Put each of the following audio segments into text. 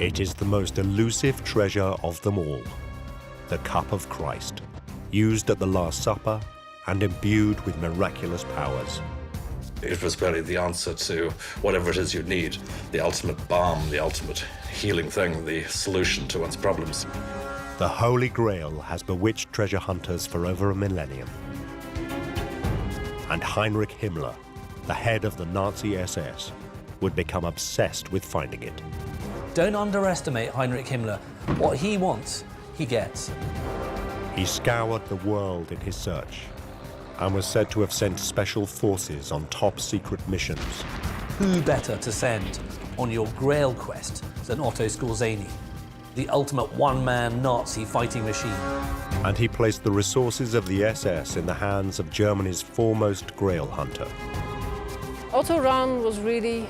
It is the most elusive treasure of them all, the cup of Christ, used at the Last Supper and imbued with miraculous powers. It was really the answer to whatever it is you need, the ultimate balm, the ultimate healing thing, the solution to one's problems. The Holy Grail has bewitched treasure hunters for over a millennium. And Heinrich Himmler, the head of the Nazi SS, would become obsessed with finding it. Don't underestimate Heinrich Himmler. What he wants, he gets. He scoured the world in his search and was said to have sent special forces on top-secret missions. Who better to send on your Grail quest than Otto Skorzeny, the ultimate one-man Nazi fighting machine? And he placed the resources of the SS in the hands of Germany's foremost Grail hunter. Otto Rahn was really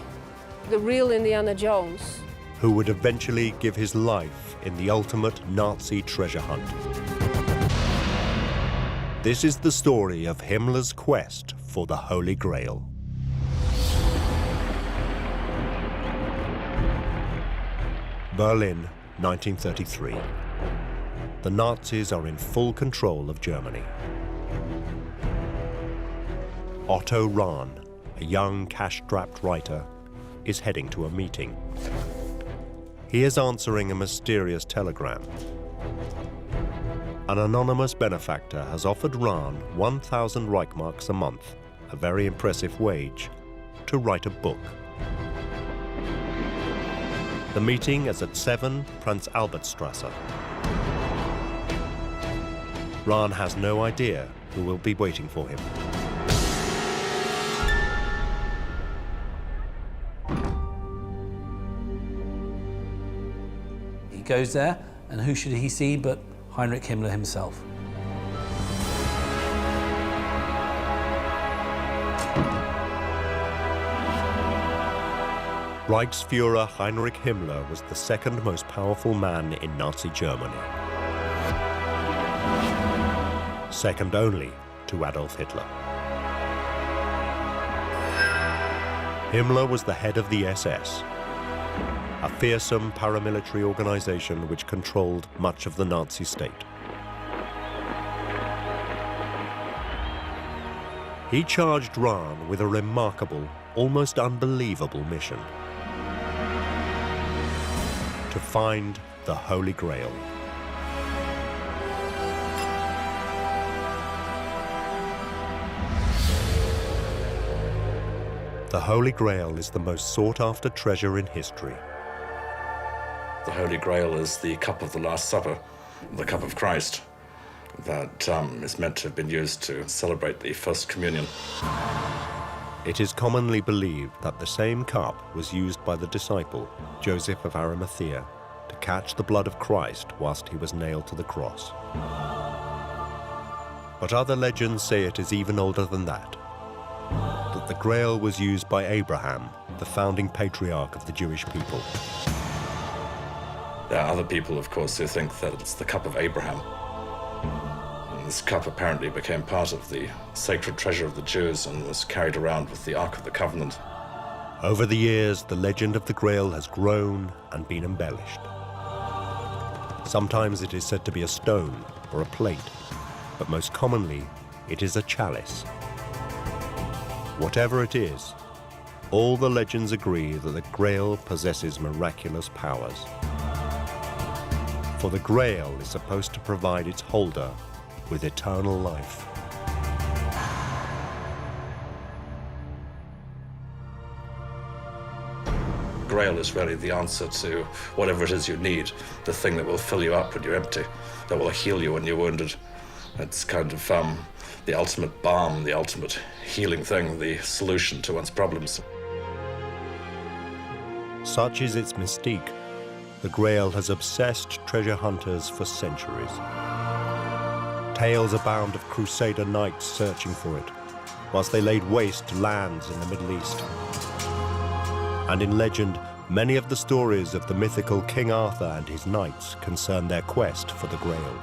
the real Indiana Jones, who would eventually give his life in the ultimate Nazi treasure hunt. This is the story of Himmler's quest for the Holy Grail. Berlin, 1933. The Nazis are in full control of Germany. Otto Rahn, a young cash-strapped writer, is heading to a meeting. He is answering a mysterious telegram. An anonymous benefactor has offered Rahn 1,000 Reichmarks a month, a very impressive wage, to write a book. The meeting is at 7 Prince Albertstrasse. Rahn has no idea who will be waiting for him. He goes there, and who should he see but Heinrich Himmler himself. Reichsfuhrer Heinrich Himmler was the second most powerful man in Nazi Germany, second only to Adolf Hitler. Himmler was the head of the SS, a fearsome paramilitary organization which controlled much of the Nazi state. He charged Rahn with a remarkable, almost unbelievable mission: to find the Holy Grail. The Holy Grail is the most sought-after treasure in history. The Holy Grail is the cup of the Last Supper, the cup of Christ, that is meant to have been used to celebrate the First Communion. It is commonly believed that the same cup was used by the disciple, Joseph of Arimathea, to catch the blood of Christ whilst he was nailed to the cross. But other legends say it is even older than that the Grail was used by Abraham, the founding patriarch of the Jewish people. There are other people, of course, who think that it's the cup of Abraham. And this cup apparently became part of the sacred treasure of the Jews and was carried around with the Ark of the Covenant. Over the years, the legend of the Grail has grown and been embellished. Sometimes it is said to be a stone or a plate, but most commonly, it is a chalice. Whatever it is, all the legends agree that the Grail possesses miraculous powers. For the Grail is supposed to provide its holder with eternal life. Grail is really the answer to whatever it is you need, the thing that will fill you up when you're empty, that will heal you when you're wounded. It's kind of the ultimate balm, the ultimate healing thing, the solution to one's problems. Such is its mystique. The Grail has obsessed treasure hunters for centuries. Tales abound of crusader knights searching for it, whilst they laid waste to lands in the Middle East. And in legend, many of the stories of the mythical King Arthur and his knights concern their quest for the Grail.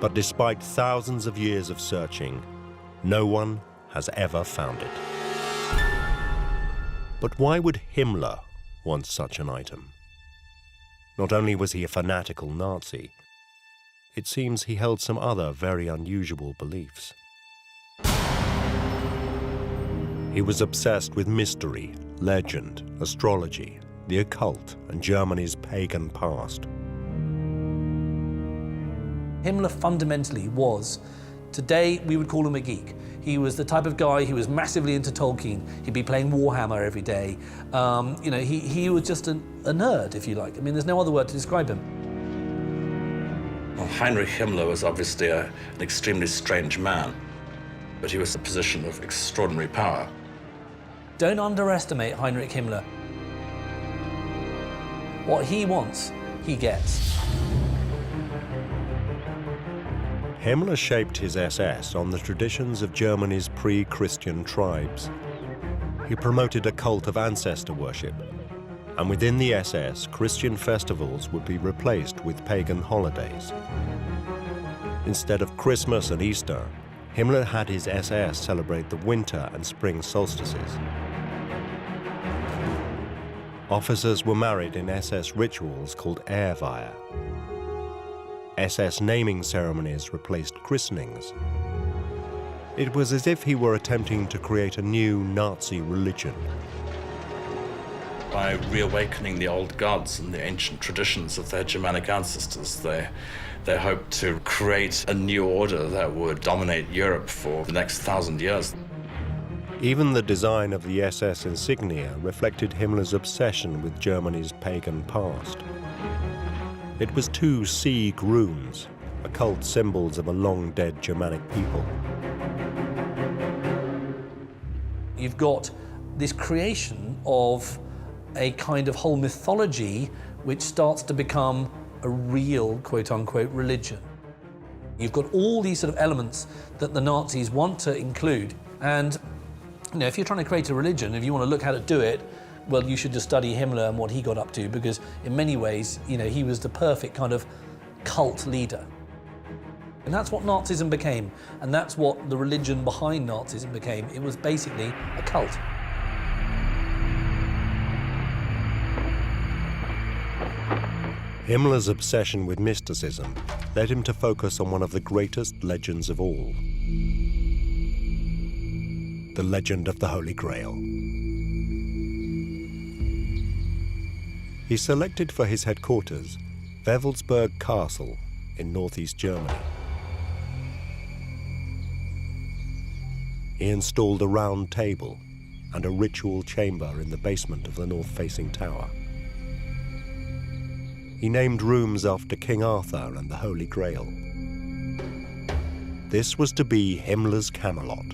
But despite thousands of years of searching, no one has ever found it. But why would Himmler want such an item? Not only was he a fanatical Nazi, it seems he held some other very unusual beliefs. He was obsessed with mystery, legend, astrology, the occult, and Germany's pagan past. Himmler fundamentally was, today we would call him a geek. He was the type of guy who was massively into Tolkien. He'd be playing Warhammer every day. He was just a nerd, if you like. I mean, there's no other word to describe him. Well, Heinrich Himmler was obviously an extremely strange man, but he was in a position of extraordinary power. Don't underestimate Heinrich Himmler. What he wants, he gets. Himmler shaped his SS on the traditions of Germany's pre-Christian tribes. He promoted a cult of ancestor worship, and within the SS, Christian festivals would be replaced with pagan holidays. Instead of Christmas and Easter, Himmler had his SS celebrate the winter and spring solstices. Officers were married in SS rituals called Ehrweihe. SS naming ceremonies replaced christenings. It was as if he were attempting to create a new Nazi religion. By reawakening the old gods and the ancient traditions of their Germanic ancestors, they hoped to create a new order that would dominate Europe for the next 1,000 years. Even the design of the SS insignia reflected Himmler's obsession with Germany's pagan past. It was two Sieg runes, occult symbols of a long-dead Germanic people. You've got this creation of a kind of whole mythology which starts to become a real, quote-unquote, religion. You've got all these sort of elements that the Nazis want to include, and if you're trying to create a religion, if you want to look how to do it, well, you should just study Himmler and what he got up to, because in many ways, he was the perfect kind of cult leader. And that's what Nazism became, and that's what the religion behind Nazism became. It was basically a cult. Himmler's obsession with mysticism led him to focus on one of the greatest legends of all, the legend of the Holy Grail. He selected for his headquarters Wewelsburg Castle in northeast Germany. He installed a round table and a ritual chamber in the basement of the north-facing tower. He named rooms after King Arthur and the Holy Grail. This was to be Himmler's Camelot,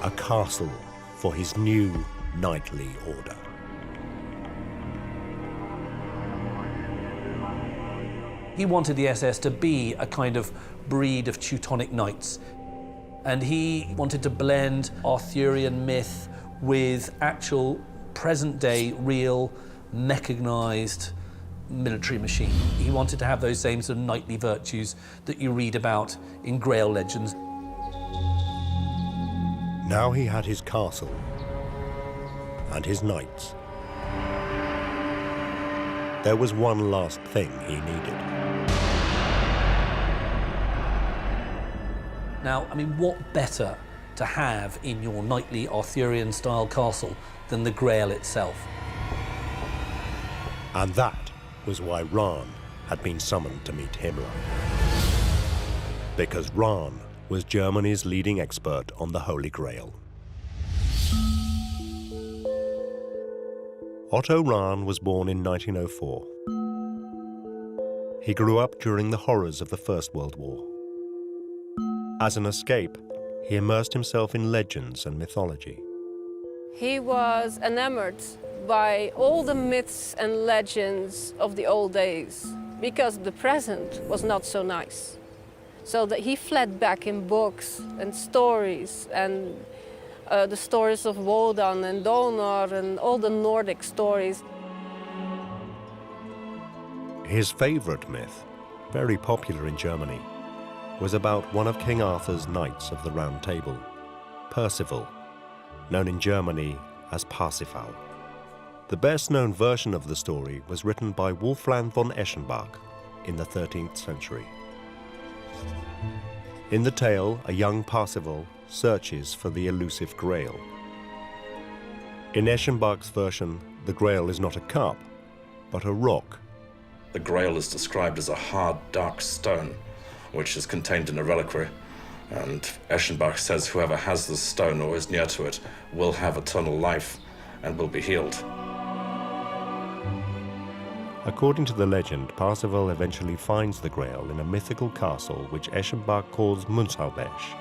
a castle for his new knightly order. He wanted the SS to be a kind of breed of Teutonic knights. And he wanted to blend Arthurian myth with actual present-day, real, mechanized military machine. He wanted to have those same sort of knightly virtues that you read about in Grail legends. Now he had his castle and his knights. There was one last thing he needed. Now, I mean, what better to have in your knightly Arthurian-style castle than the Grail itself? And that was why Rahn had been summoned to meet Himmler. Because Rahn was Germany's leading expert on the Holy Grail. Otto Rahn was born in 1904. He grew up during the horrors of the First World War. As an escape, he immersed himself in legends and mythology. He was enamored by all the myths and legends of the old days, because the present was not so nice. So that he fled back in books and stories, and the stories of Wodan and Donor and all the Nordic stories. His favorite myth, very popular in Germany, was about one of King Arthur's knights of the Round Table, Percival, known in Germany as Parsifal. The best-known version of the story was written by Wolfgang von Eschenbach in the 13th century. In the tale, a young Parsifal searches for the elusive Grail. In Eschenbach's version, the Grail is not a cup, but a rock. The Grail is described as a hard, dark stone, which is contained in a reliquary. And Eschenbach says whoever has this stone or is near to it will have eternal life and will be healed. According to the legend, Parsifal eventually finds the Grail in a mythical castle which Eschenbach calls Münzalbesch.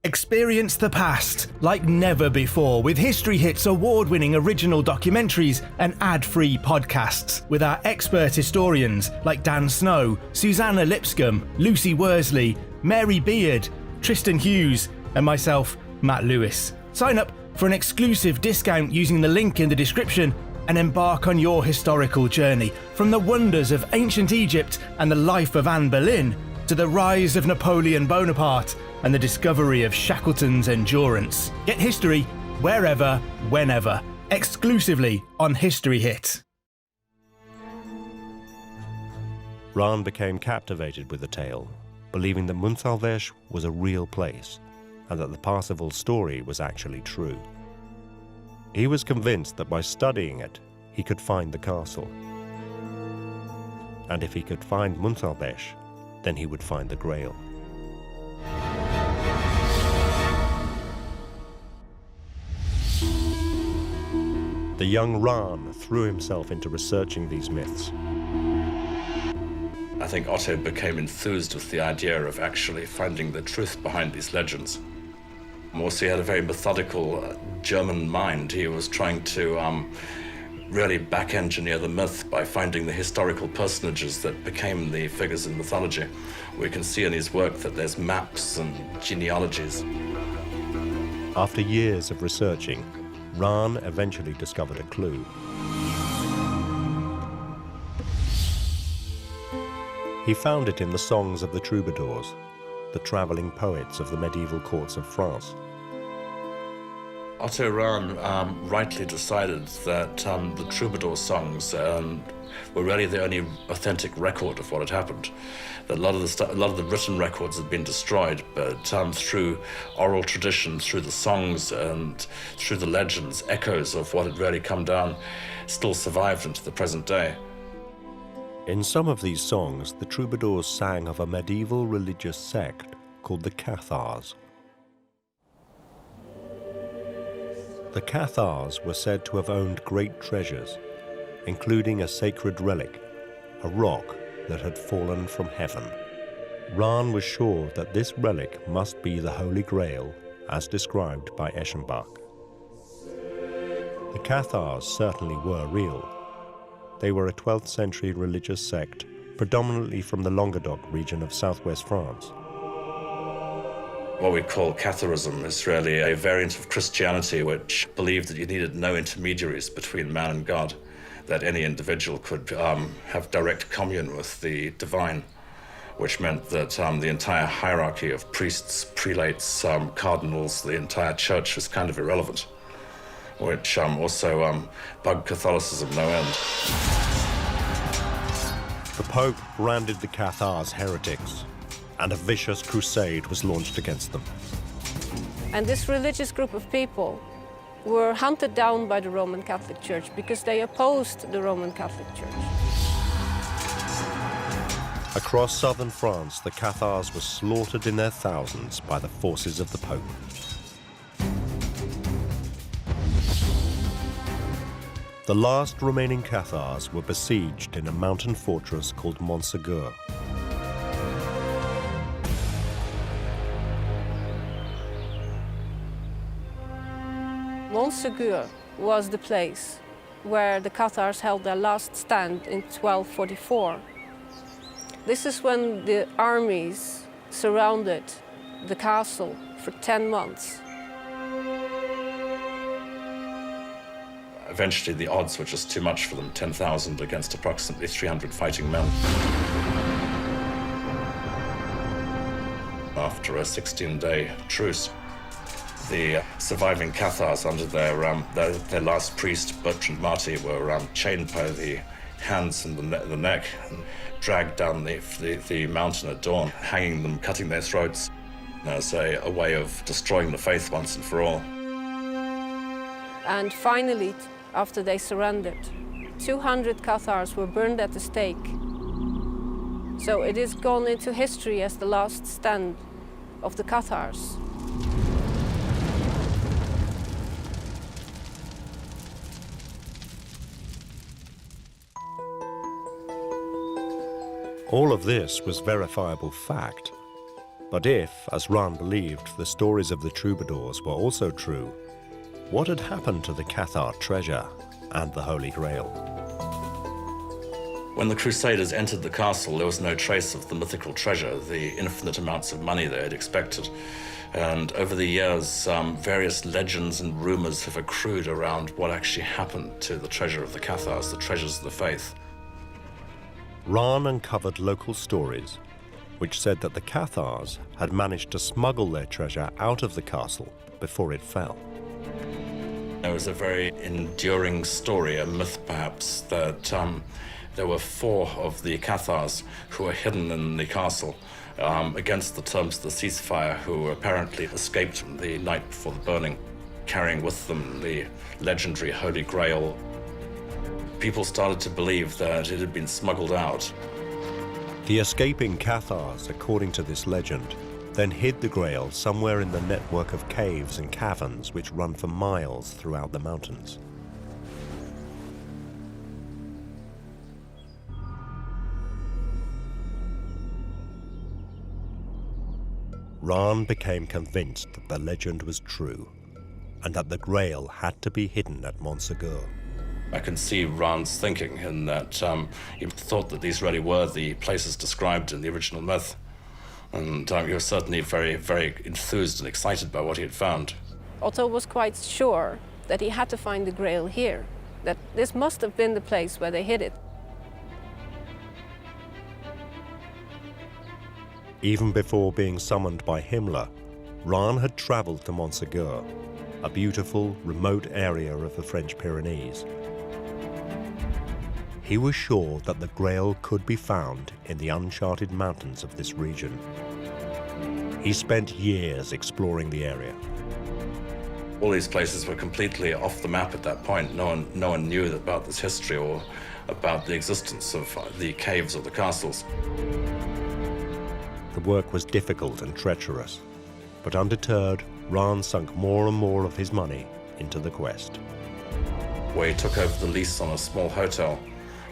Experience the past like never before with History Hit's award-winning original documentaries and ad-free podcasts with our expert historians like Dan Snow, Susanna Lipscomb, Lucy Worsley, Mary Beard, Tristan Hughes, and myself, Matt Lewis. Sign up for an exclusive discount using the link in the description and embark on your historical journey from the wonders of ancient Egypt and the life of Anne Boleyn to the rise of Napoleon Bonaparte and the discovery of Shackleton's endurance. Get history wherever, whenever, exclusively on History Hit. Rahn became captivated with the tale, believing that Münzalbesch was a real place and that the Parsifal story was actually true. He was convinced that by studying it, he could find the castle. And if he could find Münzalbesch, then he would find the Grail. The young Rahn threw himself into researching these myths. I think Otto became enthused with the idea of actually finding the truth behind these legends. Also, he had a very methodical German mind. He was trying to really back-engineer the myth by finding the historical personages that became the figures in mythology. We can see in his work that there's maps and genealogies. After years of researching, Rahn eventually discovered a clue. He found it in the songs of the troubadours, the traveling poets of the medieval courts of France. Otto Rahn rightly decided that the troubadour songs were really the only authentic record of what had happened. That a lot of the written records had been destroyed, but through oral tradition, through the songs and through the legends, echoes of what had really come down still survived into the present day. In some of these songs, the troubadours sang of a medieval religious sect called the Cathars. The Cathars were said to have owned great treasures, including a sacred relic, a rock that had fallen from heaven. Rahn was sure that this relic must be the Holy Grail, as described by Eschenbach. The Cathars certainly were real. They were a 12th century religious sect, predominantly from the Languedoc region of southwest France. What we call Catharism is really a variant of Christianity which believed that you needed no intermediaries between man and God, that any individual could have direct communion with the divine, which meant that the entire hierarchy of priests, prelates, cardinals, the entire church was kind of irrelevant, which also bugged Catholicism no end. The Pope branded the Cathars heretics, and a vicious crusade was launched against them. And this religious group of people were hunted down by the Roman Catholic Church because they opposed the Roman Catholic Church. Across southern France, the Cathars were slaughtered in their thousands by the forces of the Pope. The last remaining Cathars were besieged in a mountain fortress called Montségur. Montségur was the place where the Cathars held their last stand in 1244. This is when the armies surrounded the castle for 10 months. Eventually, the odds were just too much for them, 10,000 against approximately 300 fighting men. after a 16-day truce. The surviving Cathars under their last priest, Bertrand Marty, were chained by the hands and the neck and dragged down the mountain at dawn, hanging them, cutting their throats as a way of destroying the faith once and for all. And finally, after they surrendered, 200 Cathars were burned at the stake. So it is gone into history as the last stand of the Cathars. All of this was verifiable fact. But if, as Rahn believed, the stories of the troubadours were also true, what had happened to the Cathar treasure and the Holy Grail? When the Crusaders entered the castle, there was no trace of the mythical treasure, the infinite amounts of money they had expected. And over the years, various legends and rumors have accrued around what actually happened to the treasure of the Cathars, the treasures of the faith. Rahn uncovered local stories which said that the Cathars had managed to smuggle their treasure out of the castle before it fell. There was a very enduring story, a myth perhaps, that there were 4 of the Cathars who were hidden in the castle against the terms of the ceasefire, who apparently escaped the night before the burning, carrying with them the legendary Holy Grail. People started to believe that it had been smuggled out. The escaping Cathars, according to this legend, then hid the Grail somewhere in the network of caves and caverns which run for miles throughout the mountains. Rahn became convinced that the legend was true and that the Grail had to be hidden at Montségur. I can see Rahn's thinking in that he thought that these really were the places described in the original myth. And he was certainly very, very enthused and excited by what he had found. Otto was quite sure that he had to find the Grail here, that this must have been the place where they hid it. Even before being summoned by Himmler, Rahn had traveled to Montségur, a beautiful, remote area of the French Pyrenees. He was sure that the Grail could be found in the uncharted mountains of this region. He spent years exploring the area. All these places were completely off the map at that point. No one knew about this history or about the existence of the caves or the castles. The work was difficult and treacherous, but undeterred, Rahn sunk more and more of his money into the quest. Where he took over the lease on a small hotel,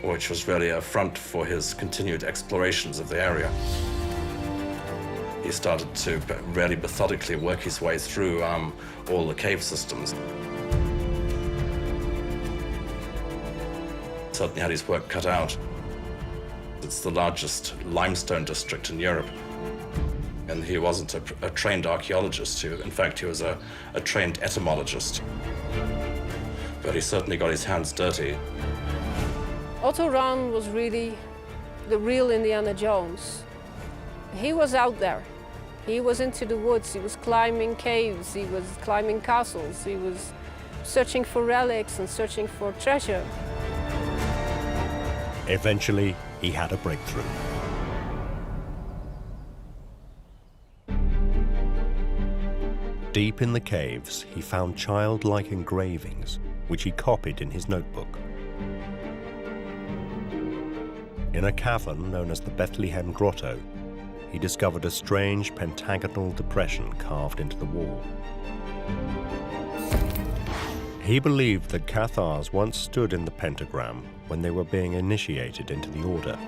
which was really a front for his continued explorations of the area. He started to really methodically work his way through all the cave systems. Certainly had his work cut out. It's the largest limestone district in Europe. And he wasn't a trained archaeologist. In fact, he was a trained etymologist. But he certainly got his hands dirty. Otto Rahn was really the real Indiana Jones. He was out there. He was into the woods, he was climbing caves, he was climbing castles, he was searching for relics and searching for treasure. Eventually, he had a breakthrough. Deep in the caves, he found childlike engravings, which he copied in his notebook. In a cavern known as the Bethlehem Grotto, he discovered a strange pentagonal depression carved into the wall. He believed that Cathars once stood in the pentagram when they were being initiated into the order.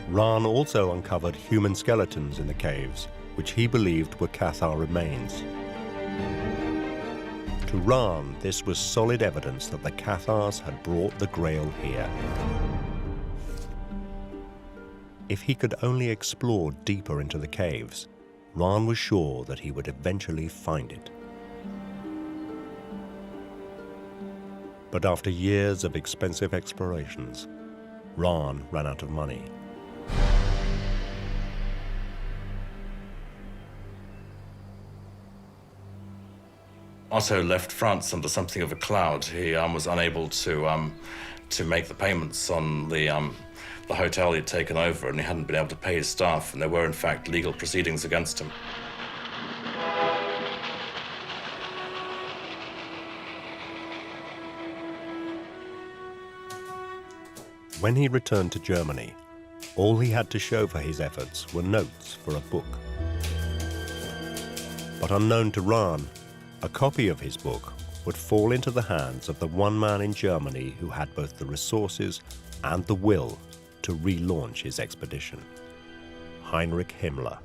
Rahn also uncovered human skeletons in the caves, which he believed were Cathar remains. To Rahn, this was solid evidence that the Cathars had brought the Grail here. If he could only explore deeper into the caves, Rahn was sure that he would eventually find it. But after years of expensive explorations, Rahn ran out of money. Otto left France under something of a cloud. He was unable to make the payments on the hotel he'd taken over, and he hadn't been able to pay his staff, and there were, in fact, legal proceedings against him. When he returned to Germany, all he had to show for his efforts were notes for a book. But unknown to Rahn, a copy of his book would fall into the hands of the one man in Germany who had both the resources and the will to relaunch his expedition, Heinrich Himmler.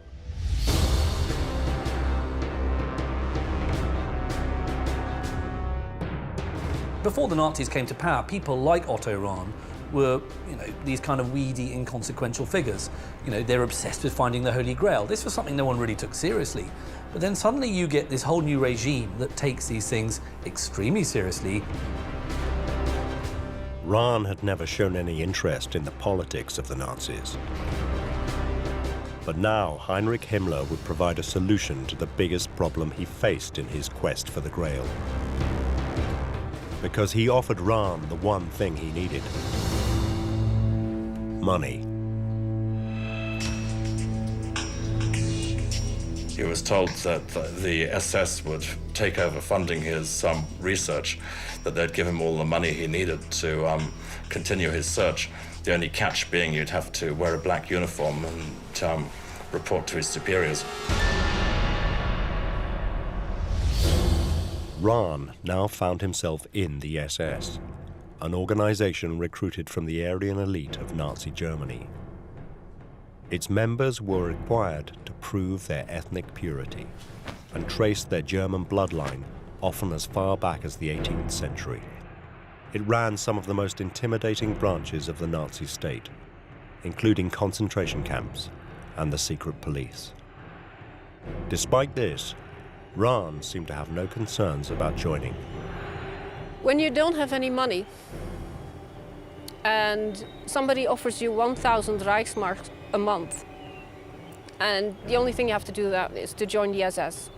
Before the Nazis came to power, people like Otto Rahn were, these kind of weedy, inconsequential figures. They're obsessed with finding the Holy Grail. This was something no one really took seriously. But then suddenly you get this whole new regime that takes these things extremely seriously. Rahn had never shown any interest in the politics of the Nazis. But now Heinrich Himmler would provide a solution to the biggest problem he faced in his quest for the Grail. Because he offered Rahn the one thing he needed: money. He was told that the SS would take over funding his research, that they'd give him all the money he needed to continue his search. The only catch being you'd have to wear a black uniform and report to his superiors. Rahn now found himself in the SS, an organization recruited from the Aryan elite of Nazi Germany. Its members were required to prove their ethnic purity and trace their German bloodline often as far back as the 18th century. It ran some of the most intimidating branches of the Nazi state, including concentration camps and the secret police. Despite this, Rahn seemed to have no concerns about joining. When you don't have any money and somebody offers you 1,000 Reichsmark a month, and the only thing you have to do that is to join the SS.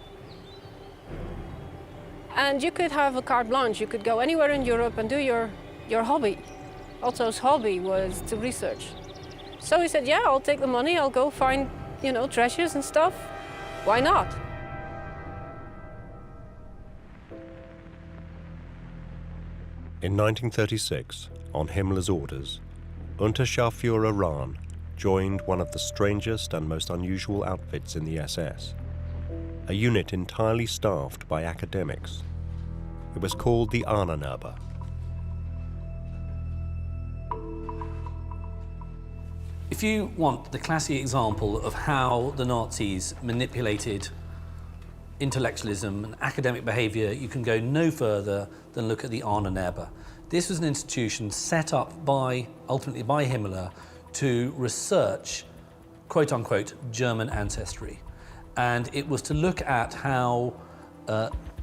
And you could have a carte blanche, you could go anywhere in Europe and do your hobby. Otto's hobby was to research. So he said, yeah, I'll take the money, I'll go find, treasures and stuff. Why not? In 1936, on Himmler's orders, Unterscharführer Rahn joined one of the strangest and most unusual outfits in the SS, a unit entirely staffed by academics. It was called the Ahnenerbe. If you want the classic example of how the Nazis manipulated intellectualism and academic behavior, you can go no further than look at the Ahnenerbe. This was an institution set up ultimately by Himmler to research, quote unquote, German ancestry. And it was to look at how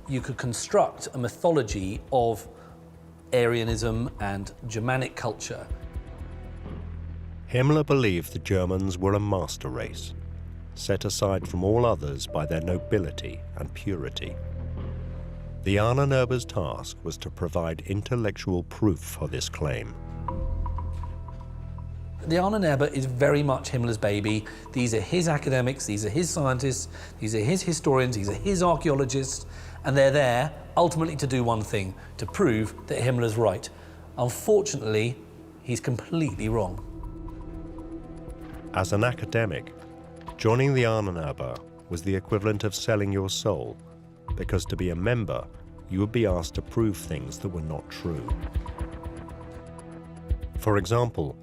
you could construct a mythology of Aryanism and Germanic culture. Himmler believed the Germans were a master race, set aside from all others by their nobility and purity. The Ahnenerbe's task was to provide intellectual proof for this claim. The Ahnenerbe is very much Himmler's baby. These are his academics, these are his scientists, these are his historians, these are his archaeologists, and they're there ultimately to do one thing, to prove that Himmler's right. Unfortunately, he's completely wrong. As an academic, joining the Ahnenerbe was the equivalent of selling your soul, because to be a member, you would be asked to prove things that were not true. For example,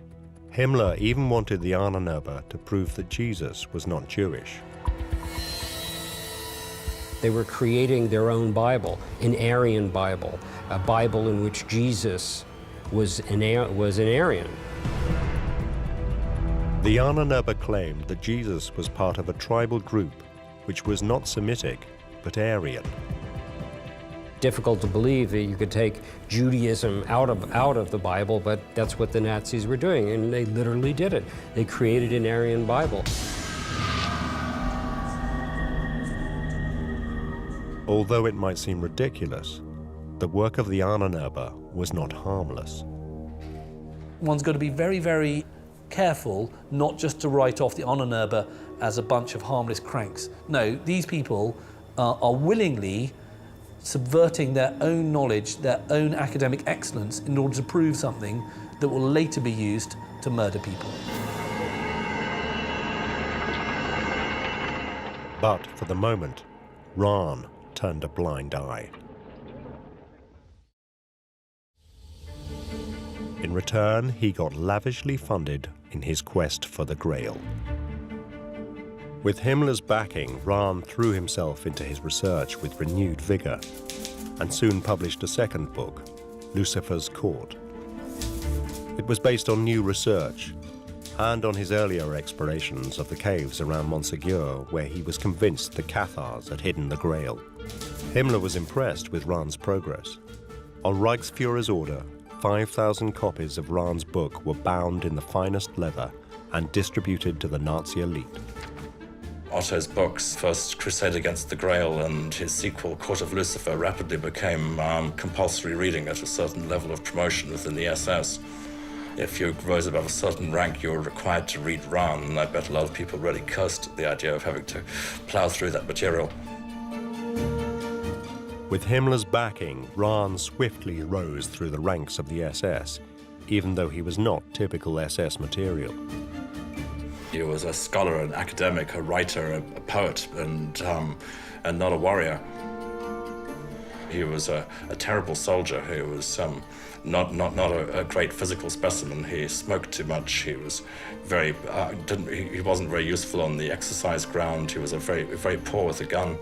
Himmler even wanted the Ahnenerbe to prove that Jesus was not Jewish. They were creating their own Bible, an Aryan Bible, a Bible in which Jesus was an Aryan. The Ahnenerbe claimed that Jesus was part of a tribal group which was not Semitic, but Aryan. Difficult to believe that you could take Judaism out of the Bible, but that's what the Nazis were doing, and they literally did it. They created an Aryan Bible. Although it might seem ridiculous, the work of the Ahnenerbe was not harmless. One's got to be very, very careful not just to write off the Ahnenerbe as a bunch of harmless cranks. No, these people are willingly subverting their own knowledge, their own academic excellence in order to prove something that will later be used to murder people. But for the moment, Rahn turned a blind eye. In return, he got lavishly funded in his quest for the Grail. With Himmler's backing, Rahn threw himself into his research with renewed vigor and soon published a second book, Lucifer's Court. It was based on new research and on his earlier explorations of the caves around Montségur, where he was convinced the Cathars had hidden the Grail. Himmler was impressed with Rahn's progress. On Reichsführer's order, 5,000 copies of Rahn's book were bound in the finest leather and distributed to the Nazi elite. Otto's books, first Crusade Against the Grail and his sequel, Court of Lucifer, rapidly became compulsory reading at a certain level of promotion within the SS. If you rose above a certain rank, you were required to read Rahn, and I bet a lot of people really cursed at the idea of having to plow through that material. With Himmler's backing, Rahn swiftly rose through the ranks of the SS, even though he was not typical SS material. He was a scholar, an academic, a writer, a poet, and not a warrior. He was a terrible soldier. He was not a great physical specimen. He smoked too much. He was very he wasn't very useful on the exercise ground. He was very poor with a gun.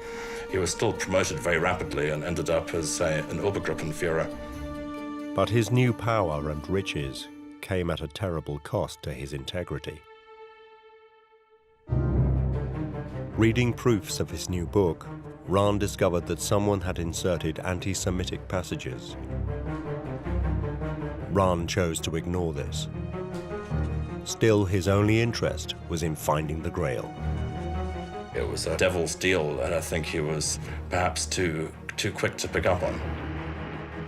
He was still promoted very rapidly and ended up as an Obergruppenführer. But his new power and riches came at a terrible cost to his integrity. Reading proofs of his new book, Rahn discovered that someone had inserted anti-Semitic passages. Rahn chose to ignore this. Still, his only interest was in finding the Grail. It was a devil's deal, and I think he was perhaps too quick to pick up on.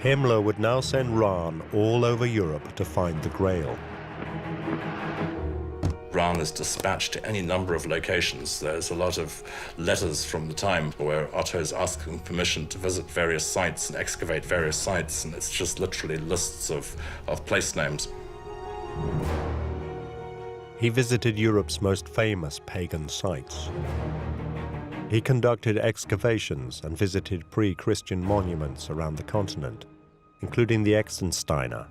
Himmler would now send Rahn all over Europe to find the Grail. Rahn is dispatched to any number of locations. There's a lot of letters from the time where Otto is asking permission to visit various sites and excavate various sites, and it's just literally lists of place names. He visited Europe's most famous pagan sites. He conducted excavations and visited pre-Christian monuments around the continent, including the Exensteiner,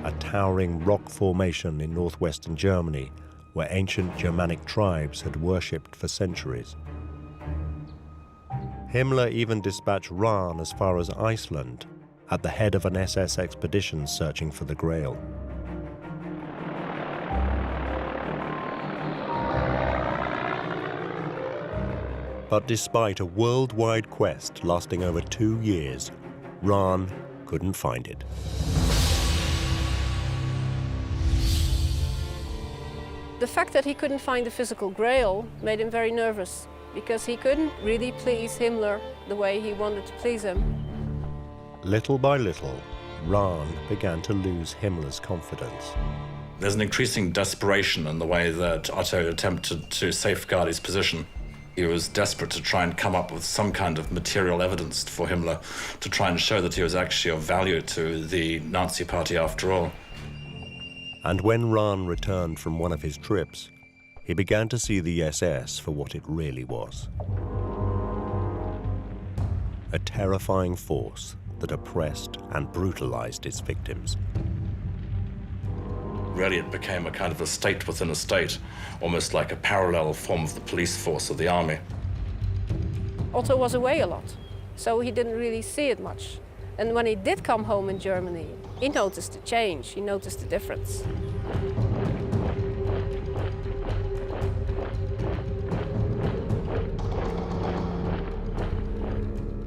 a towering rock formation in northwestern Germany where ancient Germanic tribes had worshipped for centuries. Himmler even dispatched Rahn as far as Iceland at the head of an SS expedition searching for the Grail. But despite a worldwide quest lasting over 2 years, Rahn couldn't find it. The fact that he couldn't find the physical Grail made him very nervous, because he couldn't really please Himmler the way he wanted to please him. Little by little, Rahn began to lose Himmler's confidence. There's an increasing desperation in the way that Otto attempted to safeguard his position. He was desperate to try and come up with some kind of material evidence for Himmler, to try and show that he was actually of value to the Nazi party after all. And when Rahn returned from one of his trips, he began to see the SS for what it really was. A terrifying force that oppressed and brutalized its victims. Really, it became a kind of a state within a state, almost like a parallel form of the police force of the army. Otto was away a lot, so he didn't really see it much. And when he did come home in Germany, he noticed the change, he noticed the difference.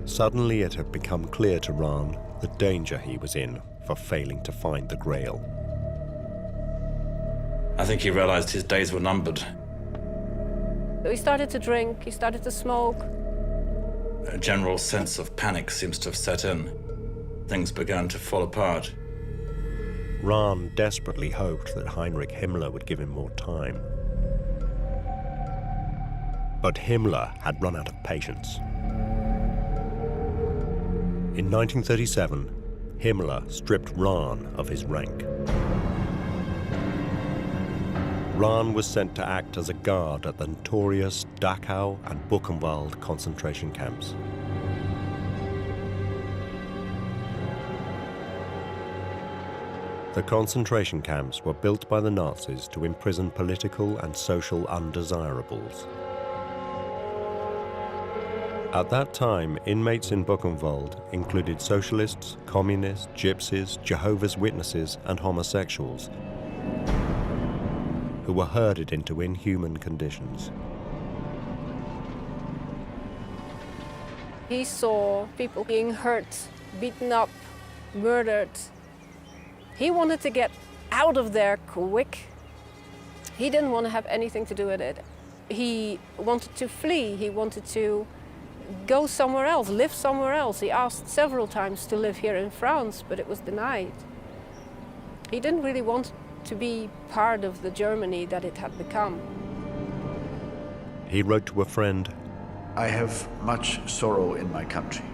Suddenly it had become clear to Rahn the danger he was in for failing to find the Grail. I think he realized his days were numbered. He started to drink, he started to smoke. a general sense of panic seems to have set in. Things began to fall apart. Rahn desperately hoped that Heinrich Himmler would give him more time. But Himmler had run out of patience. In 1937, Himmler stripped Rahn of his rank. Rahn was sent to act as a guard at the notorious Dachau and Buchenwald concentration camps. The concentration camps were built by the Nazis to imprison political and social undesirables. At that time, inmates in Buchenwald included socialists, communists, gypsies, Jehovah's Witnesses, and homosexuals, who were herded into inhuman conditions. He saw people being hurt, beaten up, murdered. He wanted to get out of there quick. He didn't want to have anything to do with it. He wanted to flee. He wanted to go somewhere else, live somewhere else. He asked several times to live here in France, but it was denied. He didn't really want to be part of the Germany that it had become. He wrote to a friend, "I have much sorrow in my country.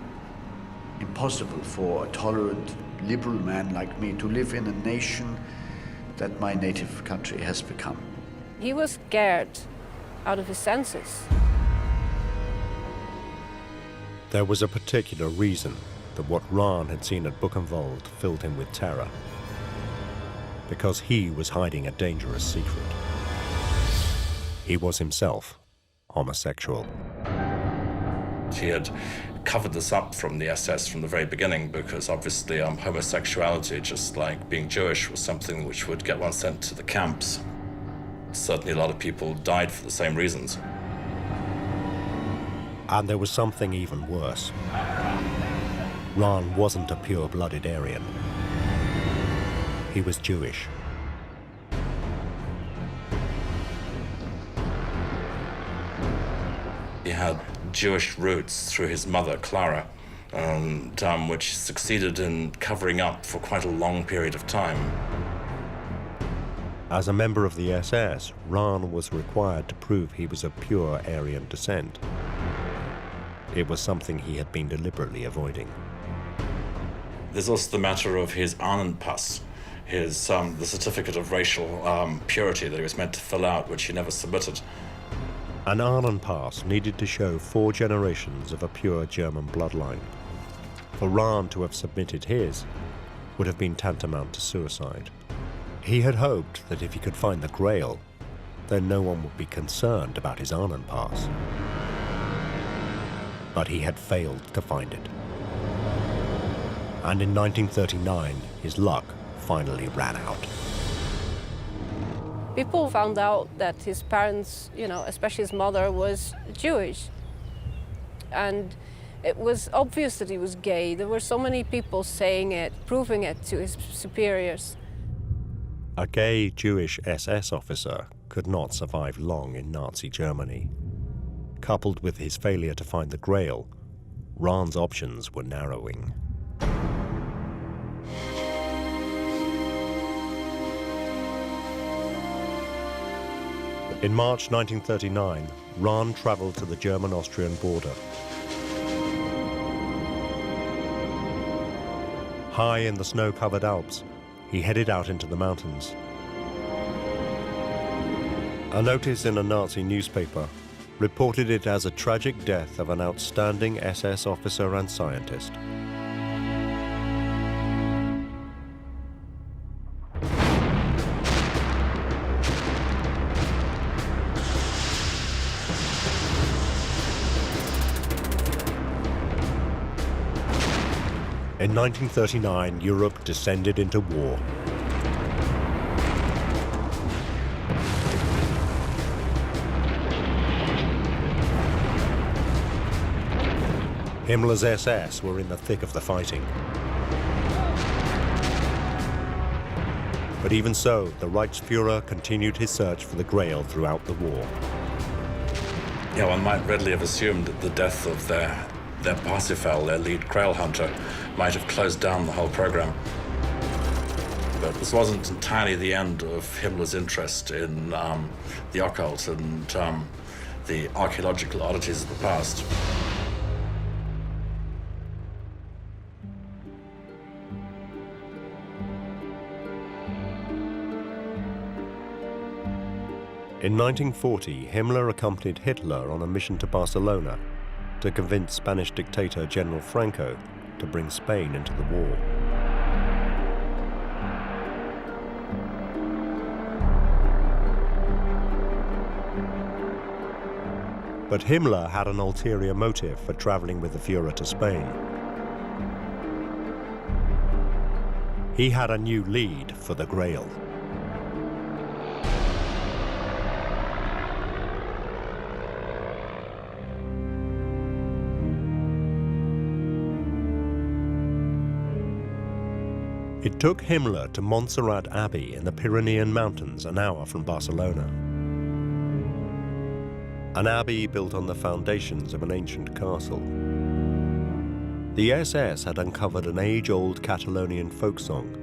Impossible for a tolerant, liberal man like me to live in a nation that my native country has become." He was scared out of his senses. There was a particular reason that what Rahn had seen at Buchenwald filled him with terror. Because he was hiding a dangerous secret. He was himself homosexual. He had covered this up from the SS from the very beginning because obviously homosexuality, just like being Jewish, was something which would get one sent to the camps. Certainly a lot of people died for the same reasons. And there was something even worse. Rahn wasn't a pure-blooded Aryan. He was Jewish. He had Jewish roots through his mother, Clara, which succeeded in covering up for quite a long period of time. As a member of the SS, Rahn was required to prove he was of pure Aryan descent. It was something he had been deliberately avoiding. There's also the matter of his Ahnenpass, the certificate of racial purity that he was meant to fill out, which he never submitted. An Ahnenpass needed to show 4 generations of a pure German bloodline. For Rahn to have submitted his would have been tantamount to suicide. He had hoped that if he could find the Grail, then no one would be concerned about his Ahnenpass. But he had failed to find it. And in 1939, his luck finally ran out. People found out that his parents, especially his mother, was Jewish. And it was obvious that he was gay. There were so many people saying it, proving it to his superiors. A gay Jewish SS officer could not survive long in Nazi Germany. Coupled with his failure to find the Grail, Rahn's options were narrowing. In March 1939, Rahn traveled to the German-Austrian border. High in the snow-covered Alps, he headed out into the mountains. A notice in a Nazi newspaper reported it as a tragic death of an outstanding SS officer and scientist. In 1939, Europe descended into war. Himmler's SS were in the thick of the fighting. But even so, the Reichsfuhrer continued his search for the Grail throughout the war. One might readily have assumed that the death of their Their Parsifal, their lead Grail hunter, might have closed down the whole program. But this wasn't entirely the end of Himmler's interest in the occult and the archaeological oddities of the past. In 1940, Himmler accompanied Hitler on a mission to Barcelona to convince Spanish dictator General Franco to bring Spain into the war. But Himmler had an ulterior motive for traveling with the Führer to Spain. He had a new lead for the Grail. It took Himmler to Montserrat Abbey in the Pyrenean Mountains, an hour from Barcelona. An abbey built on the foundations of an ancient castle. The SS had uncovered an age-old Catalonian folk song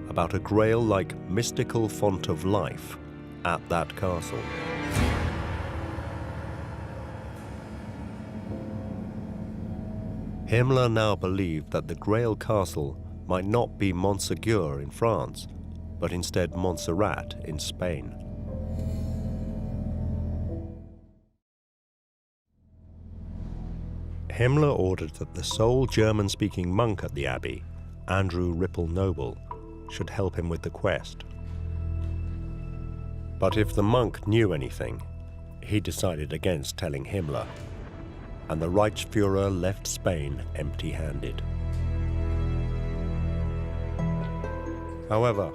about a grail-like mystical font of life at that castle. Himmler now believed that the Grail castle might not be Montségur in France, but instead Montserrat in Spain. Himmler ordered that the sole German-speaking monk at the abbey, Andrew Ripple Noble, should help him with the quest. But if the monk knew anything, he decided against telling Himmler, and the Reichsführer left Spain empty-handed. However,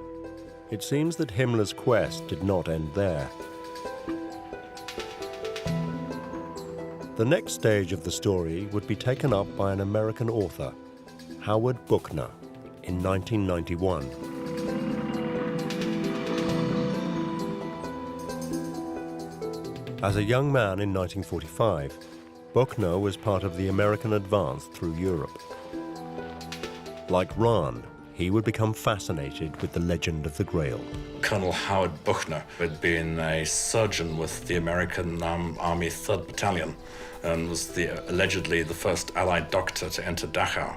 it seems that Himmler's quest did not end there. The next stage of the story would be taken up by an American author, Howard Buchner, in 1991. As a young man in 1945, Buchner was part of the American advance through Europe. Like Rahn, he would become fascinated with the legend of the Grail. Colonel Howard Buchner had been a surgeon with the American Army 3rd Battalion and was allegedly the first Allied doctor to enter Dachau.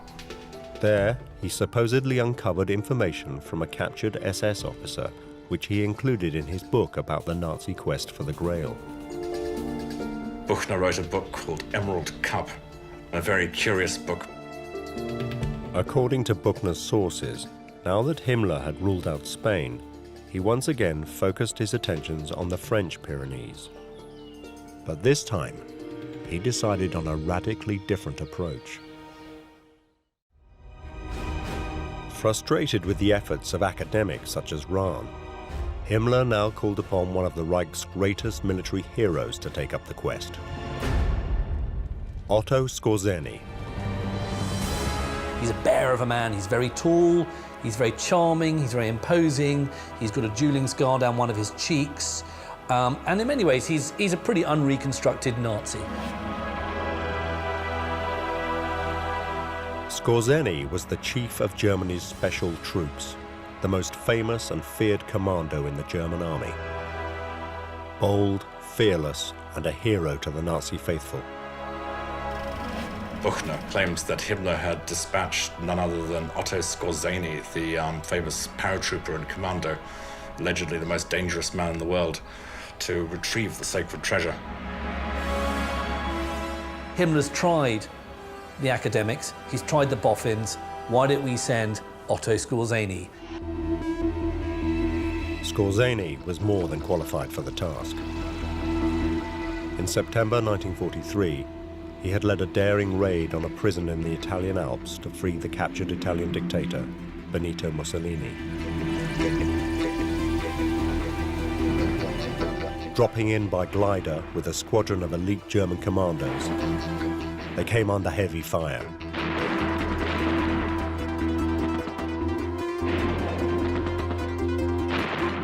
There, he supposedly uncovered information from a captured SS officer, which he included in his book about the Nazi quest for the Grail. Buchner wrote a book called Emerald Cup, a very curious book. According to Buchner's sources, now that Himmler had ruled out Spain, he once again focused his attentions on the French Pyrenees. But this time, he decided on a radically different approach. Frustrated with the efforts of academics such as Rahn, Himmler now called upon one of the Reich's greatest military heroes to take up the quest, Otto Skorzeny. He's a bear of a man. He's very tall, he's very charming, he's very imposing, he's got a dueling scar down one of his cheeks, and in many ways he's a pretty unreconstructed Nazi. Skorzeny was the chief of Germany's special troops, the most famous and feared commando in the German army. Bold, fearless, and a hero to the Nazi faithful. Buchner claims that Himmler had dispatched none other than Otto Skorzeny, the famous paratrooper and commando, allegedly the most dangerous man in the world, to retrieve the sacred treasure. Himmler's tried the academics, he's tried the boffins. Why don't we send Otto Skorzeny? Skorzeny was more than qualified for the task. In September 1943, he had led a daring raid on a prison in the Italian Alps to free the captured Italian dictator, Benito Mussolini. Dropping in by glider with a squadron of elite German commandos, they came under heavy fire.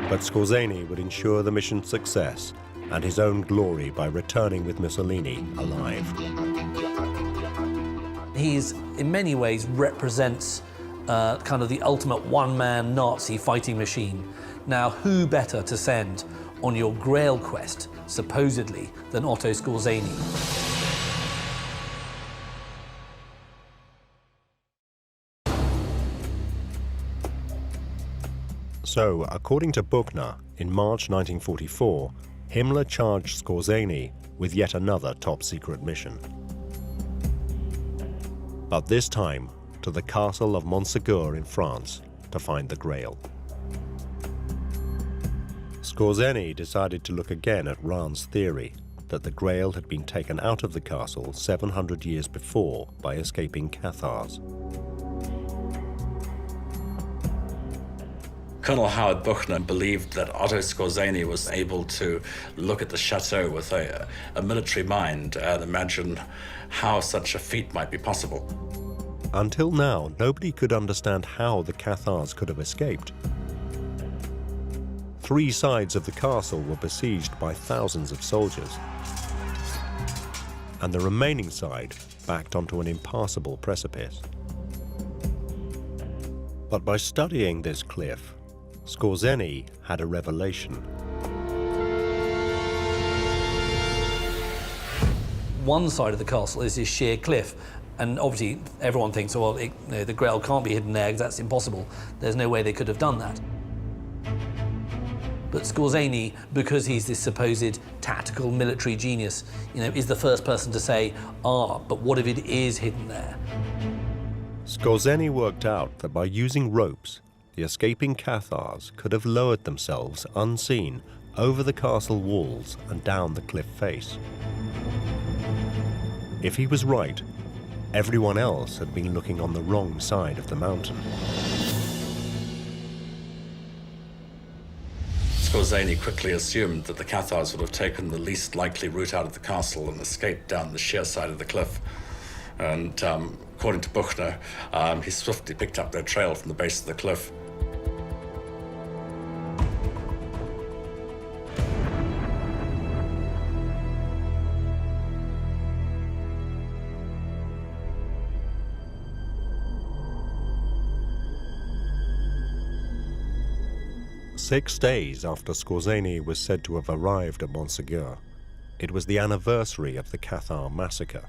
But Skorzeny would ensure the mission's success and his own glory by returning with Mussolini alive. He's, in many ways, represents kind of the ultimate one-man Nazi fighting machine. Now, who better to send on your Grail quest, supposedly, than Otto Skorzeny? So, according to Buchner, in March 1944, Himmler charged Skorzeny with yet another top-secret mission. But this time, to the castle of Montségur in France to find the Grail. Skorzeny decided to look again at Rahn's theory that the Grail had been taken out of the castle 700 years before by escaping Cathars. Colonel Howard Buchner believed that Otto Skorzeny was able to look at the chateau with a military mind and imagine how such a feat might be possible. Until now, nobody could understand how the Cathars could have escaped. 3 sides of the castle were besieged by thousands of soldiers, and the remaining side backed onto an impassable precipice. But by studying this cliff, Skorzeny had a revelation. One side of the castle is this sheer cliff, and obviously everyone thinks, well, the Grail can't be hidden there because that's impossible. There's no way they could have done that. But Skorzeny, because he's this supposed tactical military genius, is the first person to say, but what if it is hidden there? Skorzeny worked out that by using ropes, the escaping Cathars could have lowered themselves unseen over the castle walls and down the cliff face. If he was right, everyone else had been looking on the wrong side of the mountain. Skorzeny quickly assumed that the Cathars would have taken the least likely route out of the castle and escaped down the sheer side of the cliff. And according to Buchner, he swiftly picked up their trail from the base of the cliff. Six days after Skorzeny was said to have arrived at Montségur, it was the anniversary of the Cathar massacre.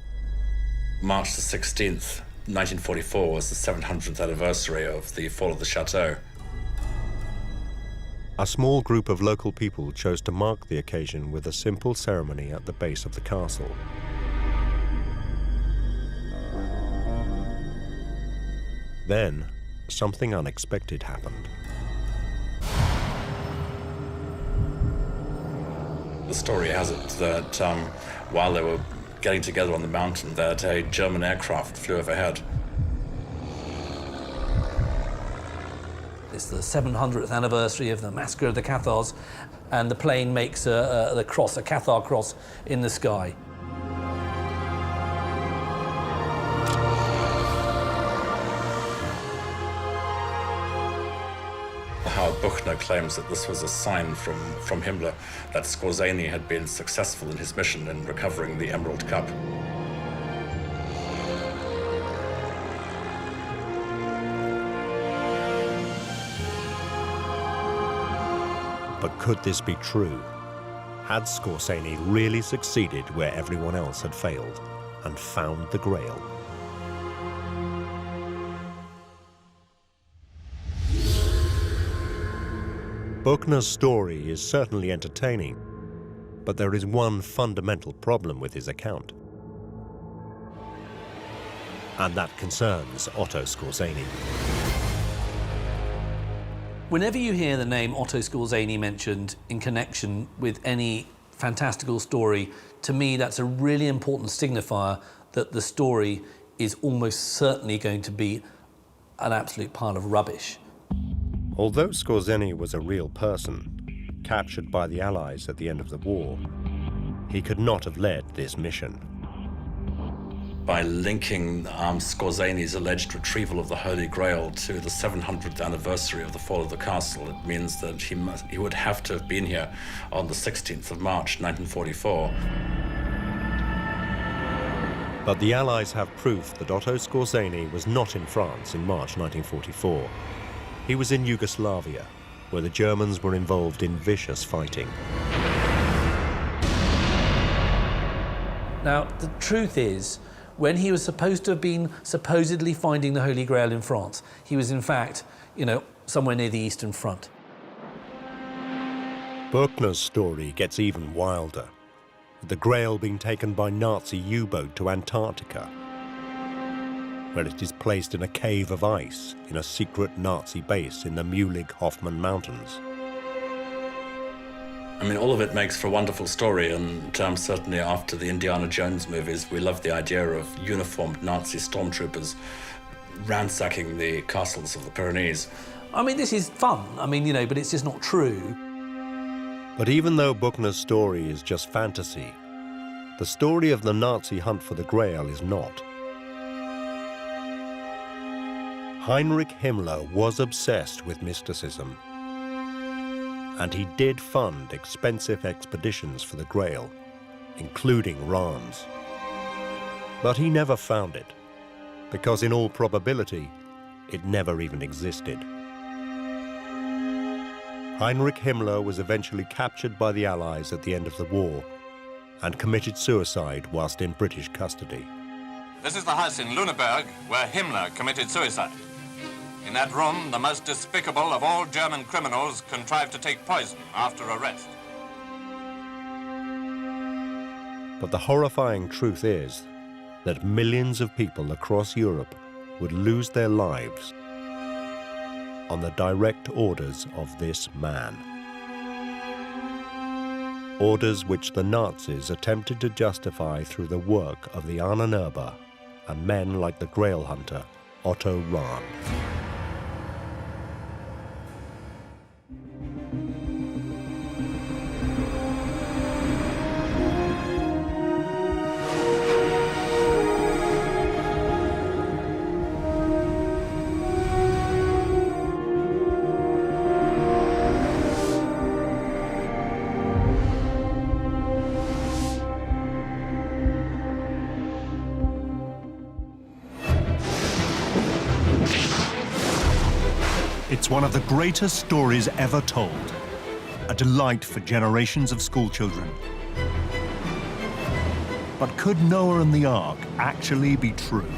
March the 16th, 1944 was the 700th anniversary of the fall of the chateau. A small group of local people chose to mark the occasion with a simple ceremony at the base of the castle. Then, something unexpected happened. The story has it that while they were getting together on the mountain, that a German aircraft flew overhead. It's the 700th anniversary of the massacre of the Cathars, and the plane makes a cross, a Cathar cross, in the sky. Howard Buchner claims that this was a sign from Himmler that Skorzeny had been successful in his mission in recovering the Emerald Cup. But could this be true? Had Skorzeny really succeeded where everyone else had failed and found the Grail? Buchner's story is certainly entertaining, but there is one fundamental problem with his account. And that concerns Otto Skorzeny. Whenever you hear the name Otto Skorzeny mentioned in connection with any fantastical story, to me that's a really important signifier that the story is almost certainly going to be an absolute pile of rubbish. Although Skorzeny was a real person, captured by the Allies at the end of the war, he could not have led this mission. By linking Skorzeny's alleged retrieval of the Holy Grail to the 700th anniversary of the fall of the castle, it means that he would have to have been here on the 16th of March, 1944. But the Allies have proof that Otto Skorzeny was not in France in March 1944. He was in Yugoslavia, where the Germans were involved in vicious fighting. Now, the truth is, when he was supposed to have been supposedly finding the Holy Grail in France, he was in fact, somewhere near the Eastern Front. Buchner's story gets even wilder, with the Grail being taken by Nazi U-boat to Antarctica, where it is placed in a cave of ice in a secret Nazi base in the Mühlig-Hoffmann Mountains. I mean, all of it makes for a wonderful story, and certainly after the Indiana Jones movies, we love the idea of uniformed Nazi stormtroopers ransacking the castles of the Pyrenees. I mean, this is fun, but it's just not true. But even though Buchner's story is just fantasy, the story of the Nazi hunt for the Grail is not. Heinrich Himmler was obsessed with mysticism, and he did fund expensive expeditions for the Grail, including Reims. But he never found it, because in all probability, it never even existed. Heinrich Himmler was eventually captured by the Allies at the end of the war and committed suicide whilst in British custody. This is the house in Lüneburg where Himmler committed suicide. In that room, the most despicable of all German criminals contrived to take poison after arrest. But the horrifying truth is that millions of people across Europe would lose their lives on the direct orders of this man. Orders which the Nazis attempted to justify through the work of the Ahnenerbe and men like the Grail hunter Otto Rahn. It's one of the greatest stories ever told, a delight for generations of schoolchildren. But could Noah and the Ark actually be true?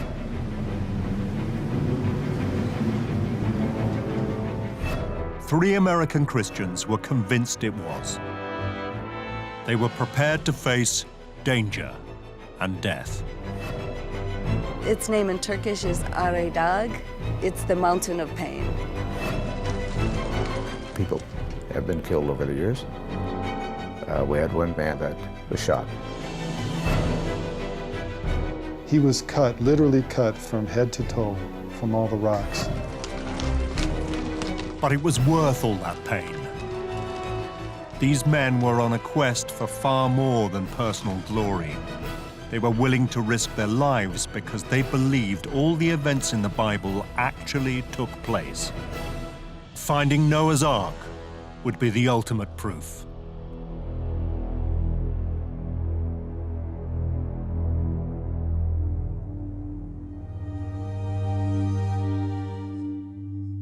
Three American Christians were convinced it was. They were prepared to face danger and death. Its name in Turkish is Aredag. It's the mountain of pain. People have been killed over the years. We had one man that was shot. He was cut, literally cut from head to toe from all the rocks. But it was worth all that pain. These men were on a quest for far more than personal glory. They were willing to risk their lives because they believed all the events in the Bible actually took place. Finding Noah's Ark would be the ultimate proof.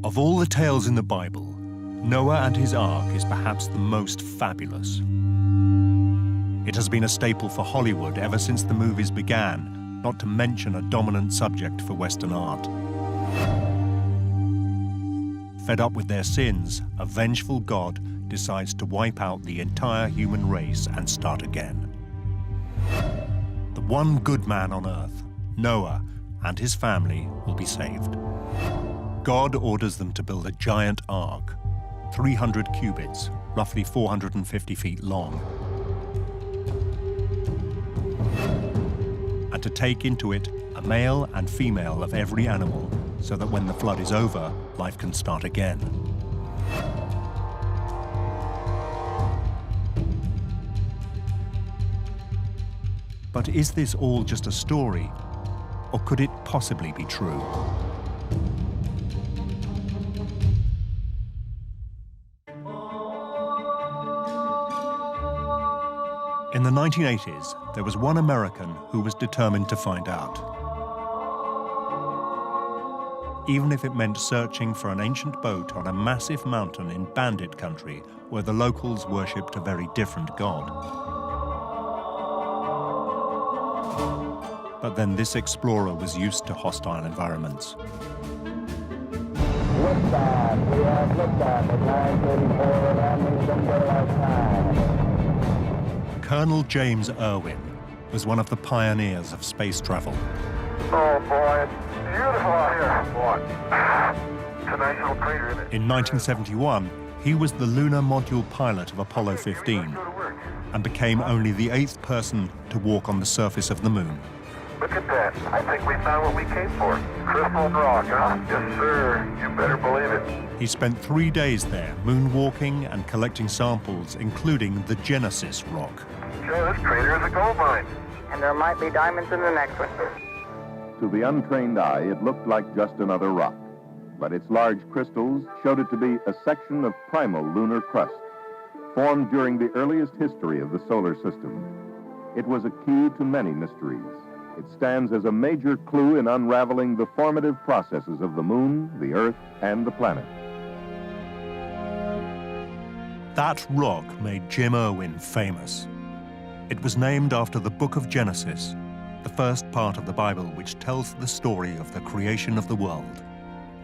Of all the tales in the Bible, Noah and his Ark is perhaps the most fabulous. It has been a staple for Hollywood ever since the movies began, not to mention a dominant subject for Western art. Fed up with their sins, a vengeful God decides to wipe out the entire human race and start again. The one good man on earth, Noah, and his family will be saved. God orders them to build a giant ark, 300 cubits, roughly 450 feet long, and to take into it a male and female of every animal, so that when the flood is over, life can start again. But is this all just a story, or could it possibly be true? In the 1980s, there was one American who was determined to find out. Even if it meant searching for an ancient boat on a massive mountain in bandit country where the locals worshipped a very different god. But then this explorer was used to hostile environments. Liftoff. We have liftoff at 9:34 landing some daylight time. Colonel James Irwin was one of the pioneers of space travel. Oh boy, it's beautiful out here. Boy, it's a nice little crater in it. In 1971, he was the lunar module pilot of Apollo 15 and became only the 8th person to walk on the surface of the moon. Look at that. I think we found what we came for. Crystal rock, huh? Yes, sir. You better believe it. He spent 3 days there, moonwalking and collecting samples, including the Genesis rock. Joe, this crater is a gold mine. And there might be diamonds in the next one. To the untrained eye, it looked like just another rock, but its large crystals showed it to be a section of primal lunar crust, formed during the earliest history of the solar system. It was a key to many mysteries. It stands as a major clue in unraveling the formative processes of the moon, the Earth, and the planet. That rock made Jim Irwin famous. It was named after the book of Genesis, the first part of the Bible which tells the story of the creation of the world.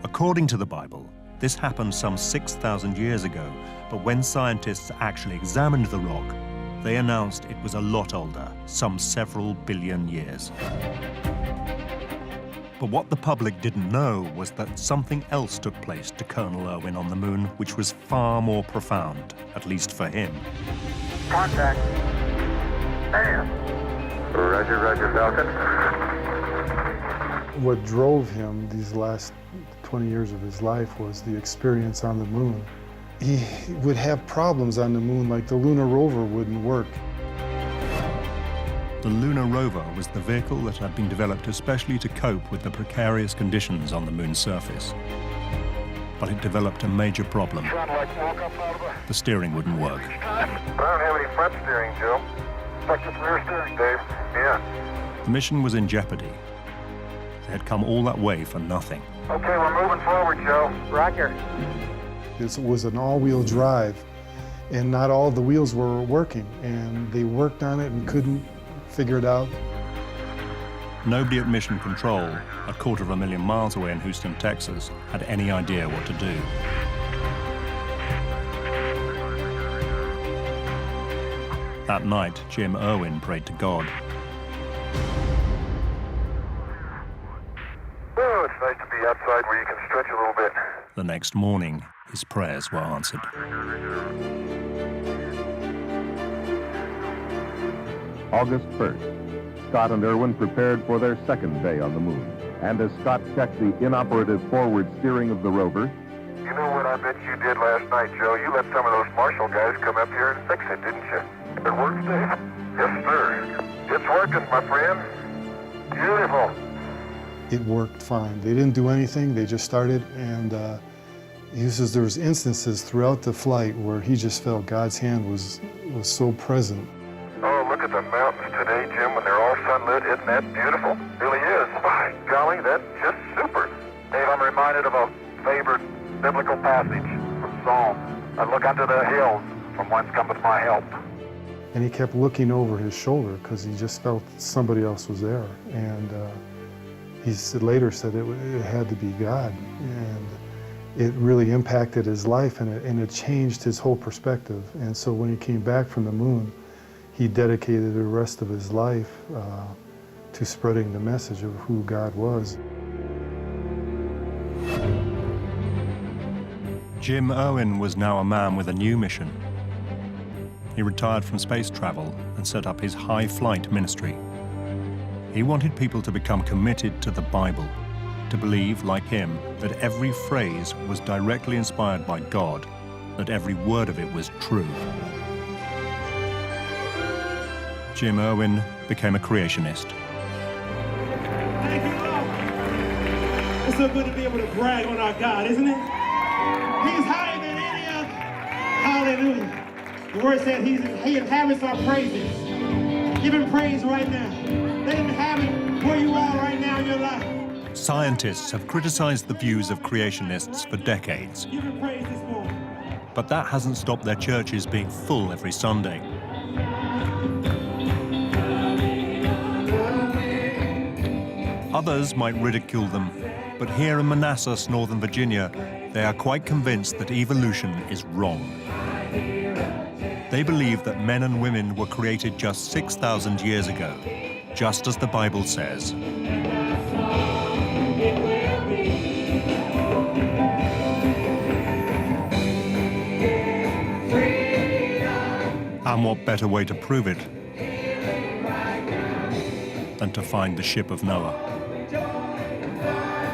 According to the Bible, this happened some 6,000 years ago, but when scientists actually examined the rock, they announced it was a lot older, some several billion years. But what the public didn't know was that something else took place to Colonel Irwin on the moon, which was far more profound, at least for him. Contact. Bam. Roger, Roger, Falcon. What drove him these last 20 years of his life was the experience on the moon. He would have problems on the moon, like the lunar rover wouldn't work. The lunar rover was the vehicle that had been developed especially to cope with the precarious conditions on the moon's surface. But it developed a major problem. The steering wouldn't work. I don't have any front steering, Joe. Like just rear steering, Dave. Yeah. The mission was in jeopardy. They had come all that way for nothing. Okay, we're moving forward, Joe. Roger. This was an all-wheel drive, and not all the wheels were working, and they worked on it and couldn't figure it out. Nobody at Mission Control, a 250,000 miles away in Houston, Texas, had any idea what to do. That night, Jim Irwin prayed to God. Oh, it's nice to be outside where you can stretch a little bit. The next morning, his prayers were answered. August 1st, Scott and Irwin prepared for their second day on the moon. And as Scott checked the inoperative forward steering of the rover, you know what I bet you did last night, Joe? You let some of those Marshall guys come up here and fix it, didn't you? It works, Dave? Yes, sir. It's working, my friend. Beautiful. It worked fine. They didn't do anything. They just started, and he says there was instances throughout the flight where he just felt God's hand was so present. Oh, look at the mountains today, Jim, when they're all sunlit. Isn't that beautiful? It really is. By golly, that's just super. Dave, I'm reminded of a favorite biblical passage from Psalm. I look unto the hills, from whence cometh my help. And he kept looking over his shoulder because he just felt somebody else was there. And he later said it had to be God. And it really impacted his life, and it changed his whole perspective. And so when he came back from the moon, he dedicated the rest of his life to spreading the message of who God was. Jim Irwin was now a man with a new mission. He retired from space travel and set up his high flight ministry. He wanted people to become committed to the Bible, to believe, like him, that every phrase was directly inspired by God, that every word of it was true. Jim Irwin became a creationist. Thank you, Lord. It's so good to be able to brag on our God, isn't it? He's higher than any other. Hallelujah. The word said he inhabits our praises. Give him praise right now. Let him have it where you are right now in your life. Scientists have criticized the views of creationists for decades. Give him praise this morning. But that hasn't stopped their churches being full every Sunday. Others might ridicule them, but here in Manassas, Northern Virginia, they are quite convinced that evolution is wrong. They believe that men and women were created just 6,000 years ago, just as the Bible says. And what better way to prove it than to find the ship of Noah?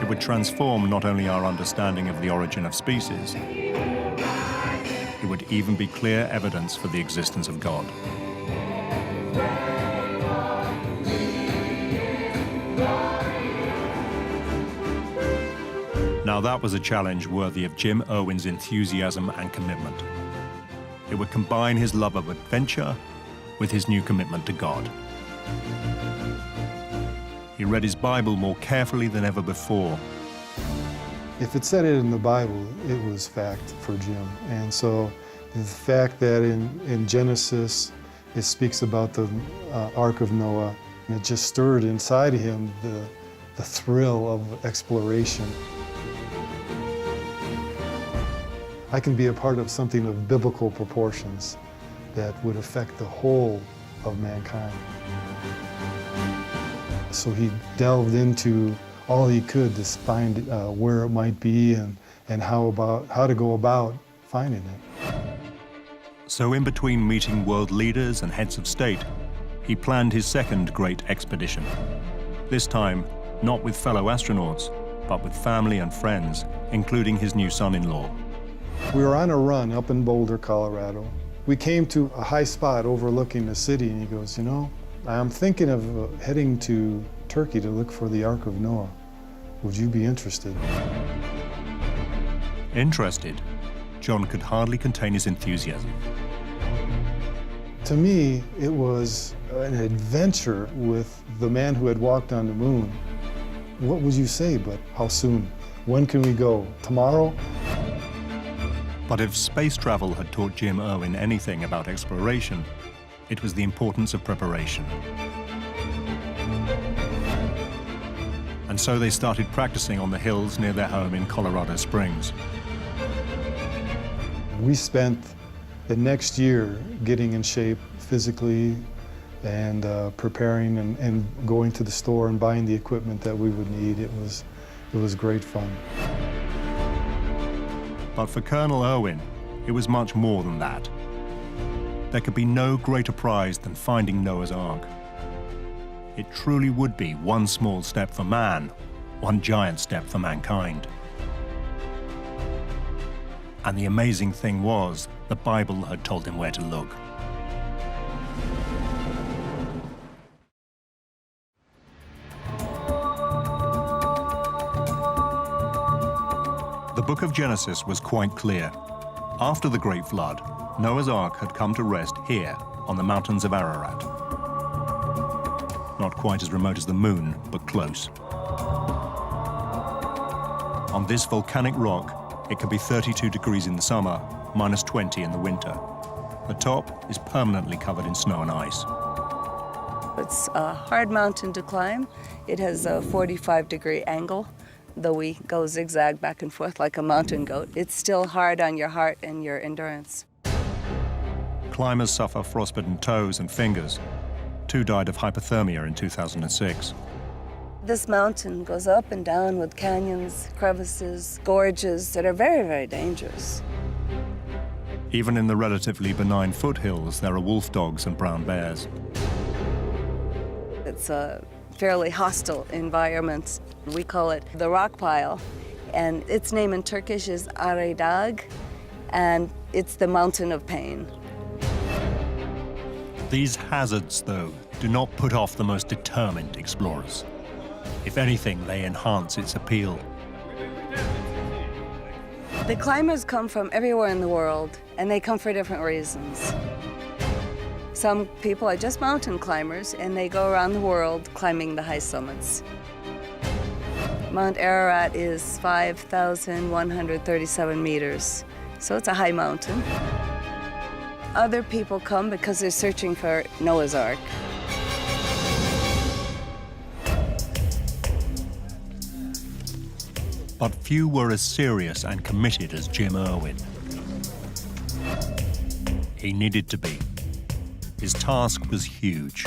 It would transform not only our understanding of the origin of species, it would even be clear evidence for the existence of God. Now that was a challenge worthy of Jim Irwin's enthusiasm and commitment. It would combine his love of adventure with his new commitment to God. He read his Bible more carefully than ever before. If it said it in the Bible, it was fact for Jim. And so the fact that in Genesis it speaks about the Ark of Noah, and it just stirred inside of him the thrill of exploration. I can be a part of something of biblical proportions that would affect the whole of mankind. So he delved into all he could to find where it might be and how to go about finding it. So in between meeting world leaders and heads of state, he planned his second great expedition. This time, not with fellow astronauts, but with family and friends, including his new son-in-law. We were on a run up in Boulder, Colorado. We came to a high spot overlooking the city, and he goes, you know, I'm thinking of heading to Turkey to look for the Ark of Noah. Would you be interested? Interested? John could hardly contain his enthusiasm. To me, it was an adventure with the man who had walked on the moon. What would you say, but how soon? When can we go? Tomorrow? But if space travel had taught Jim Irwin anything about exploration, it was the importance of preparation. And so they started practicing on the hills near their home in Colorado Springs. We spent the next year getting in shape physically and preparing and going to the store and buying the equipment that we would need. It was great fun. But for Colonel Irwin, it was much more than that. There could be no greater prize than finding Noah's Ark. It truly would be one small step for man, one giant step for mankind. And the amazing thing was, the Bible had told him where to look. The book of Genesis was quite clear. After the Great Flood, Noah's Ark had come to rest here on the mountains of Ararat. Not quite as remote as the moon, but close. On this volcanic rock, it can be 32 degrees in the summer, minus 20 in the winter. The top is permanently covered in snow and ice. It's a hard mountain to climb. It has a 45-degree angle. Though we go zigzag back and forth like a mountain goat, it's still hard on your heart and your endurance. Climbers suffer frostbitten toes and fingers. 2 died of hypothermia in 2006. This mountain goes up and down with canyons, crevices, gorges that are very, very dangerous. Even in the relatively benign foothills, there are wolf dogs and brown bears. It's a fairly hostile environment. We call it the rock pile, and its name in Turkish is Aredag, and it's the mountain of pain. These hazards, though, do not put off the most determined explorers. If anything, they enhance its appeal. The climbers come from everywhere in the world, and they come for different reasons. Some people are just mountain climbers, and they go around the world climbing the high summits. Mount Ararat is 5,137 meters, so it's a high mountain. Other people come because they're searching for Noah's Ark. But few were as serious and committed as Jim Irwin. He needed to be. His task was huge.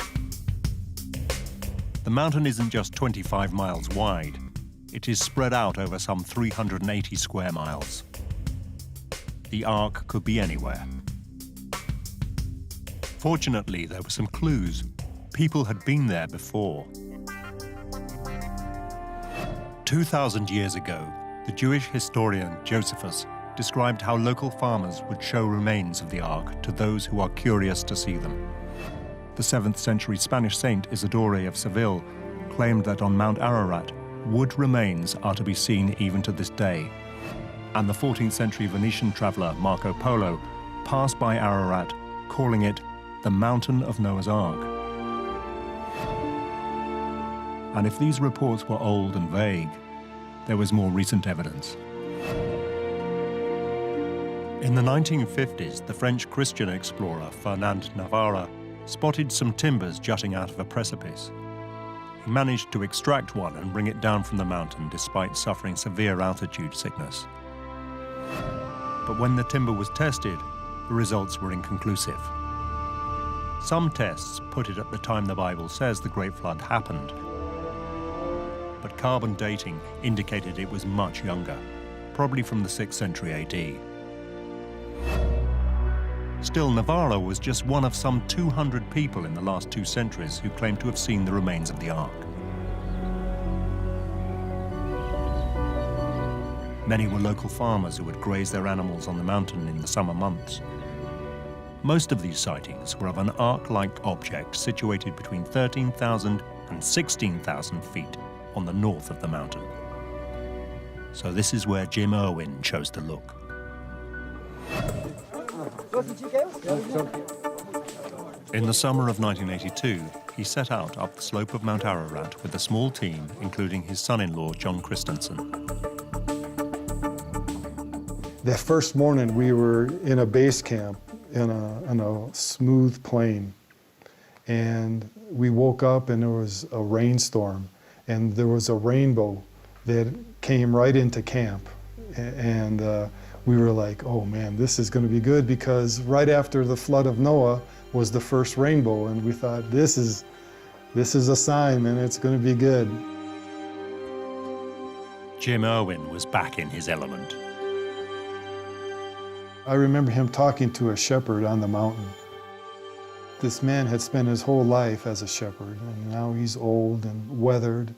The mountain isn't just 25 miles wide. It is spread out over some 380 square miles. The Ark could be anywhere. Fortunately, there were some clues. People had been there before. 2,000 years ago, the Jewish historian Josephus described how local farmers would show remains of the Ark to those who are curious to see them. The 7th century Spanish saint Isidore of Seville claimed that on Mount Ararat, wood remains are to be seen even to this day. And the 14th century Venetian traveller Marco Polo passed by Ararat, calling it the Mountain of Noah's Ark. And if these reports were old and vague, there was more recent evidence. In the 1950s, the French Christian explorer Fernand Navarra spotted some timbers jutting out of a precipice. He managed to extract one and bring it down from the mountain despite suffering severe altitude sickness. But when the timber was tested, the results were inconclusive. Some tests put it at the time the Bible says the Great Flood happened, but carbon dating indicated it was much younger, probably from the 6th century AD. Still, Navarro was just one of some 200 people in the last 2 centuries who claimed to have seen the remains of the Ark. Many were local farmers who would graze their animals on the mountain in the summer months. Most of these sightings were of an Ark-like object situated between 13,000 and 16,000 feet on the north of the mountain. So this is where Jim Irwin chose to look. In the summer of 1982, he set out up the slope of Mount Ararat with a small team, including his son-in-law, John Christensen. That first morning, we were in a base camp in a smooth plain. And we woke up and there was a rainstorm. And there was a rainbow that came right into camp. And we were like, oh man, this is going to be good, because right after the flood of Noah was the first rainbow, and we thought, this is a sign, and it's going to be good. Jim Irwin was back in his element. I remember him talking to a shepherd on the mountain. This man had spent his whole life as a shepherd, and now he's old and weathered.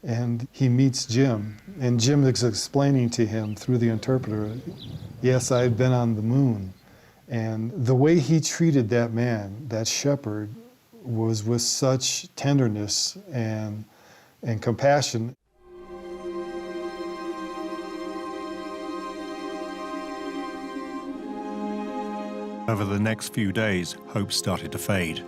And he meets Jim, and Jim is explaining to him through the interpreter, yes, I've been on the moon. And the way he treated that man, that shepherd, was with such tenderness and compassion. Over the next few days, hope started to fade.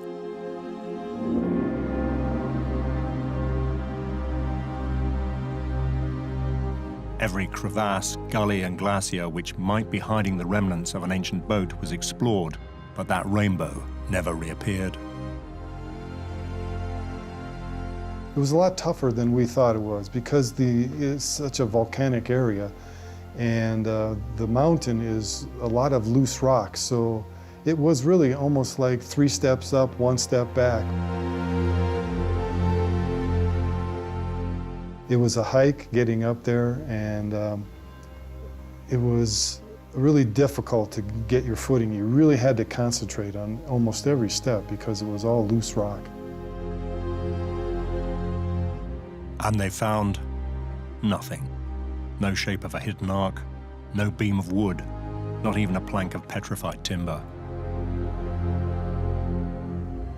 Every crevasse, gully and glacier which might be hiding the remnants of an ancient boat was explored, but that rainbow never reappeared. It was a lot tougher than we thought it was, because it's such a volcanic area, and the mountain is a lot of loose rocks, so it was really almost like 3 steps up, 1 step back. It was a hike getting up there, and it was really difficult to get your footing. You really had to concentrate on almost every step because it was all loose rock. And they found nothing. No shape of a hidden ark, no beam of wood, not even a plank of petrified timber.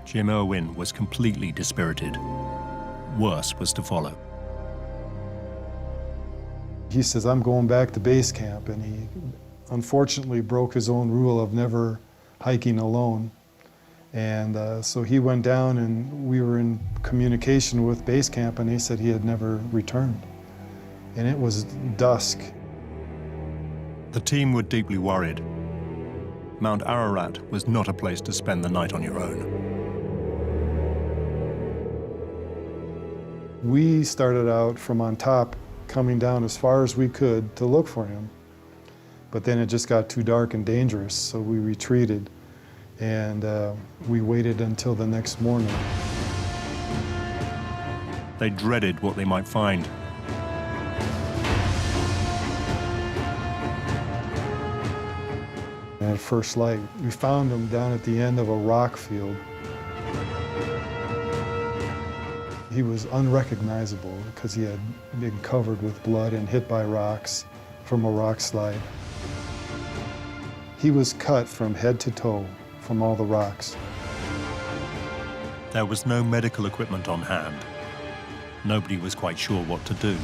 Jim Irwin was completely dispirited. Worse was to follow. He says, I'm going back to base camp, and he unfortunately broke his own rule of never hiking alone. And so he went down, and we were in communication with base camp, and they said he had never returned. And it was dusk. The team were deeply worried. Mount Ararat was not a place to spend the night on your own. We started out from on top, coming down as far as we could to look for him. But then it just got too dark and dangerous, so we retreated. And we waited until the next morning. They dreaded what they might find. And at first light, we found him down at the end of a rock field. He was unrecognizable because he had been covered with blood and hit by rocks from a rock slide. He was cut from head to toe from all the rocks. There was no medical equipment on hand. Nobody was quite sure what to do.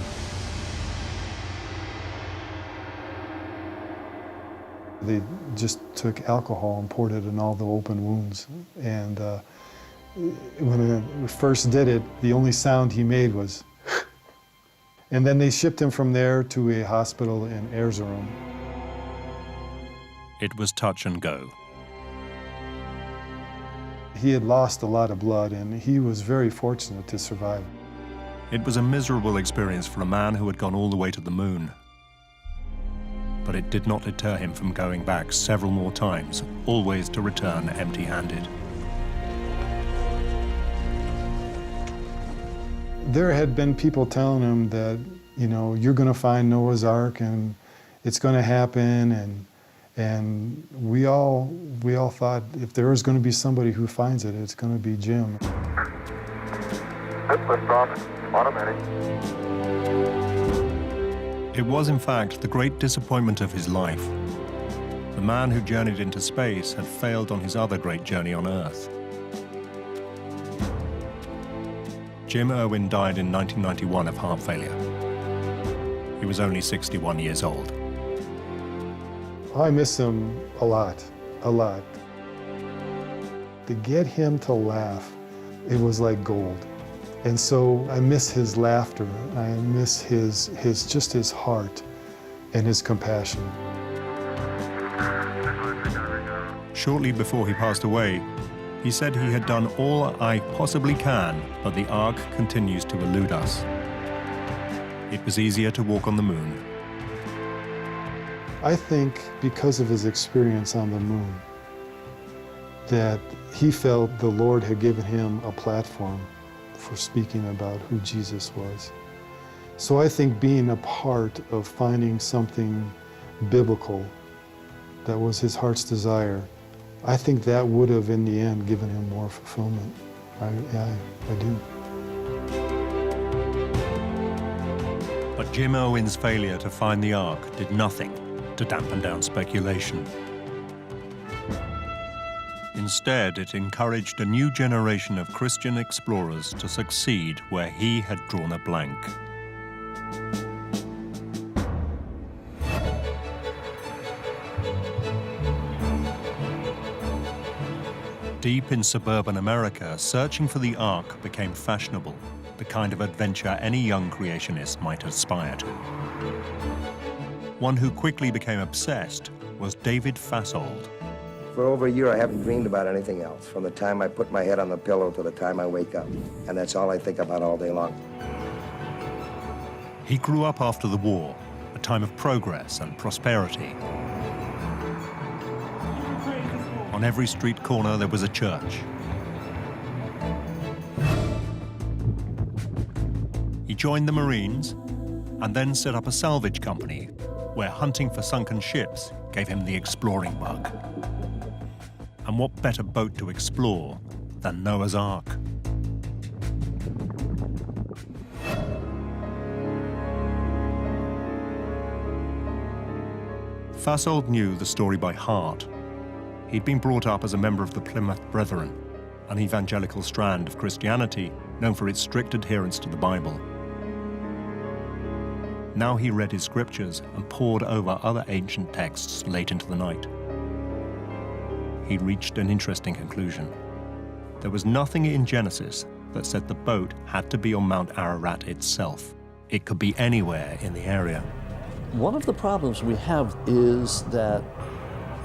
They just took alcohol and poured it in all the open wounds. And when we first did it, the only sound he made was and then they shipped him from there to a hospital in Erzurum. It was touch and go. He had lost a lot of blood, and he was very fortunate to survive. It was a miserable experience for a man who had gone all the way to the moon. But it did not deter him from going back several more times, always to return empty-handed. There had been people telling him that, you know, you're going to find Noah's Ark and it's going to happen, and we all thought if there was going to be somebody who finds it, it's going to be Jim. It was, in fact, the great disappointment of his life. The man who journeyed into space had failed on his other great journey on Earth. Jim Irwin died in 1991 of heart failure. He was only 61 years old. I miss him a lot, a lot. To get him to laugh, it was like gold. And so I miss his laughter. I miss his heart and his compassion. Shortly before he passed away, he said he had done all I possibly can, but the Ark continues to elude us. It was easier to walk on the moon. I think because of his experience on the moon, that he felt the Lord had given him a platform for speaking about who Jesus was. So I think being a part of finding something biblical that was his heart's desire, I think that would have, in the end, given him more fulfillment. I do. But Jim Irwin's failure to find the Ark did nothing to dampen down speculation. Instead, it encouraged a new generation of Christian explorers to succeed where he had drawn a blank. Deep in suburban America, searching for the Ark became fashionable, the kind of adventure any young creationist might aspire to. One who quickly became obsessed was David Fasold. For over a year, I haven't dreamed about anything else, from the time I put my head on the pillow to the time I wake up. And that's all I think about all day long. He grew up after the war, a time of progress and prosperity. On every street corner, there was a church. He joined the Marines and then set up a salvage company where hunting for sunken ships gave him the exploring bug. And what better boat to explore than Noah's Ark? Fasold knew the story by heart. He'd been brought up as a member of the Plymouth Brethren, an evangelical strand of Christianity known for its strict adherence to the Bible. Now he read his scriptures and pored over other ancient texts late into the night. He reached an interesting conclusion. There was nothing in Genesis that said the boat had to be on Mount Ararat itself. It could be anywhere in the area. One of the problems we have is that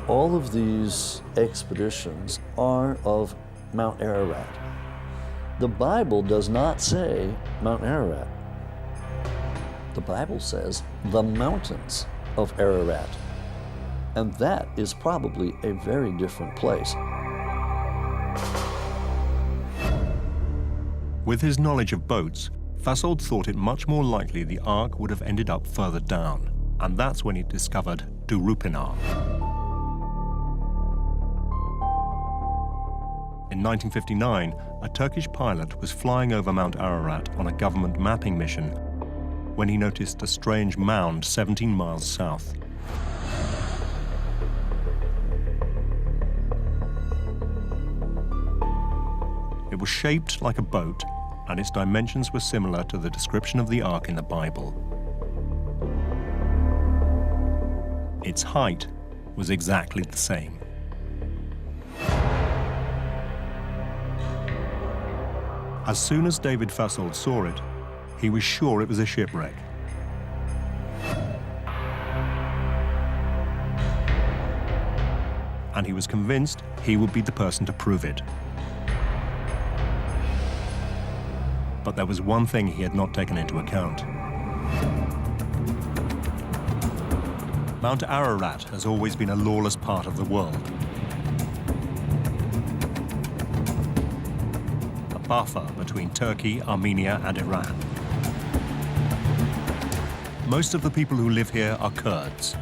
all of these expeditions are of Mount Ararat. The Bible does not say Mount Ararat. The Bible says the mountains of Ararat. And that is probably a very different place. With his knowledge of boats, Fasold thought it much more likely the Ark would have ended up further down, and that's when he discovered Durupinar. In 1959, a Turkish pilot was flying over Mount Ararat on a government mapping mission when he noticed a strange mound 17 miles south. It was shaped like a boat, and its dimensions were similar to the description of the Ark in the Bible. Its height was exactly the same. As soon as David Fasold saw it, he was sure it was a shipwreck. And he was convinced he would be the person to prove it. But there was one thing he had not taken into account. Mount Ararat has always been a lawless part of the world. A buffer between Turkey, Armenia, and Iran. Most of the people who live here are Kurds.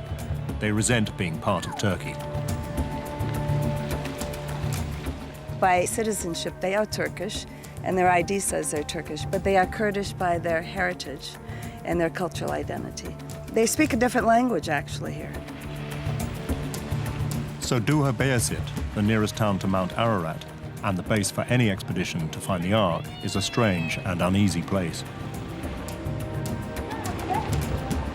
They resent being part of Turkey. By citizenship, they are Turkish, and their ID says they're Turkish, but they are Kurdish by their heritage and their cultural identity. They speak a different language, actually, here. So Duha Bayezid, the nearest town to Mount Ararat, and the base for any expedition to find the Ark, is a strange and uneasy place.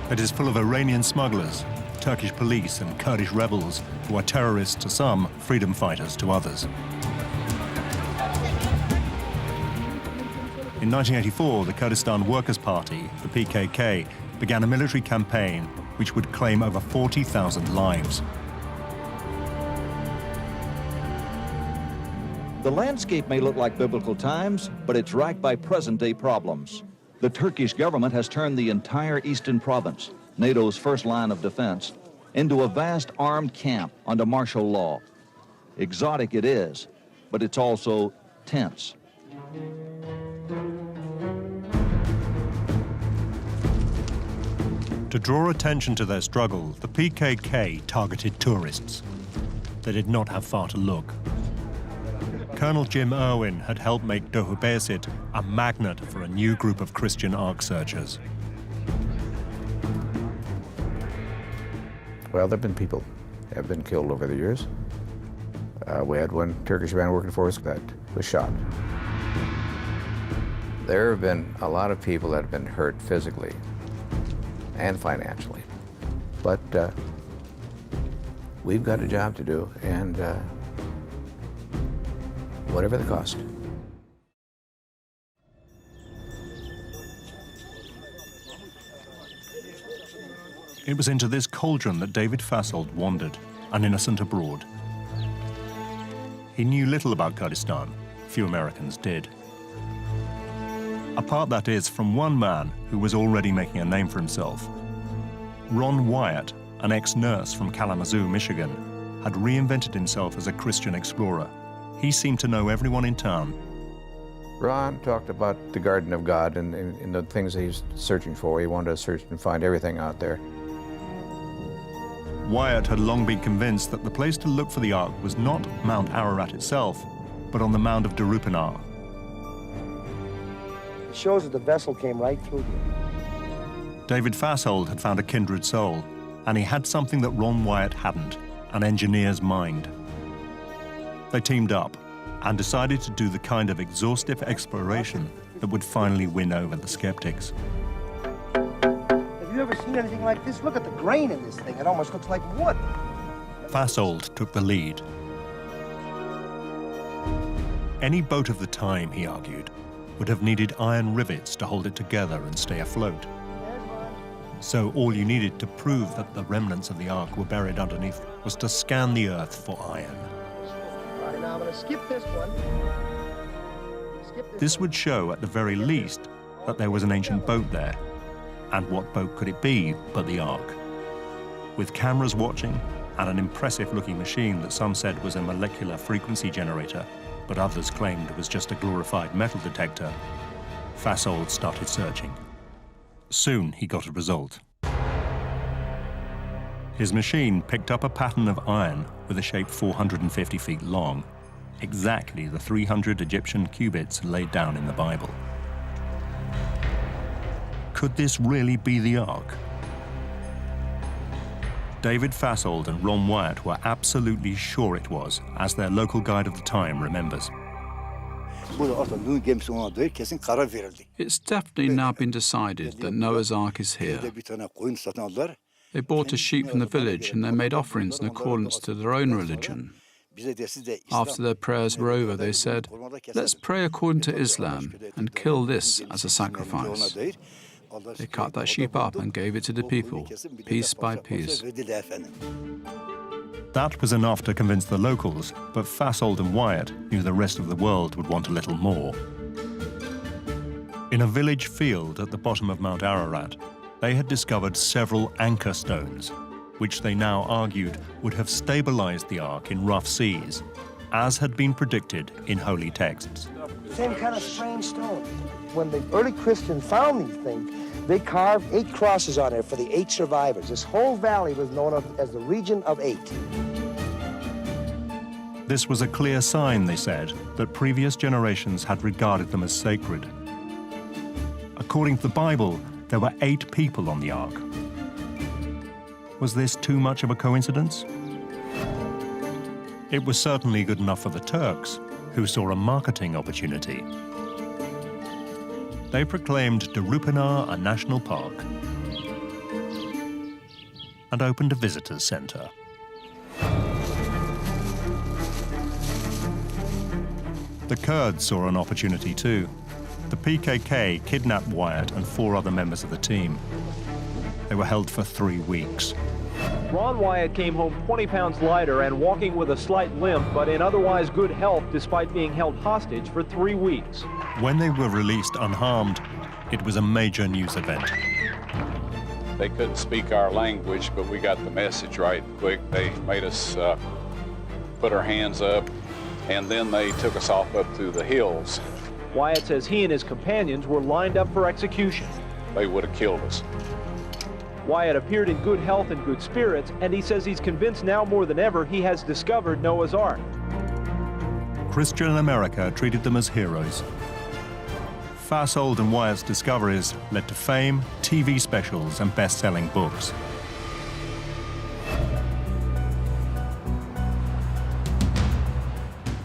It is full of Iranian smugglers, Turkish police, and Kurdish rebels who are terrorists to some, freedom fighters to others. In 1984, the Kurdistan Workers' Party, the PKK, began a military campaign which would claim over 40,000 lives. The landscape may look like biblical times, but it's racked by present-day problems. The Turkish government has turned the entire eastern province, NATO's first line of defense, into a vast armed camp under martial law. Exotic it is, but it's also tense. To draw attention to their struggle, the PKK targeted tourists. They did not have far to look. Colonel Jim Irwin had helped make Duha Bayezid a magnet for a new group of Christian Ark searchers. Well, there have been people that have been killed over the years. We had one Turkish man working for us that was shot. There have been a lot of people that have been hurt physically and financially. But we've got a job to do, and whatever the cost. It was into this cauldron that David Fasold wandered, an innocent abroad. He knew little about Kurdistan. Few Americans did. Apart, that is, from one man who was already making a name for himself. Ron Wyatt, an ex-nurse from Kalamazoo, Michigan, had reinvented himself as a Christian explorer. He seemed to know everyone in town. Ron talked about the Garden of God and the things that he's searching for. He wanted to search and find everything out there. Wyatt had long been convinced that the place to look for the Ark was not Mount Ararat itself, but on the mound of Durupinar. It shows that the vessel came right through here. David Fasold had found a kindred soul, and he had something that Ron Wyatt hadn't, an engineer's mind. They teamed up and decided to do the kind of exhaustive exploration that would finally win over the skeptics. Have you ever seen anything like this? Look at the grain in this thing. It almost looks like wood. Fasold took the lead. Any boat of the time, he argued, would have needed iron rivets to hold it together and stay afloat. So all you needed to prove that the remnants of the ark were buried underneath was to scan the earth for iron. All right, now I'm going to skip this one. This would show, at the very least, that there was an ancient boat there. And what boat could it be but the ark? With cameras watching and an impressive-looking machine that some said was a molecular frequency generator, but others claimed it was just a glorified metal detector, Fasold started searching. Soon he got a result. His machine picked up a pattern of iron with a shape 450 feet long, exactly the 300 Egyptian cubits laid down in the Bible. Could this really be the ark? David Fasold and Ron Wyatt were absolutely sure it was, as their local guide of the time remembers. It's definitely now been decided that Noah's Ark is here. They bought a sheep from the village and they made offerings in accordance to their own religion. After their prayers were over, they said, "Let's pray according to Islam and kill this as a sacrifice." They cut that sheep up and gave it to the people, piece by piece. That was enough to convince the locals, but Fasold and Wyatt knew the rest of the world would want a little more. In a village field at the bottom of Mount Ararat, they had discovered several anchor stones, which they now argued would have stabilized the ark in rough seas, as had been predicted in holy texts. Same kind of strange stone. When the early Christians found these things, they carved 8 crosses on it for the 8 survivors. This whole valley was known as the region of 8. This was a clear sign, they said, that previous generations had regarded them as sacred. According to the Bible, there were 8 people on the ark. Was this too much of a coincidence? It was certainly good enough for the Turks, who saw a marketing opportunity. They proclaimed Darupinar a national park and opened a visitors center. The Kurds saw an opportunity too. The PKK kidnapped Wyatt and 4 other members of the team. They were held for 3 weeks. Ron Wyatt came home 20 pounds lighter and walking with a slight limp, but in otherwise good health despite being held hostage for 3 weeks. When they were released unharmed, it was a major news event. They couldn't speak our language, but we got the message right quick. They made us put our hands up, and then they took us off up through the hills. Wyatt says he and his companions were lined up for execution. They would have killed us. Wyatt appeared in good health and good spirits, and he says he's convinced now more than ever he has discovered Noah's Ark. Christian America treated them as heroes. Fasold and Wyatt's discoveries led to fame, TV specials, and best-selling books.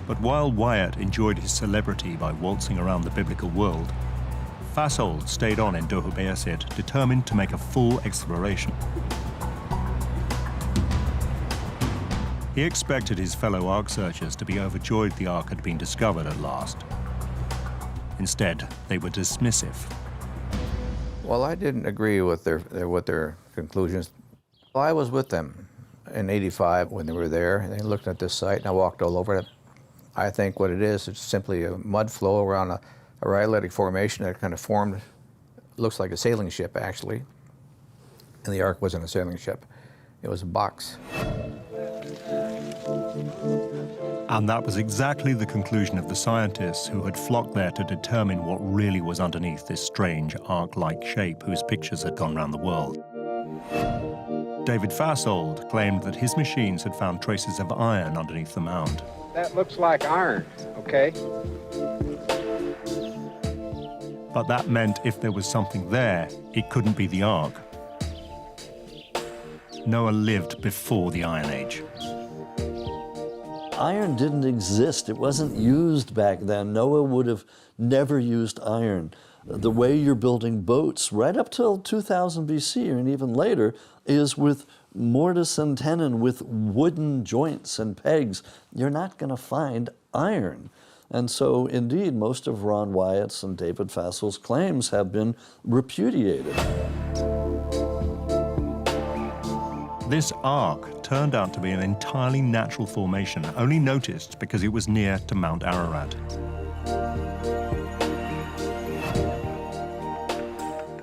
But while Wyatt enjoyed his celebrity by waltzing around the biblical world, Fasold stayed on in Dohu Bayazid, determined to make a full exploration. He expected his fellow Ark searchers to be overjoyed the Ark had been discovered at last. Instead, they were dismissive. Well, I didn't agree with their conclusions. I was with them in '85 when they were there, and they looked at this site, and I walked all over it. I think what it is, it's simply a mud flow around a rhyolitic formation that kind of formed, looks like a sailing ship, actually. And the Ark wasn't a sailing ship. It was a box. And that was exactly the conclusion of the scientists who had flocked there to determine what really was underneath this strange ark-like shape whose pictures had gone round the world. David Fasold claimed that his machines had found traces of iron underneath the mound. That looks like iron, okay? But that meant if there was something there, it couldn't be the Ark. Noah lived before the Iron Age. Iron didn't exist. It wasn't used back then. Noah would have never used iron. The way you're building boats right up till 2000 BC and even later is with mortise and tenon, with wooden joints and pegs. You're not going to find iron. And so, indeed, most of Ron Wyatt's and David Fassel's claims have been repudiated. This ark turned out to be an entirely natural formation, only noticed because it was near to Mount Ararat.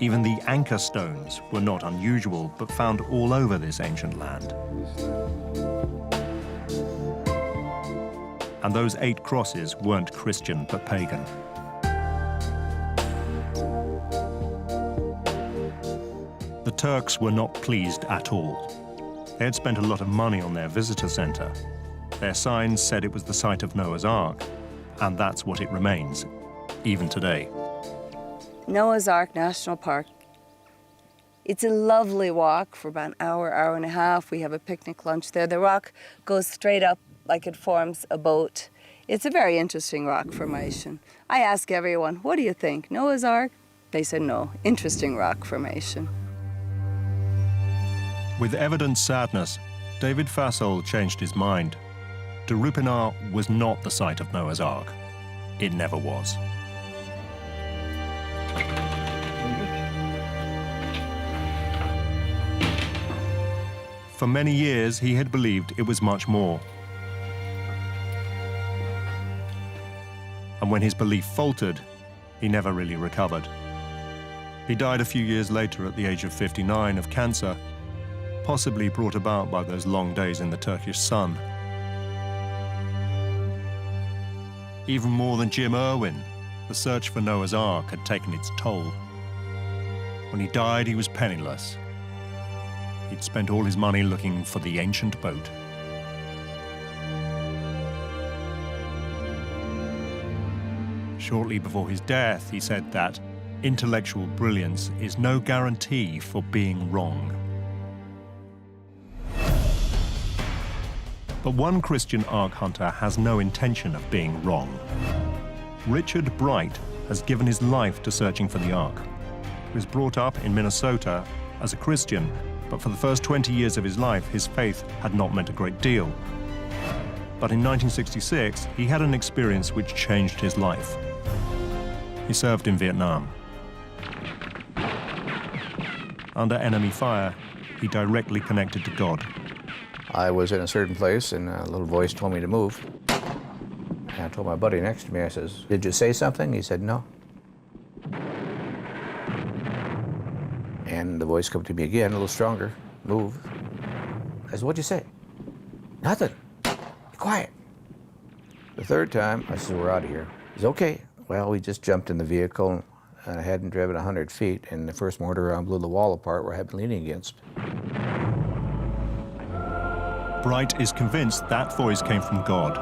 Even the anchor stones were not unusual, but found all over this ancient land. And those 8 crosses weren't Christian, but pagan. The Turks were not pleased at all. They had spent a lot of money on their visitor center. Their signs said it was the site of Noah's Ark, and that's what it remains, even today. Noah's Ark National Park. It's a lovely walk for about an hour, hour and a half. We have a picnic lunch there. The rock goes straight up like it forms a boat. It's a very interesting rock formation. I ask everyone, what do you think, Noah's Ark? They said no, interesting rock formation. With evident sadness, David Fassel changed his mind. Derupinar was not the site of Noah's Ark. It never was. For many years, he had believed it was much more. And when his belief faltered, he never really recovered. He died a few years later at the age of 59 of cancer, possibly brought about by those long days in the Turkish sun. Even more than Jim Irwin, the search for Noah's Ark had taken its toll. When he died, he was penniless. He'd spent all his money looking for the ancient boat. Shortly before his death, he said that intellectual brilliance is no guarantee for being wrong. But one Christian Ark hunter has no intention of being wrong. Richard Bright has given his life to searching for the Ark. He was brought up in Minnesota as a Christian, but for the first 20 years of his life, his faith had not meant a great deal. But in 1966, he had an experience which changed his life. He served in Vietnam. Under enemy fire, he directly connected to God. I was in a certain place, and a little voice told me to move. And I told my buddy next to me, I says, "Did you say something?" He said, "No." And the voice come to me again, a little stronger. "Move." I said, "What'd you say?" "Nothing. Be quiet." The third time, I said, "We're out of here." He said, "Okay." Well, we just jumped in the vehicle, and I hadn't driven 100 feet, and the first mortar round blew the wall apart where I had been leaning against. Bright is convinced that voice came from God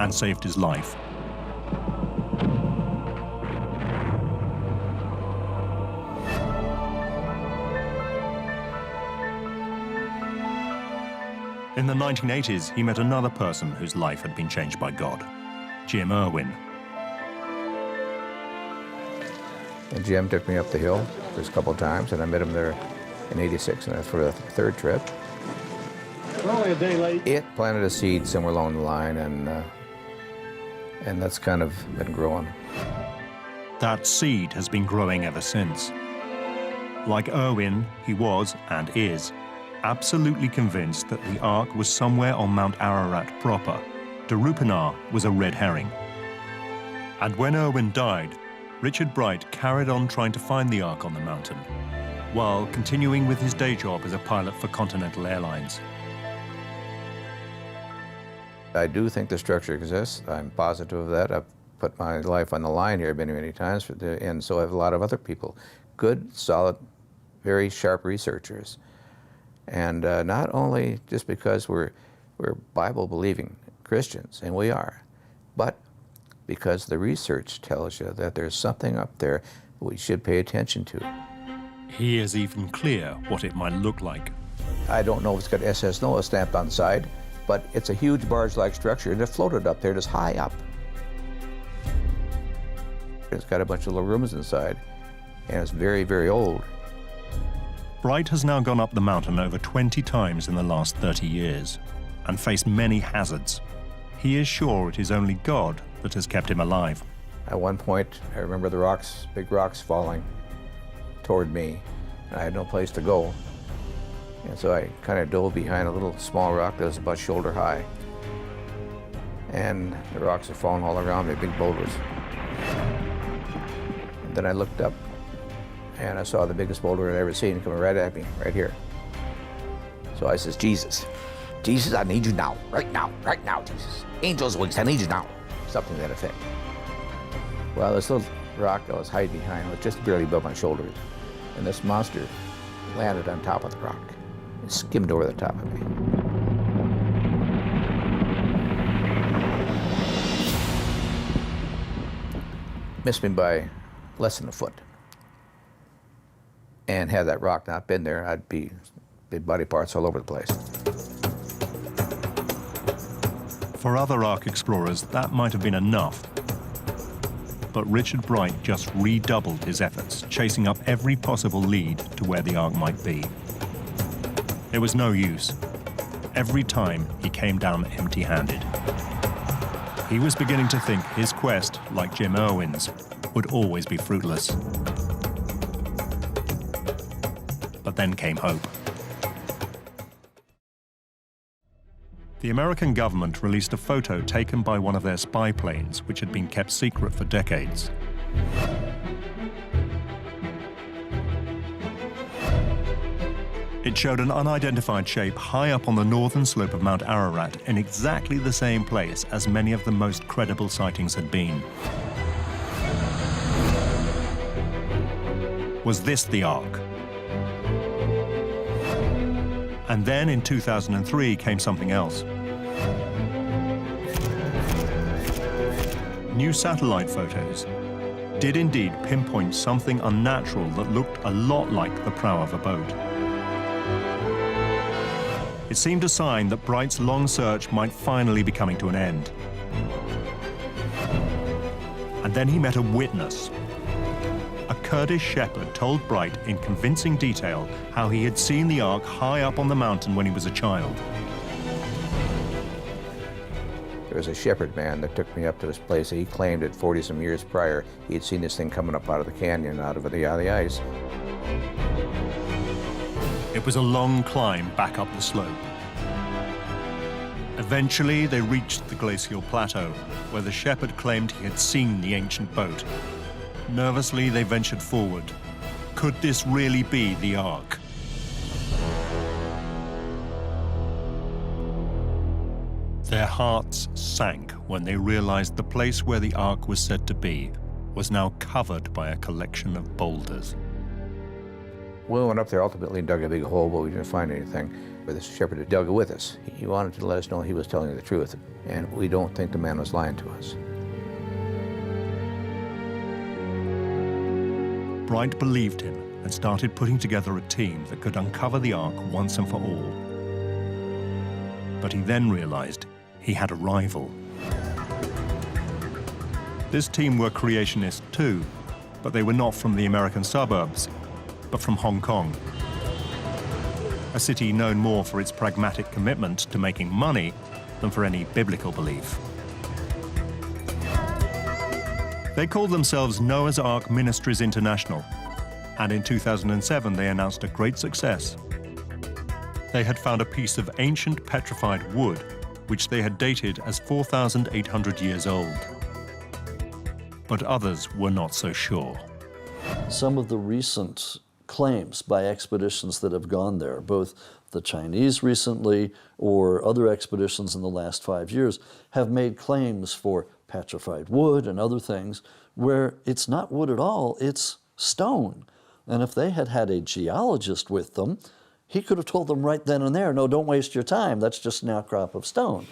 and saved his life. In the 1980s, he met another person whose life had been changed by God, Jim Irwin. And Jim took me up the hill just a couple of times, and I met him there in '86, and that's for the third trip. We're only a day late. It planted a seed somewhere along the line, and that's kind of been growing. That seed has been growing ever since. Like Irwin, he was, and is, absolutely convinced that the Ark was somewhere on Mount Ararat proper. Derupinar was a red herring. And when Irwin died, Richard Bright carried on trying to find the Ark on the mountain, while continuing with his day job as a pilot for Continental Airlines. I do think the structure exists. I'm positive of that. I've put my life on the line here many, many times, and so have a lot of other people. Good, solid, very sharp researchers. And not only just because we're Bible-believing Christians, and we are, but because the research tells you that there's something up there we should pay attention to. He is even clear what it might look like. I don't know if it's got SS Noah stamped on the side, but it's a huge barge-like structure, and it floated up there just high up. It's got a bunch of little rooms inside, and it's very, very old. Bright has now gone up the mountain over 20 times in the last 30 years and faced many hazards. he is sure it is only God that has kept him alive. At one point, I remember the rocks, big rocks falling toward me, and I had no place to go. And so I kind of dove behind a little small rock that was about shoulder high. And the rocks are falling all around me, big boulders. And then I looked up, and I saw the biggest boulder I'd ever seen coming right at me, right here. So I says, Jesus, Jesus, I need you now, right now, Jesus. Angel's wings, I need you now. Something to that effect. Well, this little rock I was hiding behind was just barely above my shoulders, and this monster landed on top of the rock and skimmed over the top of me. Missed me by less than a foot. And had that rock not been there, I'd be big body parts all over the place. For other Ark explorers, that might have been enough. But Richard Bright just redoubled his efforts, chasing up every possible lead to where the Ark might be. It was no use. Every time he came down empty-handed. He was beginning to think his quest, like Jim Irwin's, would always be fruitless. But then came hope. The American government released a photo taken by one of their spy planes, which had been kept secret for decades. It showed an unidentified shape high up on the northern slope of Mount Ararat in exactly the same place as many of the most credible sightings had been. Was this the Ark? And then in 2003 came something else. New satellite photos did indeed pinpoint something unnatural that looked a lot like the prow of a boat. It seemed a sign that Bright's long search might finally be coming to an end. And then he met a witness. A Kurdish shepherd told Bright in convincing detail how he had seen the Ark high up on the mountain when he was a child. There was a shepherd man that took me up to this place. He claimed that 40-some years prior, he had seen this thing coming up out of the canyon, out of the ice. It was a long climb back up the slope. Eventually, they reached the glacial plateau, where the shepherd claimed he had seen the ancient boat. Nervously, they ventured forward. Could this really be the Ark? Their hearts sank when they realized the place where the Ark was said to be was now covered by a collection of boulders. We went up there ultimately and dug a big hole, but we didn't find anything. But this shepherd had dug it with us. He wanted to let us know he was telling the truth, and we don't think the man was lying to us. Bright believed him and started putting together a team that could uncover the Ark once and for all. But he then realized he had a rival. This team were creationists too, but they were not from the American suburbs, but from Hong Kong, a city known more for its pragmatic commitment to making money than for any biblical belief. They called themselves Noah's Ark Ministries International, and in 2007 they announced a great success. They had found a piece of ancient petrified wood, which they had dated as 4,800 years old. But others were not so sure. Some of the recent claims by expeditions that have gone there, both the Chinese recently or other expeditions in the last 5 years, have made claims for petrified wood and other things where it's not wood at all, it's stone. And if they had had a geologist with them, he could have told them right then and there, no, don't waste your time, that's just an outcrop of stone.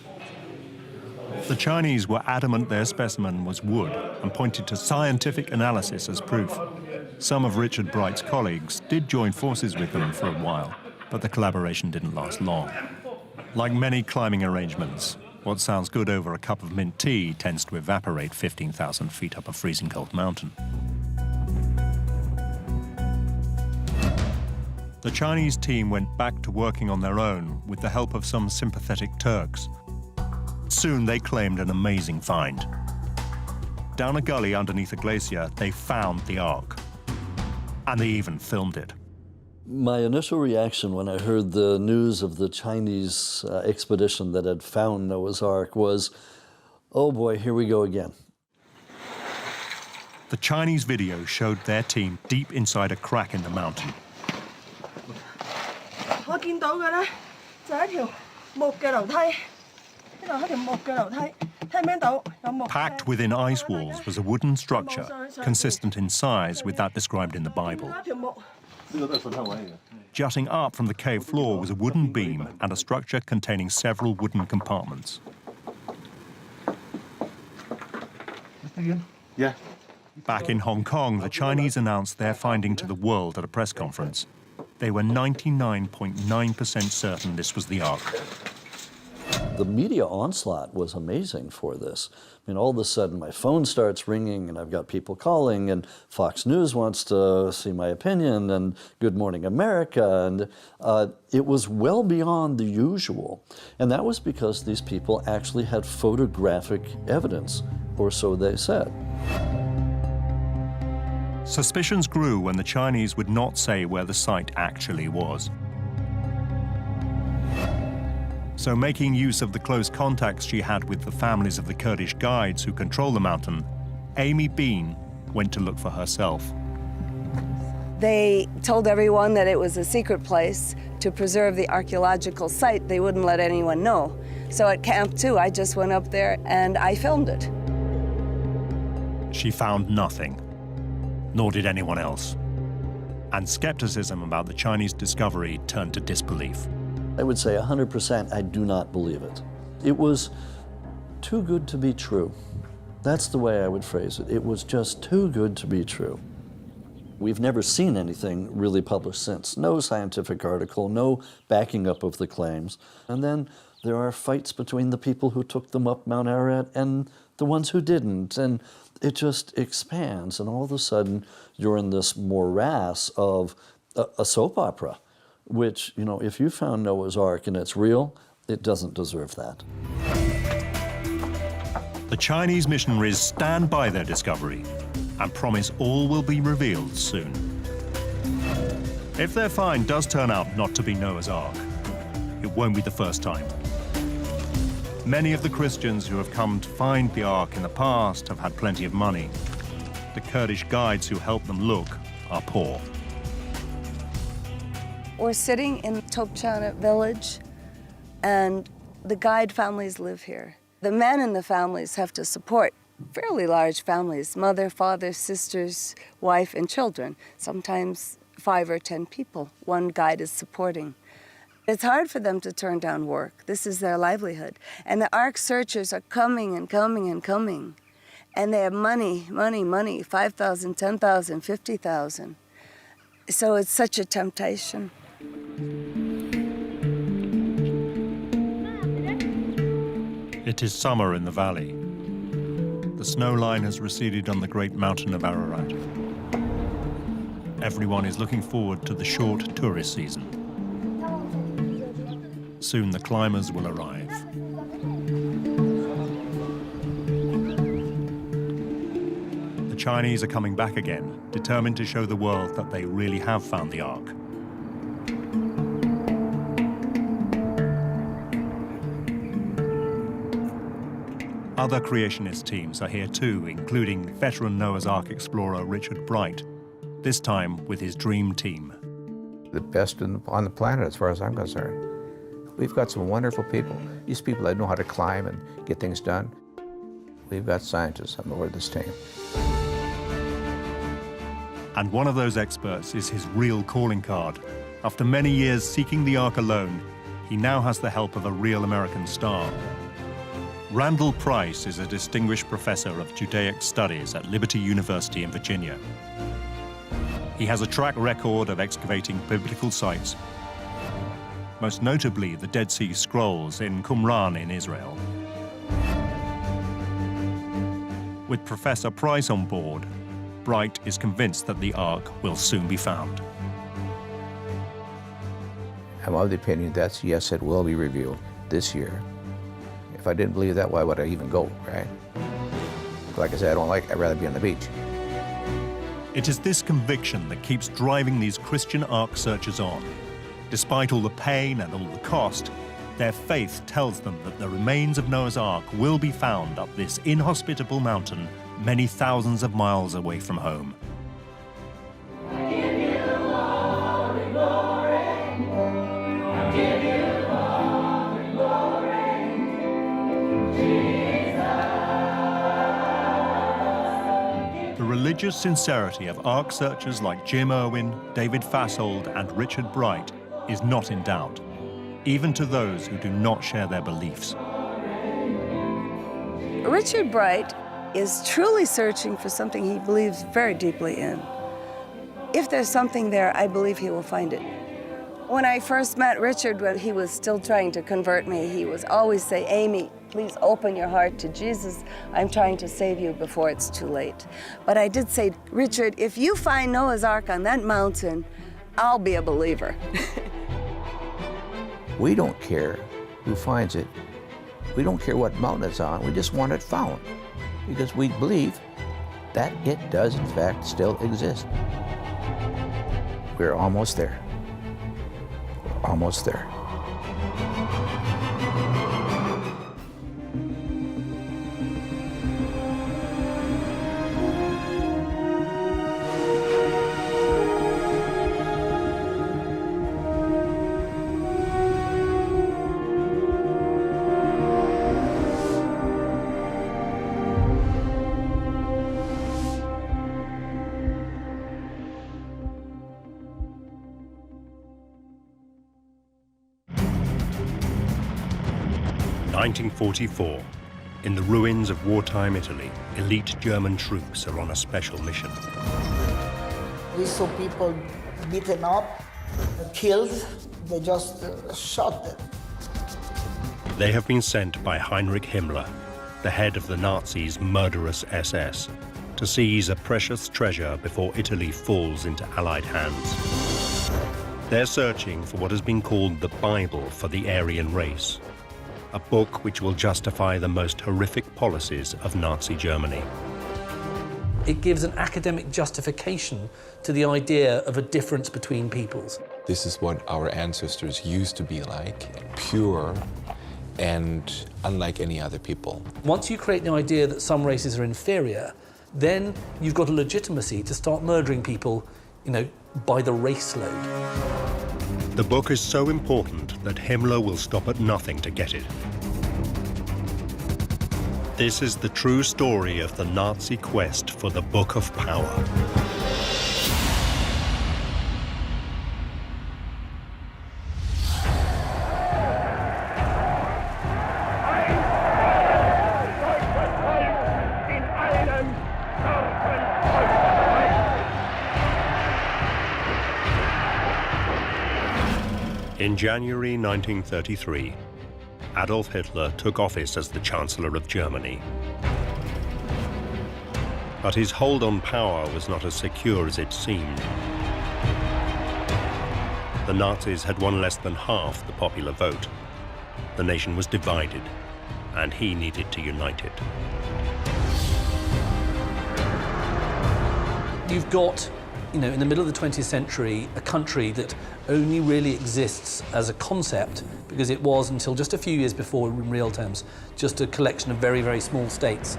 The Chinese were adamant their specimen was wood and pointed to scientific analysis as proof. Some of Richard Bright's colleagues did join forces with them for a while, but the collaboration didn't last long. Like many climbing arrangements, what sounds good over a cup of mint tea tends to evaporate 15,000 feet up a freezing cold mountain. The Chinese team went back to working on their own with the help of some sympathetic Turks. soon they claimed an amazing find. Down a gully underneath a glacier, they found the Ark. And they even filmed it. My initial reaction when I heard the news of the Chinese expedition that had found Noah's Ark was, oh boy, here we go again. The Chinese video showed their team deep inside a crack in the mountain. Packed within ice walls was a wooden structure consistent in size with that described in the Bible. Jutting up from the cave floor was a wooden beam and a structure containing several wooden compartments. Yeah. Back in Hong Kong, the Chinese announced their finding to the world at a press conference. They were 99.9% certain this was the Ark. The media onslaught was amazing for this. I mean, all of a sudden my phone starts ringing and I've got people calling and Fox News wants to see my opinion and Good Morning America, and it was well beyond the usual. And that was because these people actually had photographic evidence, or so they said. Suspicions grew when the Chinese would not say where the site actually was. So, making use of the close contacts she had with the families of the Kurdish guides who control the mountain, Amy Bean went to look for herself. They told everyone that it was a secret place to preserve the archaeological site. They wouldn't let anyone know. So at Camp 2, I just went up there and I filmed it. She found nothing, nor did anyone else. And skepticism about the Chinese discovery turned to disbelief. I would say 100% I do not believe it. It was too good to be true. That's the way I would phrase it. It was just too good to be true. We've never seen anything really published since. No scientific article, no backing up of the claims. And then there are fights between the people who took them up Mount Ararat and the ones who didn't. And it just expands. And all of a sudden, you're in this morass of a soap opera, which, you know, if you found Noah's Ark and it's real, it doesn't deserve that. The Chinese missionaries stand by their discovery and promise all will be revealed soon. If their find does turn out not to be Noah's Ark, it won't be the first time. Many of the Christians who have come to find the Ark in the past have had plenty of money. The Kurdish guides who help them look are poor. We're sitting in Topchana village, and the guide families live here. The men in the families have to support fairly large families, mother, father, sisters, wife, and children, sometimes 5 or 10 people one guide is supporting. It's hard for them to turn down work. This is their livelihood. And the Ark searchers are coming and coming and coming. And they have money, money, money, 5,000, 10,000, 50,000. So it's such a temptation. It is summer in the valley. The snow line has receded on the great mountain of Ararat. Everyone is looking forward to the short tourist season. Soon the climbers will arrive. The Chinese are coming back again, determined to show the world that they really have found the Ark. Other creationist teams are here too, including veteran Noah's Ark explorer Richard Bright, this time with his dream team. The best on the planet as far as I'm concerned. We've got some wonderful people. These people that know how to climb and get things done. We've got scientists on board this team. And one of those experts is his real calling card. After many years seeking the Ark alone, he now has the help of a real American star. Randall Price is a distinguished professor of Judaic studies at Liberty University in Virginia. He has a track record of excavating biblical sites, most notably the Dead Sea Scrolls in Qumran in Israel. With Professor Price on board, Bright is convinced that the Ark will soon be found. I'm of the opinion that yes, it will be revealed this year. If I didn't believe that, why would I even go, right? Like I said, I'd rather be on the beach. It is this conviction that keeps driving these Christian Ark searchers on. Despite all the pain and all the cost, their faith tells them that the remains of Noah's Ark will be found up this inhospitable mountain many thousands of miles away from home. The religious sincerity of Ark searchers like Jim Irwin, David Fassold, and Richard Bright is not in doubt, even to those who do not share their beliefs. Richard Bright is truly searching for something he believes very deeply in. If there's something there, I believe he will find it. When I first met Richard, when he was still trying to convert me, he was always say, "Amy, please open your heart to Jesus. I'm trying to save you before it's too late." But I did say, "Richard, if you find Noah's Ark on that mountain, I'll be a believer." We don't care who finds it. We don't care what mountain it's on. We just want it found because we believe that it does, in fact, still exist. We're almost there. We're almost there. In 1944, in the ruins of wartime Italy, elite German troops are on a special mission. We saw people beaten up, killed. They just shot them. They have been sent by Heinrich Himmler, the head of the Nazis' murderous SS, to seize a precious treasure before Italy falls into Allied hands. They're searching for what has been called the Bible for the Aryan race, a book which will justify the most horrific policies of Nazi Germany. It gives an academic justification to the idea of a difference between peoples. This is what our ancestors used to be like, pure and unlike any other people. Once you create the idea that some races are inferior, then you've got a legitimacy to start murdering people, by the race load. The book is so important that Himmler will stop at nothing to get it. This is the true story of the Nazi quest for the Book of Power. In January 1933, Adolf Hitler took office as the Chancellor of Germany. But his hold on power was not as secure as it seemed. The Nazis had won less than half the popular vote. The nation was divided, and he needed to unite it. You've got, in the middle of the 20th century, a country that only really exists as a concept because it was, until just a few years before, in real terms, just a collection of very, very small states.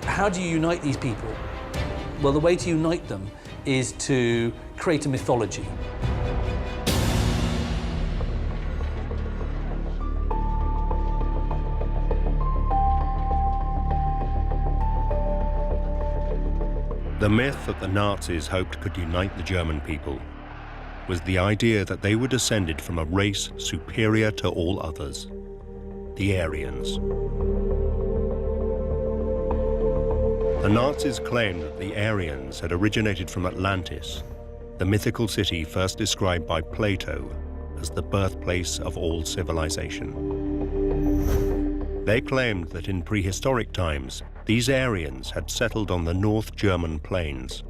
How do you unite these people? Well, the way to unite them is to create a mythology. The myth that the Nazis hoped could unite the German people was the idea that they were descended from a race superior to all others, the Aryans. The Nazis claimed that the Aryans had originated from Atlantis, the mythical city first described by Plato as the birthplace of all civilization. They claimed that in prehistoric times, these Aryans had settled on the North German plains.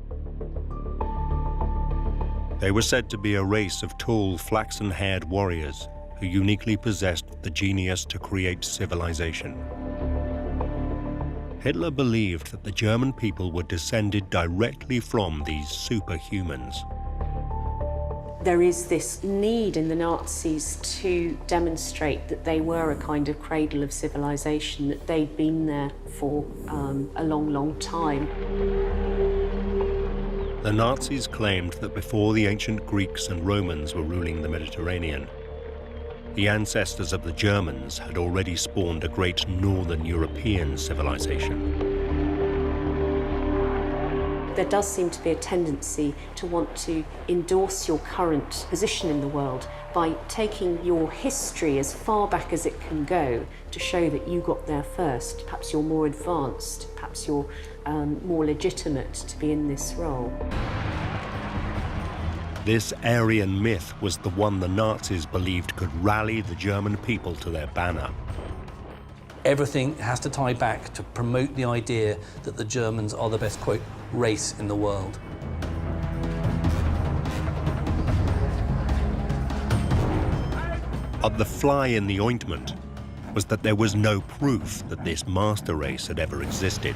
They were said to be a race of tall, flaxen-haired warriors who uniquely possessed the genius to create civilization. Hitler believed that the German people were descended directly from these superhumans. There is this need in the Nazis to demonstrate that they were a kind of cradle of civilization, that they'd been there for a long, long time. The Nazis claimed that before the ancient Greeks and Romans were ruling the Mediterranean, the ancestors of the Germans had already spawned a great northern European civilization. There does seem to be a tendency to want to endorse your current position in the world by taking your history as far back as it can go to show that you got there first. Perhaps you're more advanced, perhaps you're more legitimate to be in this role. This Aryan myth was the one the Nazis believed could rally the German people to their banner. Everything has to tie back to promote the idea that the Germans are the best, quote, race in the world. But the fly in the ointment was that there was no proof that this master race had ever existed.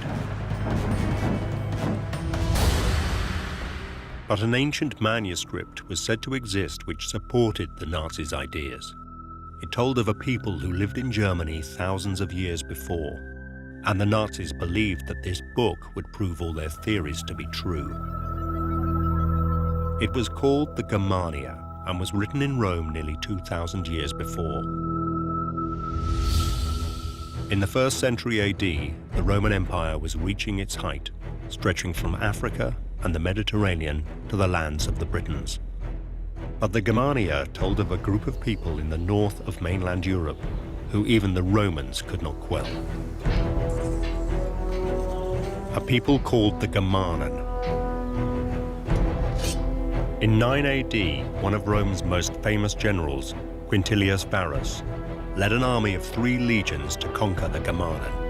But an ancient manuscript was said to exist which supported the Nazis' ideas. It told of a people who lived in Germany thousands of years before, and the Nazis believed that this book would prove all their theories to be true. It was called the Germania and was written in Rome nearly 2,000 years before. In the 1st century AD, the Roman Empire was reaching its height, stretching from Africa and the Mediterranean to the lands of the Britons. But the Germania told of a group of people in the north of mainland Europe who even the Romans could not quell. A people called the Germanen. In 9 AD, one of Rome's most famous generals, Quintilius Varus, led an army of 3 legions to conquer the Germanen.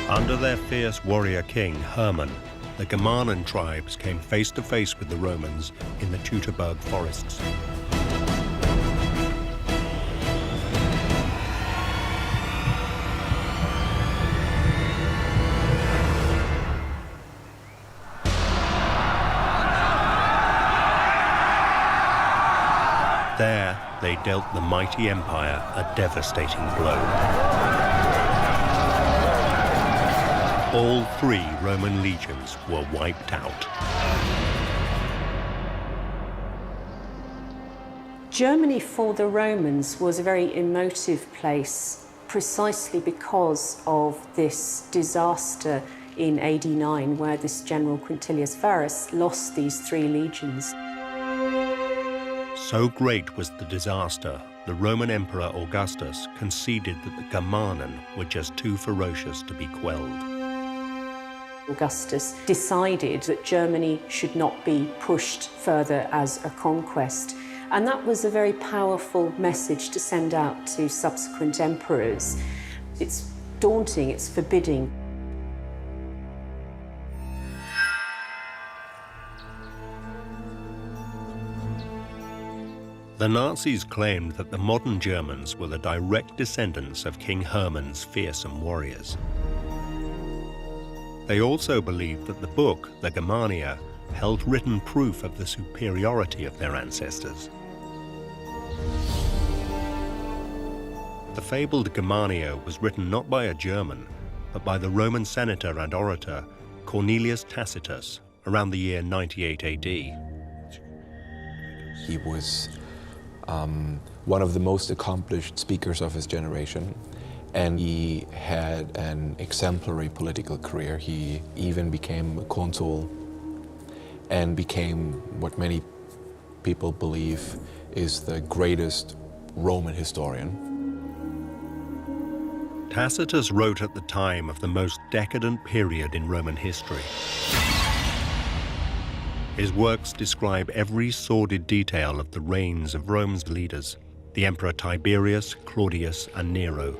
Under their fierce warrior king, Hermann, the Germanen tribes came face to face with the Romans in the Teutoburg forests. There, they dealt the mighty empire a devastating blow. All 3 Roman legions were wiped out. Germany for the Romans was a very emotive place precisely because of this disaster in AD 9 where this general Quintilius Varus lost these 3 legions. So great was the disaster, the Roman Emperor Augustus conceded that the Germanen were just too ferocious to be quelled. Augustus decided that Germany should not be pushed further as a conquest. And that was a very powerful message to send out to subsequent emperors. It's daunting, it's forbidding. The Nazis claimed that the modern Germans were the direct descendants of King Hermann's fearsome warriors. They also believed that the book, the Germania, held written proof of the superiority of their ancestors. The fabled Germania was written not by a German, but by the Roman senator and orator Cornelius Tacitus around the year 98 AD. He was one of the most accomplished speakers of his generation, and he had an exemplary political career. He even became a consul and became what many people believe is the greatest Roman historian. Tacitus wrote at the time of the most decadent period in Roman history. His works describe every sordid detail of the reigns of Rome's leaders, the Emperor Tiberius, Claudius, and Nero.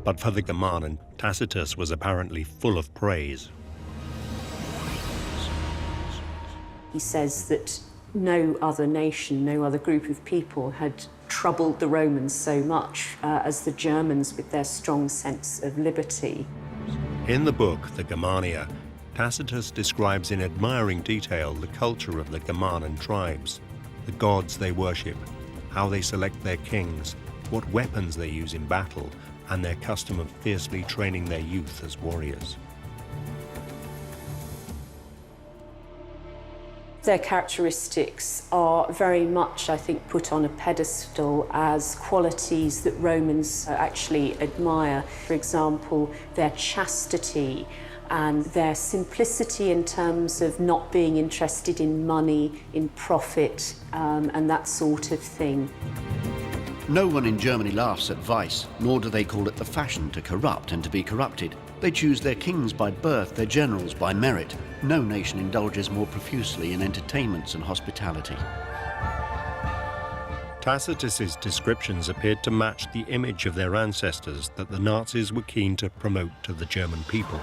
But for the Germanen, Tacitus was apparently full of praise. He says that no other nation, no other group of people had troubled the Romans so much as the Germans with their strong sense of liberty. In the book, The Germania, Tacitus describes in admiring detail the culture of the Germanian tribes, the gods they worship, how they select their kings, what weapons they use in battle, and their custom of fiercely training their youth as warriors. Their characteristics are very much, I think, put on a pedestal as qualities that Romans actually admire. For example, their chastity and their simplicity in terms of not being interested in money, in profit, and that sort of thing. No one in Germany laughs at vice, nor do they call it the fashion to corrupt and to be corrupted. They choose their kings by birth, their generals by merit. No nation indulges more profusely in entertainments and hospitality. Tacitus's descriptions appeared to match the image of their ancestors that the Nazis were keen to promote to the German people.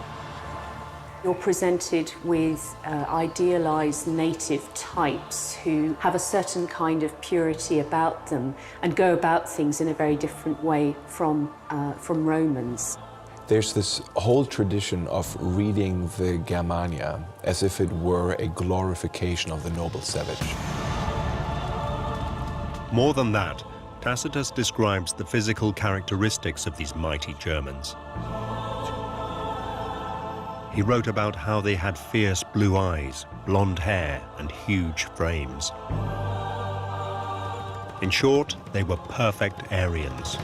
You're presented with idealised native types who have a certain kind of purity about them and go about things in a very different way from Romans. There's this whole tradition of reading the Germania as if it were a glorification of the noble savage. More than that, Tacitus describes the physical characteristics of these mighty Germans. He wrote about how they had fierce blue eyes, blonde hair, and huge frames. In short, they were perfect Aryans.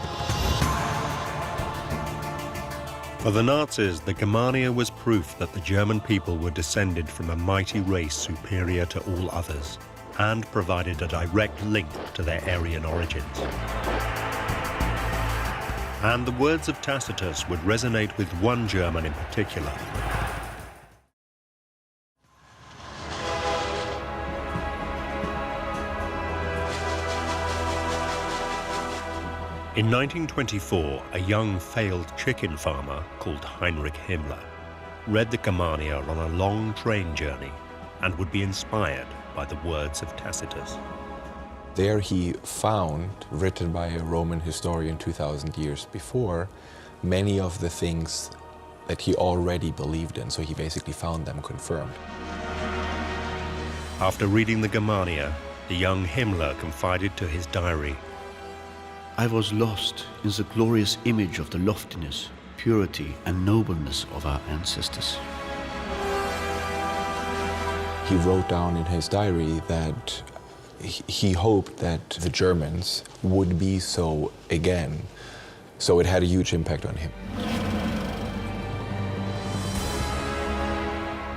For the Nazis, the Germania was proof that the German people were descended from a mighty race superior to all others, and provided a direct link to their Aryan origins. And the words of Tacitus would resonate with one German in particular. In 1924, a young failed chicken farmer called Heinrich Himmler read the Germania on a long train journey and would be inspired by the words of Tacitus. There he found, written by a Roman historian 2,000 years before, many of the things that he already believed in, so he basically found them confirmed. After reading the Germania, the young Himmler confided to his diary, I was lost in the glorious image of the loftiness, purity, and nobleness of our ancestors. He wrote down in his diary that he hoped that the Germans would be so again, so it had a huge impact on him.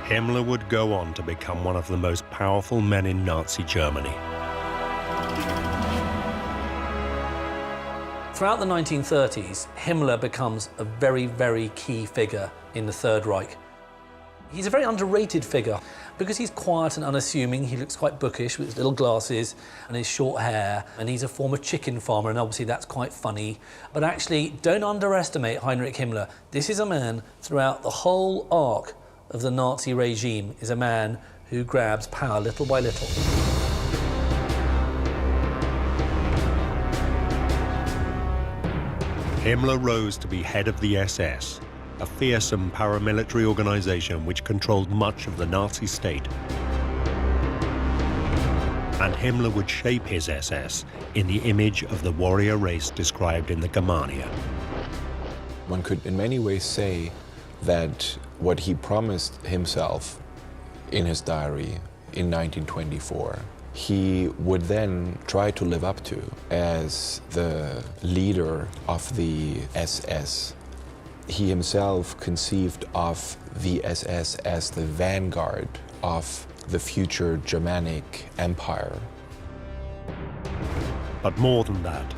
Himmler would go on to become one of the most powerful men in Nazi Germany. Throughout the 1930s, Himmler becomes a very, very key figure in the Third Reich. He's a very underrated figure because he's quiet and unassuming. He looks quite bookish with his little glasses and his short hair, and he's a former chicken farmer, and obviously that's quite funny. But actually, don't underestimate Heinrich Himmler. This is a man, throughout the whole arc of the Nazi regime, is a man who grabs power little by little. Himmler rose to be head of the SS, a fearsome paramilitary organization which controlled much of the Nazi state. And Himmler would shape his SS in the image of the warrior race described in the Germania. One could in many ways say that what he promised himself in his diary in 1924, he would then try to live up to as the leader of the SS. He himself conceived of the SS as the vanguard of the future Germanic Empire. But more than that,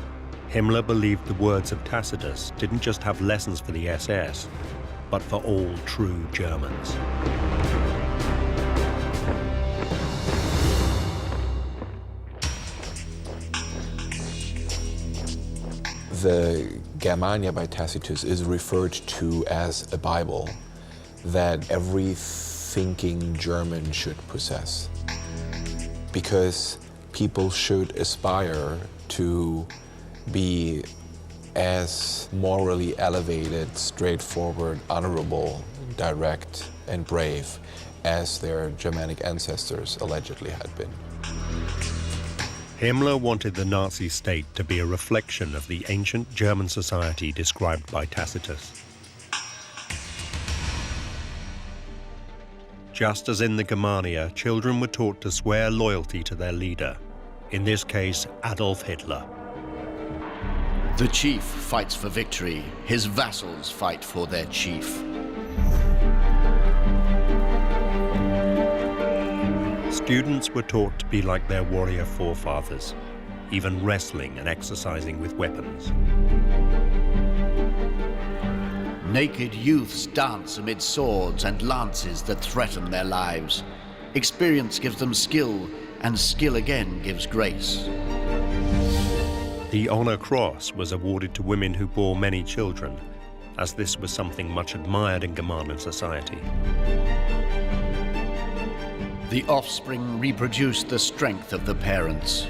Himmler believed the words of Tacitus didn't just have lessons for the SS, but for all true Germans. The Germania by Tacitus is referred to as a Bible that every thinking German should possess. because people should aspire to be as morally elevated, straightforward, honorable, direct, and brave as their Germanic ancestors allegedly had been. Himmler wanted the Nazi state to be a reflection of the ancient German society described by Tacitus. Just as in the Germania, children were taught to swear loyalty to their leader, in this case, Adolf Hitler. The chief fights for victory. His vassals fight for their chief. Students were taught to be like their warrior forefathers, even wrestling and exercising with weapons. Naked youths dance amid swords and lances that threaten their lives. Experience gives them skill, and skill again gives grace. The Honor Cross was awarded to women who bore many children, as this was something much admired in Germanic society. The offspring reproduced the strength of the parents.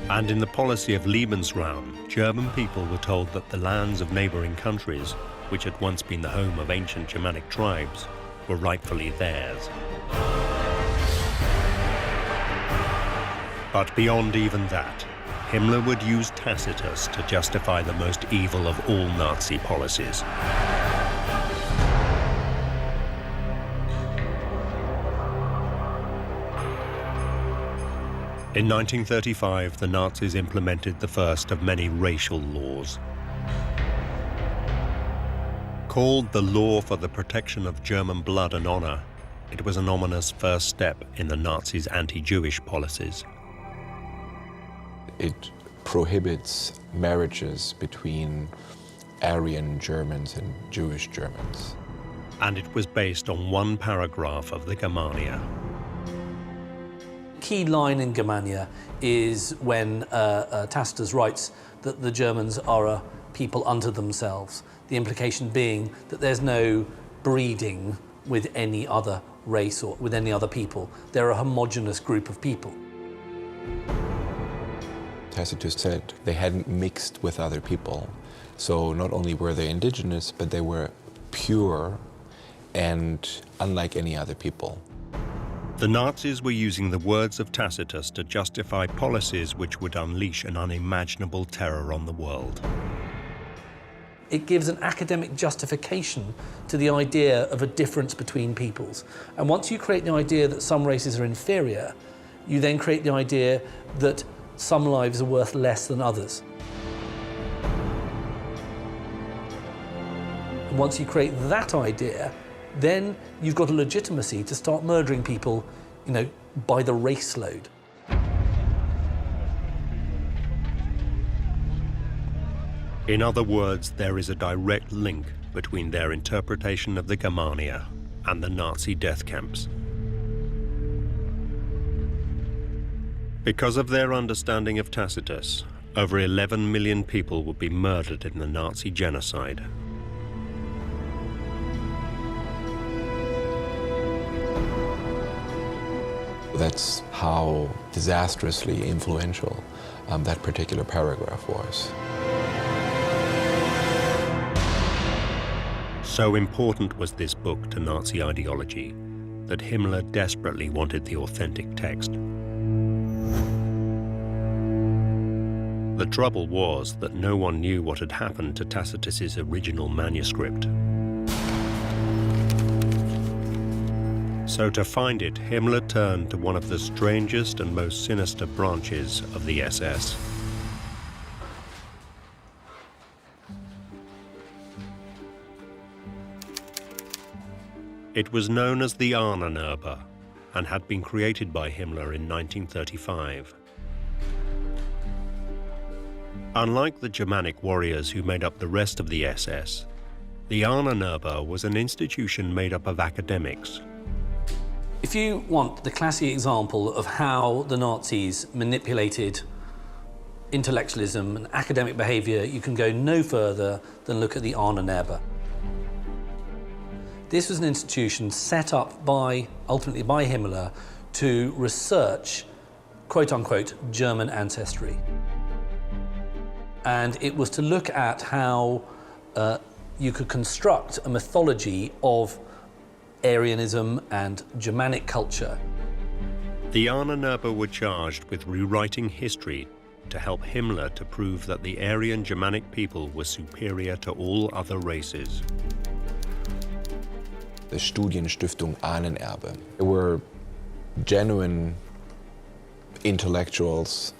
And in the policy of Lebensraum, German people were told that the lands of neighboring countries, which had once been the home of ancient Germanic tribes, were rightfully theirs. But beyond even that, Himmler would use Tacitus to justify the most evil of all Nazi policies. In 1935, the Nazis implemented the first of many racial laws. Called the Law for the Protection of German Blood and Honor, it was an ominous first step in the Nazis' anti-Jewish policies. It prohibits marriages between Aryan Germans and Jewish Germans. And it was based on one paragraph of the Germania. Key line in Germania is when Tacitus writes that the Germans are a people unto themselves, the implication being that there's no breeding with any other race or with any other people. They're a homogeneous group of people. Tacitus said they hadn't mixed with other people. So not only were they indigenous, but they were pure and unlike any other people. The Nazis were using the words of Tacitus to justify policies which would unleash an unimaginable terror on the world. It gives an academic justification to the idea of a difference between peoples. And once you create the idea that some races are inferior, you then create the idea that some lives are worth less than others. And once you create that idea, then you've got a legitimacy to start murdering people, you know, by the race load. In other words, there is a direct link between their interpretation of the Germania and the Nazi death camps. Because of their understanding of Tacitus, over 11 million people would be murdered in the Nazi genocide. That's how disastrously influential that particular paragraph was. So important was this book to Nazi ideology that Himmler desperately wanted the authentic text. The trouble was that no one knew what had happened to Tacitus's original manuscript. So to find it, Himmler turned to one of the strangest and most sinister branches of the SS. It was known as the Ahnenerbe and had been created by Himmler in 1935. Unlike the Germanic warriors who made up the rest of the SS, the Ahnenerbe was an institution made up of academics. If you want the classic example of how the Nazis manipulated intellectualism and academic behavior, you can go no further than look at the Ahnenerbe. This was an institution set up ultimately by Himmler to research, quote-unquote, German ancestry. And it was to look at how you could construct a mythology of Aryanism and Germanic culture. The Ahnenerbe were charged with rewriting history to help Himmler to prove that the Aryan Germanic people were superior to all other races. The Studienstiftung Ahnenerbe. There were genuine intellectuals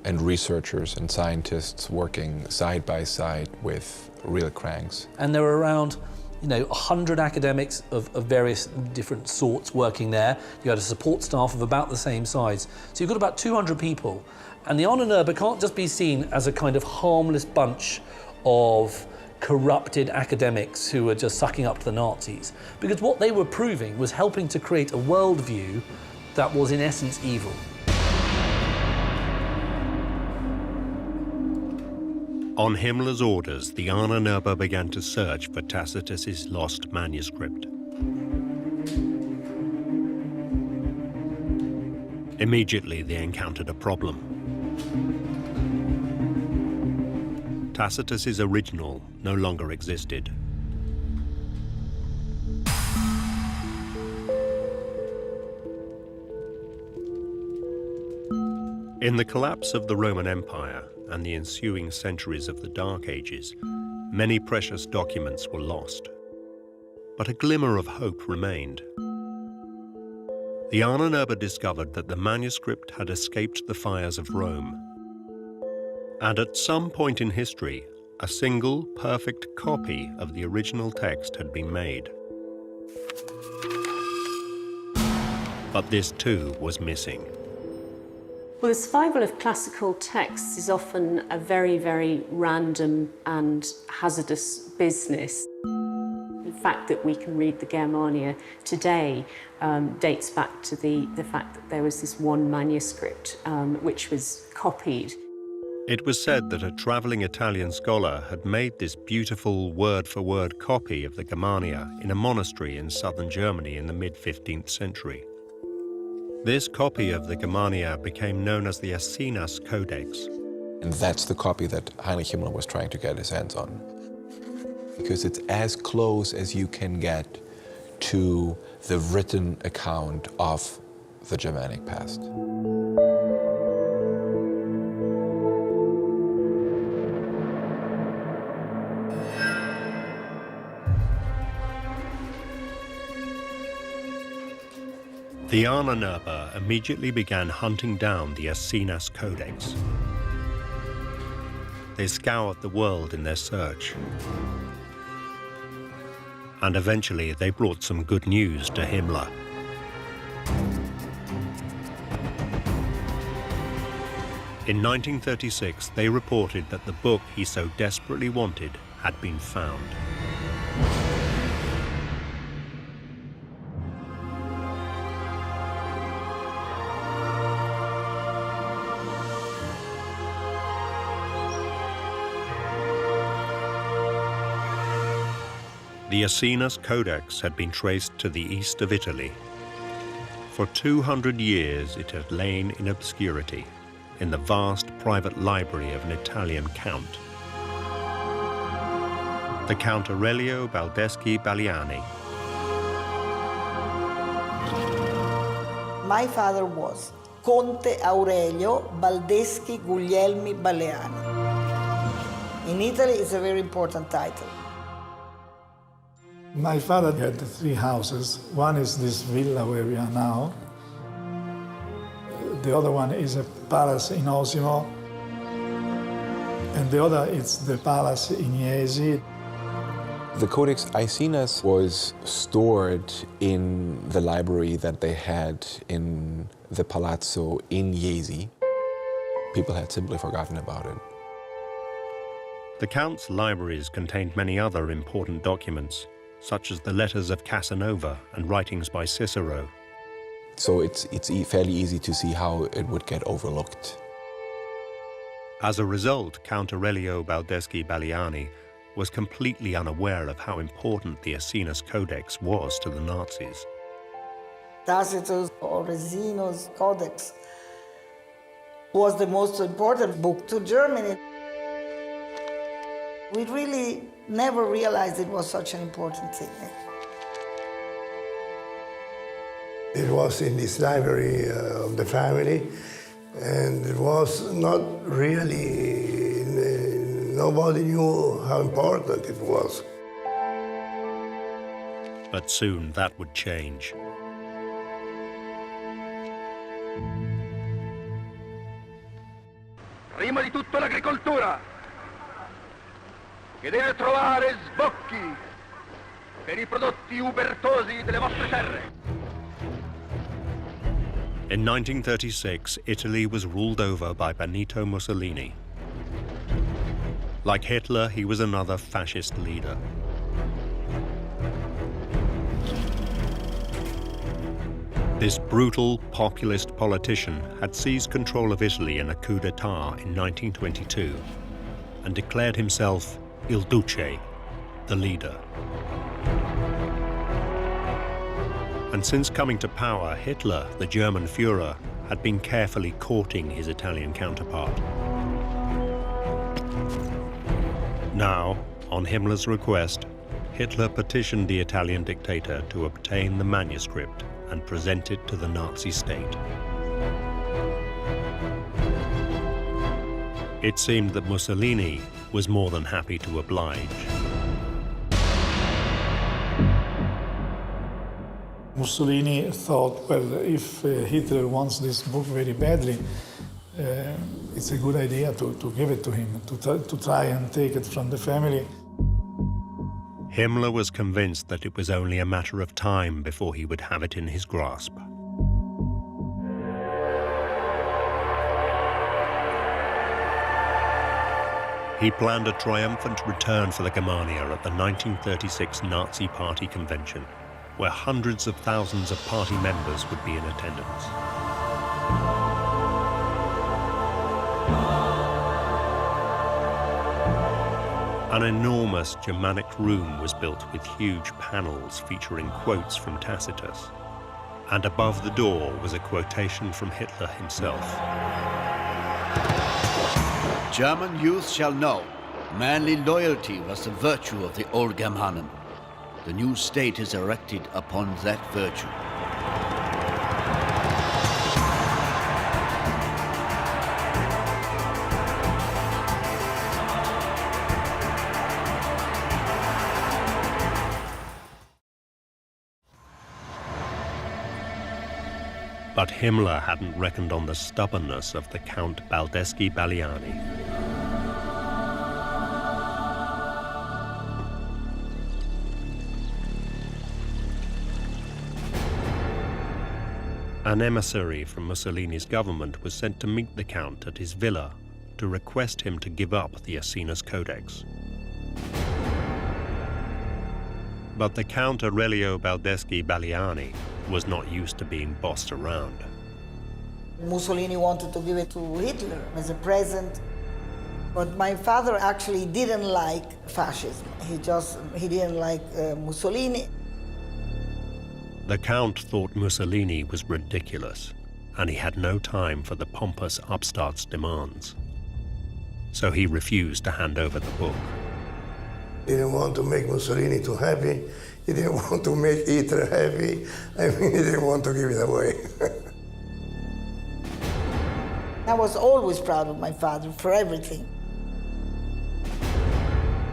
and researchers and scientists working side by side with real cranks. And there were around 100 academics of various different sorts working there. You had a support staff of about the same size. So you've got about 200 people. And the Ahnenerbe can't just be seen as a kind of harmless bunch of corrupted academics who were just sucking up to the Nazis. Because what they were proving was helping to create a worldview that was in essence evil. On Himmler's orders, the Ahnenerbe began to search for Tacitus's lost manuscript. Immediately, they encountered a problem. Tacitus's original no longer existed. In the collapse of the Roman Empire and the ensuing centuries of the Dark Ages, many precious documents were lost. But a glimmer of hope remained. The Ahnenerbe discovered that the manuscript had escaped the fires of Rome. And at some point in history, a single perfect copy of the original text had been made. But this too was missing. Well, the survival of classical texts is often a very, very random and hazardous business. The fact that we can read the Germania today dates back to the fact that there was this one manuscript which was copied. It was said that a traveling Italian scholar had made this beautiful word-for-word copy of the Germania in a monastery in southern Germany in the mid-15th century. This copy of the Germania became known as the Assinas Codex. And that's the copy that Heinrich Himmler was trying to get his hands on. Because it's as close as you can get to the written account of the Germanic past. The Ahnenerbe immediately began hunting down the Assinas Codex. They scoured the world in their search. And eventually they brought some good news to Himmler. In 1936, they reported that the book he so desperately wanted had been found. The Assinas Codex had been traced to the east of Italy. For 200 years it had lain in obscurity in the vast private library of an Italian count, the Count Aurelio Baldeschi Baliani. My father was Conte Aurelio Baldeschi Guglielmi Baleani. In Italy, it's a very important title. My father had 3 houses. One is this villa where we are now. The other one is a palace in Osimo. And the other is the palace in Iesi. The Codex Aesinas was stored in the library that they had in the Palazzo in Iesi. People had simply forgotten about it. The Count's libraries contained many other important documents, such as the letters of Casanova and writings by Cicero. So it's fairly easy to see how it would get overlooked. As a result, Count Aurelio Baldeschi Baliani was completely unaware of how important the Assinas Codex was to the Nazis. Tacitus or Zeno's Codex was the most important book to Germany. We really never realized it was such an important thing. It was in this library of the family, and it was not really, nobody knew how important it was. But soon that would change. Prima di tutto l'agricoltura, che deve trovare sbocchi per i prodotti ubertosi delle vostre terre. In 1936, Italy was ruled over by Benito Mussolini. Like Hitler, he was another fascist leader. This brutal, populist politician had seized control of Italy in a coup d'etat in 1922 and declared himself Il Duce, the leader. And since coming to power, Hitler, the German Führer, had been carefully courting his Italian counterpart. Now, on Himmler's request, Hitler petitioned the Italian dictator to obtain the manuscript and present it to the Nazi state. It seemed that Mussolini was more than happy to oblige. Mussolini thought, well, if Hitler wants this book very badly, it's a good idea to give it to him, to try and take it from the family. Himmler was convinced that it was only a matter of time before he would have it in his grasp. He planned a triumphant return for the Germania at the 1936 Nazi Party convention, where hundreds of thousands of party members would be in attendance. An enormous Germanic room was built with huge panels featuring quotes from Tacitus, and above the door was a quotation from Hitler himself. German youth shall know, manly loyalty was the virtue of the old Germanen. The new state is erected upon that virtue. But Himmler hadn't reckoned on the stubbornness of the Count Baldeschi-Balliani. An emissary from Mussolini's government was sent to meet the Count at his villa to request him to give up the Asinus Codex. But the Count Aurelio Baldeschi-Balliani was not used to being bossed around. Mussolini wanted to give it to Hitler as a present, but my father actually didn't like fascism. He didn't like Mussolini. The Count thought Mussolini was ridiculous, and he had no time for the pompous upstart's demands. So he refused to hand over the book. He didn't want to make Mussolini too happy. He didn't want to make Hitler happy. I mean, he didn't want to give it away. I was always proud of my father for everything.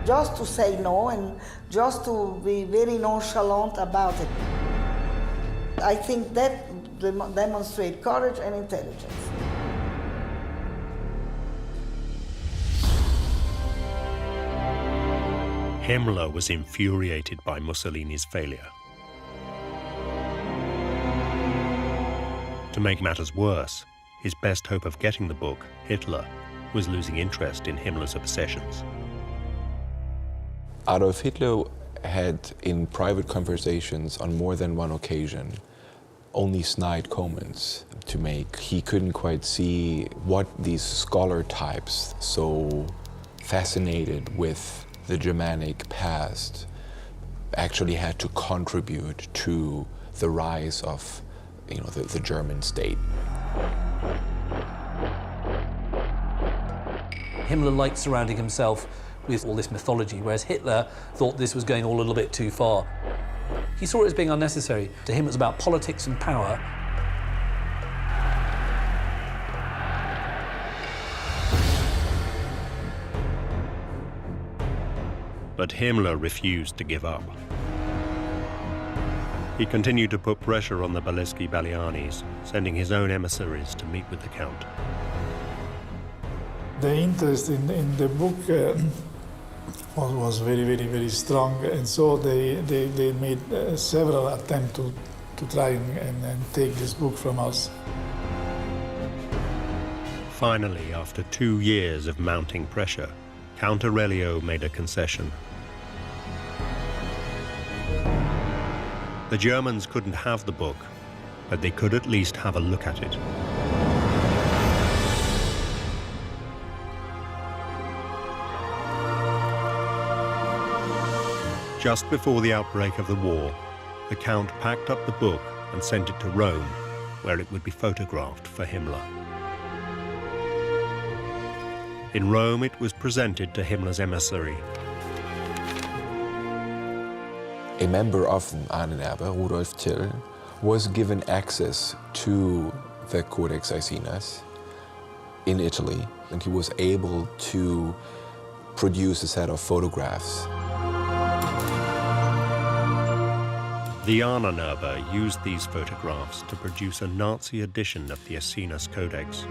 Just to say no and just to be very nonchalant about it. I think that demonstrates courage and intelligence. Himmler was infuriated by Mussolini's failure. To make matters worse, his best hope of getting the book, Hitler, was losing interest in Himmler's obsessions. Adolf Hitler had, in private conversations on more than one occasion, only snide comments to make. He couldn't quite see what these scholar types, so fascinated with the Germanic past, actually had to contribute to the rise of the German state. Himmler liked surrounding himself with all this mythology, whereas Hitler thought this was going all a little bit too far. He saw it as being unnecessary. To him, it was about politics and power. But Himmler refused to give up. He continued to put pressure on the Baleschi-Balianis, sending his own emissaries to meet with the Count. The interest in the book was very, very, very strong, and so they made several attempts to try and take this book from us. Finally, after 2 years of mounting pressure, Count Aurelio made a concession. The Germans couldn't have the book, but they could at least have a look at it. Just before the outbreak of the war, the Count packed up the book and sent it to Rome, where it would be photographed for Himmler. In Rome, it was presented to Himmler's emissary. A member of Ahnenerbe, Rudolf Till, was given access to the Codex Aesinas in Italy, and he was able to produce a set of photographs. The Ahnenerbe used these photographs to produce a Nazi edition of the Aesinas Codex.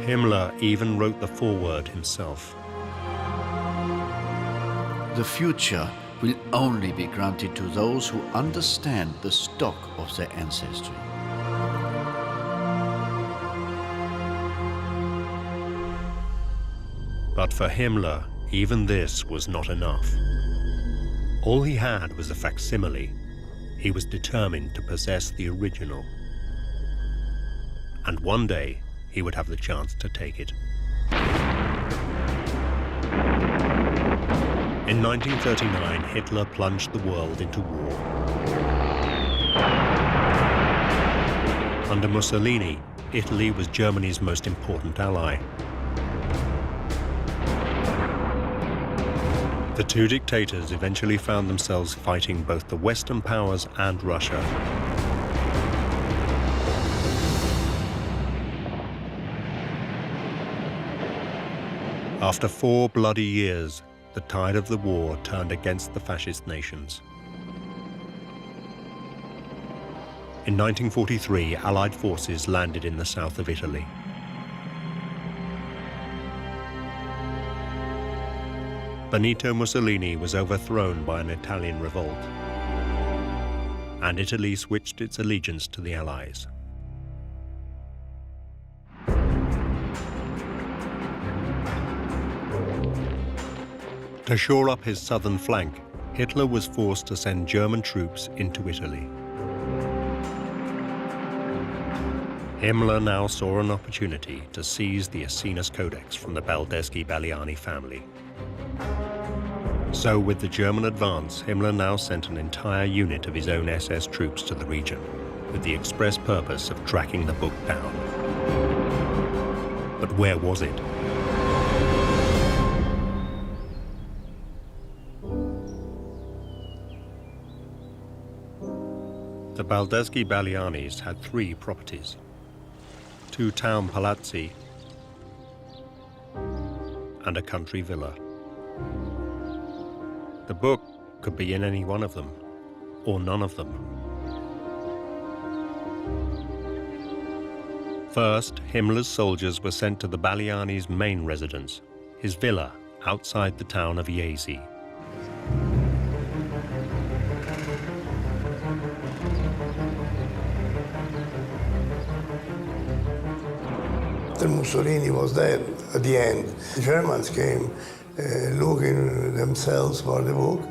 Himmler even wrote the foreword himself. The future will only be granted to those who understand the stock of their ancestry. But for Himmler, even this was not enough. All he had was a facsimile. He was determined to possess the original. And one day, he would have the chance to take it. In 1939, Hitler plunged the world into war. Under Mussolini, Italy was Germany's most important ally. The two dictators eventually found themselves fighting both the Western powers and Russia. After 4 bloody years, the tide of the war turned against the fascist nations. In 1943, Allied forces landed in the south of Italy. Benito Mussolini was overthrown by an Italian revolt, and Italy switched its allegiance to the Allies. To shore up his southern flank, Hitler was forced to send German troops into Italy. Himmler now saw an opportunity to seize the Aesinas Codex from the Baldeschi-Baliani family. So with the German advance, Himmler now sent an entire unit of his own SS troops to the region, with the express purpose of tracking the book down. But where was it? The Baldeschi-Balianis had 3 properties: 2 town palazzi and a country villa. The book could be in any one of them, or none of them. First, Himmler's soldiers were sent to the Baliani's main residence, his villa outside the town of Iesi. After Mussolini was dead, at the end, the Germans came looking themselves for the book.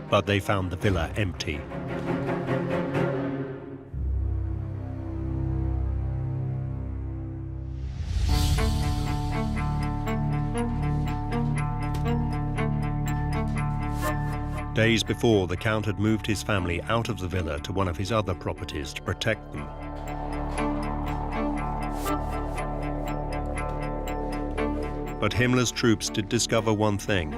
But they found the villa empty. Days before, the Count had moved his family out of the villa to one of his other properties to protect them. But Himmler's troops did discover one thing.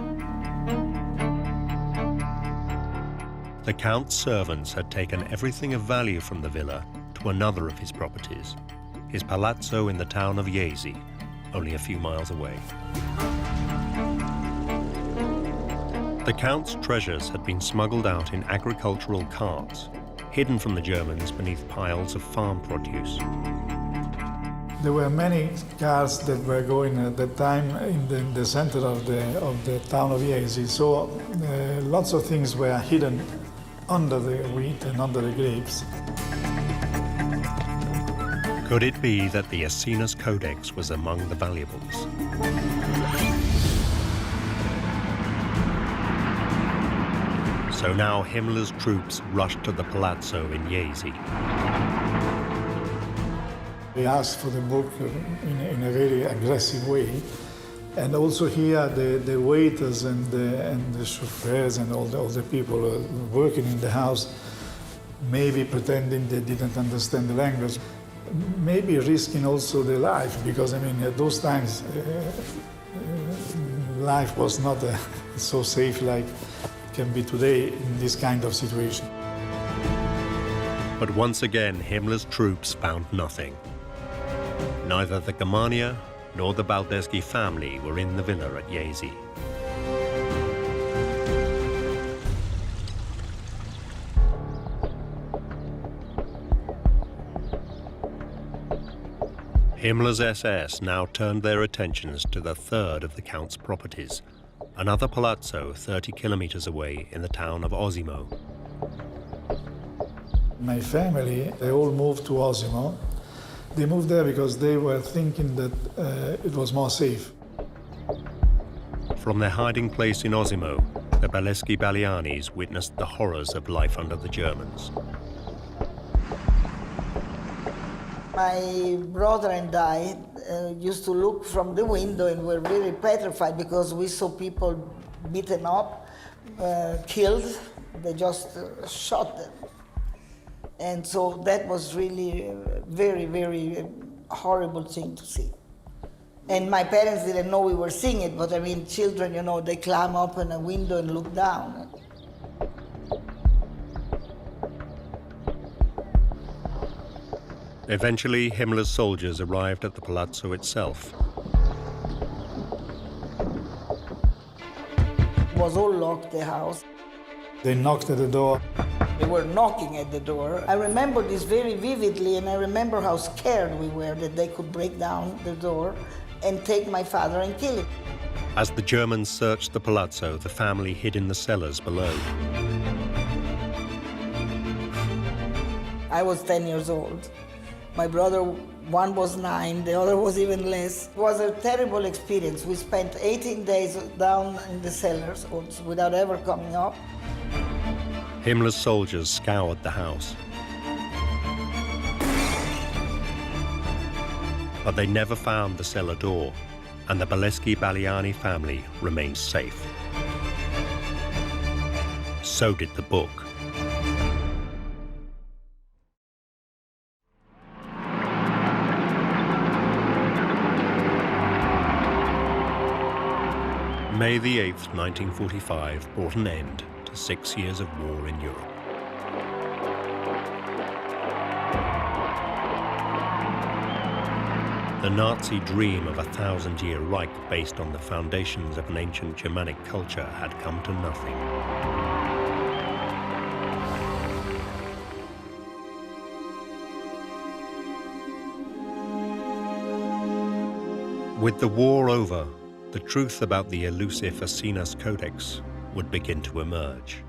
The Count's servants had taken everything of value from the villa to another of his properties, his palazzo in the town of Jesi, only a few miles away. The Count's treasures had been smuggled out in agricultural carts, hidden from the Germans beneath piles of farm produce. There were many cars that were going at that time in the center of the town of Jesi, so lots of things were hidden under the wheat and under the grapes. Could it be that the Asinus Codex was among the valuables? So now Himmler's troops rushed to the palazzo in Jesi. They asked for the book in a very aggressive way. And also here, the waiters and the chauffeurs and all the people working in the house, maybe pretending they didn't understand the language, maybe risking also their life, because I mean, at those times, life was not so safe like it can be today in this kind of situation. But once again, Himmler's troops found nothing. Neither the Germania nor the Baldeschi family were in the villa at Jesi. Himmler's SS now turned their attentions to the third of the Count's properties, another palazzo 30 kilometers away in the town of Osimo. My family, they all moved to Osimo. They moved there because they were thinking that it was more safe. From their hiding place in Osimo, the Baldeschi-Balianis witnessed the horrors of life under the Germans. My brother and I used to look from the window and were really petrified because we saw people beaten up, killed. They just shot them. And so that was really a very, very horrible thing to see. And my parents didn't know we were seeing it, but I mean, children, you know, they climb up in a window and look down. Eventually, Himmler's soldiers arrived at the palazzo itself. It was all locked, the house. They knocked at the door. They were knocking at the door. I remember this very vividly, and I remember how scared we were that they could break down the door and take my father and kill him. As the Germans searched the palazzo, the family hid in the cellars below. I was 10 years old. My brother, one was 9, the other was even less. It was a terrible experience. We spent 18 days down in the cellars without ever coming up. Himmler's soldiers scoured the house. But they never found the cellar door, and the Baldeschi-Baliani family remained safe. So did the book. May the 8th, 1945 brought an end to 6 years of war in Europe. The Nazi dream of a 1,000-year Reich based on the foundations of an ancient Germanic culture had come to nothing. With the war over, the truth about the elusive Asinus Codex would begin to emerge.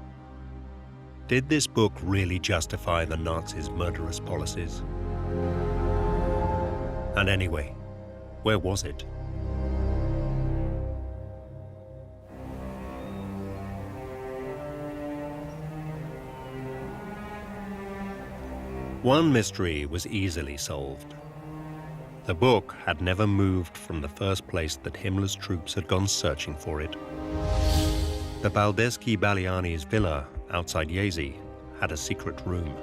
Did this book really justify the Nazis' murderous policies? And anyway, where was it? One mystery was easily solved. The book had never moved from the first place that Himmler's troops had gone searching for it. The Baldeschi-Baliani's villa outside Jesi had a secret room.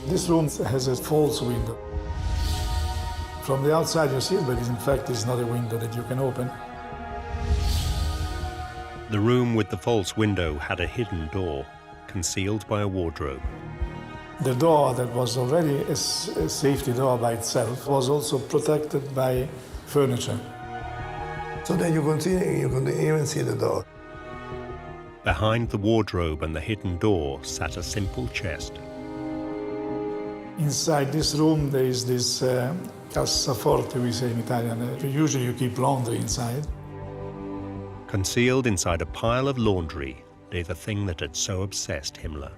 This room has a false window. From the outside you see it, but in fact it's not a window that you can open. The room with the false window had a hidden door, concealed by a wardrobe. The door that was already a safety door by itself was also protected by furniture. So that you could even see the door. Behind the wardrobe and the hidden door sat a simple chest. Inside this room there is this cassaforte, we say in Italian. Usually you keep laundry inside. Concealed inside a pile of laundry lay the thing that had so obsessed Himmler.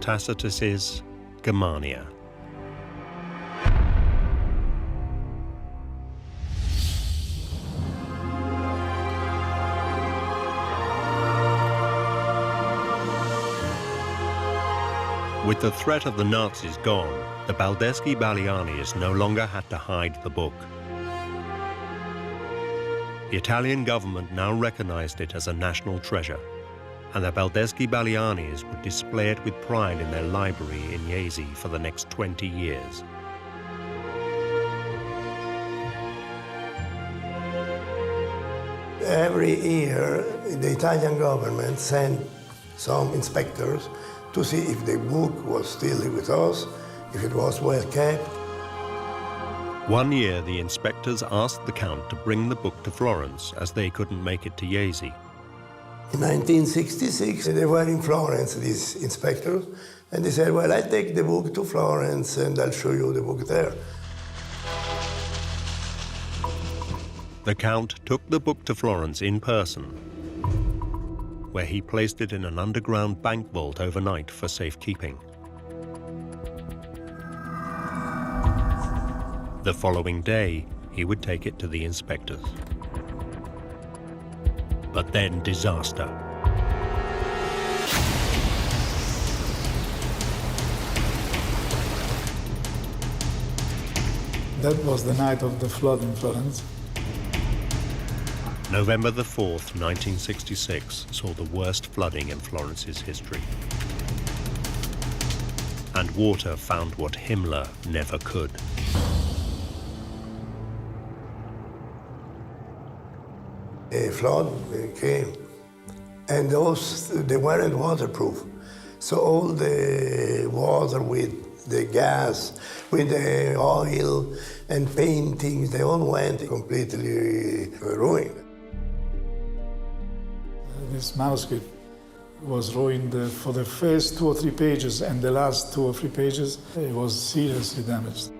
Tacitus's Germania. With the threat of the Nazis gone, the Baldeschi-Balianis no longer had to hide the book. The Italian government now recognized it as a national treasure, and the Baldeschi-Balianis would display it with pride in their library in Jesi for the next 20 years. Every year, the Italian government sent some inspectors to see if the book was still with us, if it was well kept. One year, the inspectors asked the Count to bring the book to Florence, as they couldn't make it to Jesi. In 1966, they were in Florence, these inspectors, and they said, well, I'll take the book to Florence and I'll show you the book there. The Count took the book to Florence in person, where he placed it in an underground bank vault overnight for safekeeping. The following day, he would take it to the inspectors. But then disaster. That was the night of the flood in Florence. November the 4th, 1966, saw the worst flooding in Florence's history. And water found what Himmler never could. A flood came, and they weren't waterproof. So all the water with the gas, with the oil and paintings, they all went completely ruined. This manuscript was ruined for the first 2 or 3 pages, and the last 2 or 3 pages, it was seriously damaged.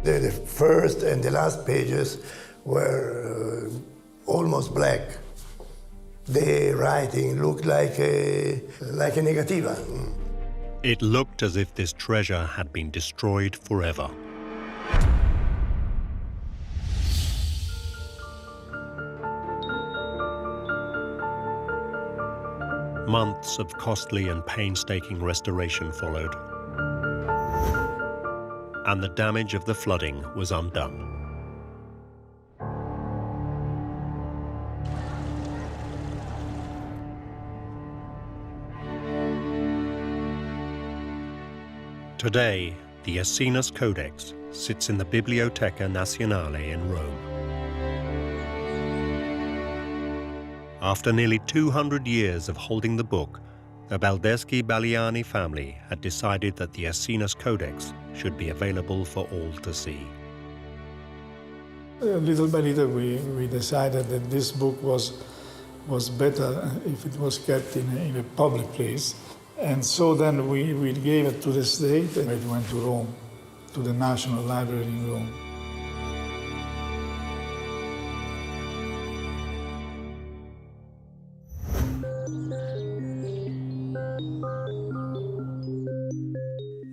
The first and the last pages were almost black. The writing looked like a negativa. It looked as if this treasure had been destroyed forever. Months of costly and painstaking restoration followed, and the damage of the flooding was undone. Today, the Essenes Codex sits in the Biblioteca Nazionale in Rome. After nearly 200 years of holding the book, the Baldeschi-Baliani family had decided that the Essenes Codex should be available for all to see. Little by little, we decided that this book was better if it was kept in a public place. And so then we gave it to the state, and it went to Rome, to the National Library in Rome.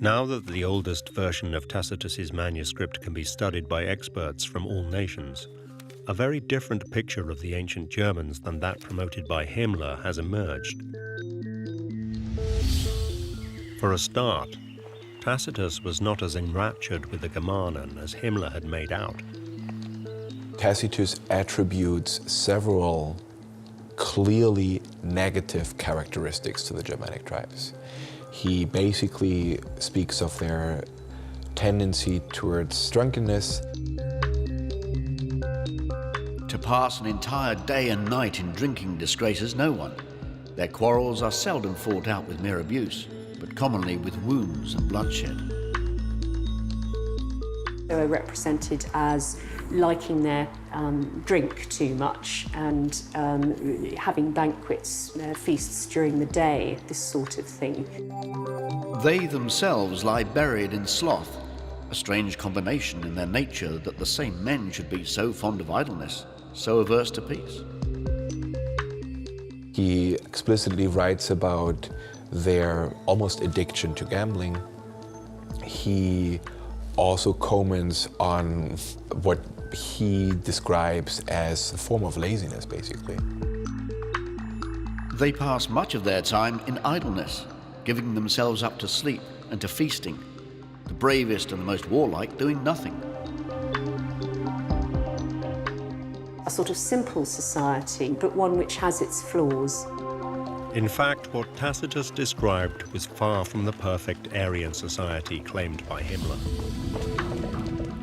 Now that the oldest version of Tacitus's manuscript can be studied by experts from all nations, a very different picture of the ancient Germans than that promoted by Himmler has emerged. For a start, Tacitus was not as enraptured with the Germanen as Himmler had made out. Tacitus attributes several clearly negative characteristics to the Germanic tribes. He basically speaks of their tendency towards drunkenness. To pass an entire day and night in drinking disgraces no one. Their quarrels are seldom fought out with mere abuse, but commonly with wounds and bloodshed. They were represented as liking their drink too much and having banquets, feasts during the day, this sort of thing. They themselves lie buried in sloth, a strange combination in their nature that the same men should be so fond of idleness, so averse to peace. He explicitly writes about their almost addiction to gambling. He also comments on what he describes as a form of laziness, basically. They pass much of their time in idleness, giving themselves up to sleep and to feasting, the bravest and the most warlike doing nothing. A sort of simple society, but one which has its flaws. In fact, what Tacitus described was far from the perfect Aryan society claimed by Himmler.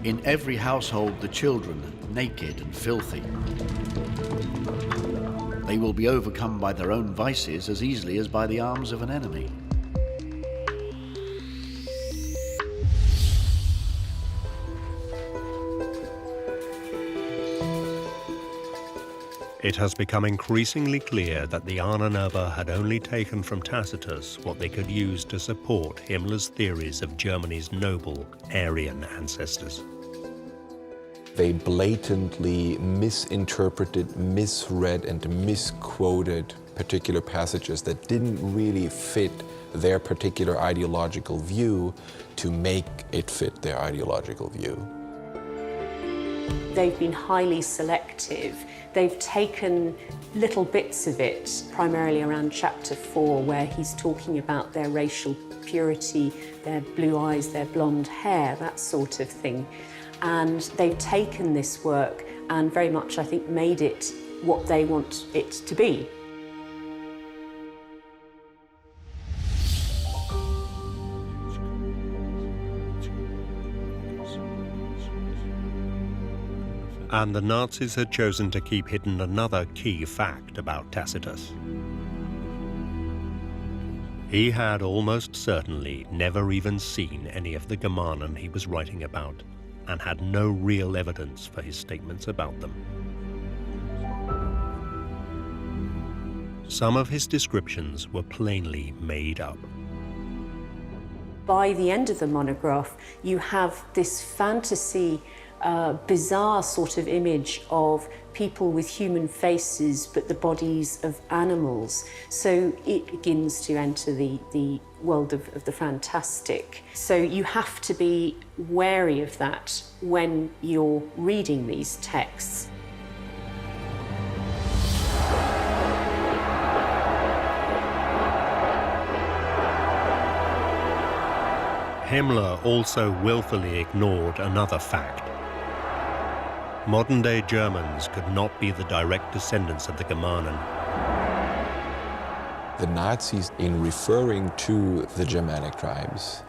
In every household, the children, naked and filthy. They will be overcome by their own vices as easily as by the arms of an enemy. It has become increasingly clear that the Ahnenerbe had only taken from Tacitus what they could use to support Himmler's theories of Germany's noble Aryan ancestors. They blatantly misinterpreted, misread, and misquoted particular passages that didn't really fit their particular ideological view to make it fit their ideological view. They've been highly selective. They've taken little bits of it, primarily around chapter 4, where he's talking about their racial purity, their blue eyes, their blonde hair, that sort of thing. And they've taken this work and very much, I think, made it what they want it to be. And the Nazis had chosen to keep hidden another key fact about Tacitus. He had almost certainly never even seen any of the Germanen he was writing about, and had no real evidence for his statements about them. Some of his descriptions were plainly made up. By the end of the monograph, you have this fantasy, bizarre sort of image of people with human faces but the bodies of animals. So it begins to enter the world of the fantastic. So you have to be wary of that when you're reading these texts. Himmler also willfully ignored another fact. Modern-day Germans could not be the direct descendants of the Germanen. The Nazis, in referring to the Germanic tribes,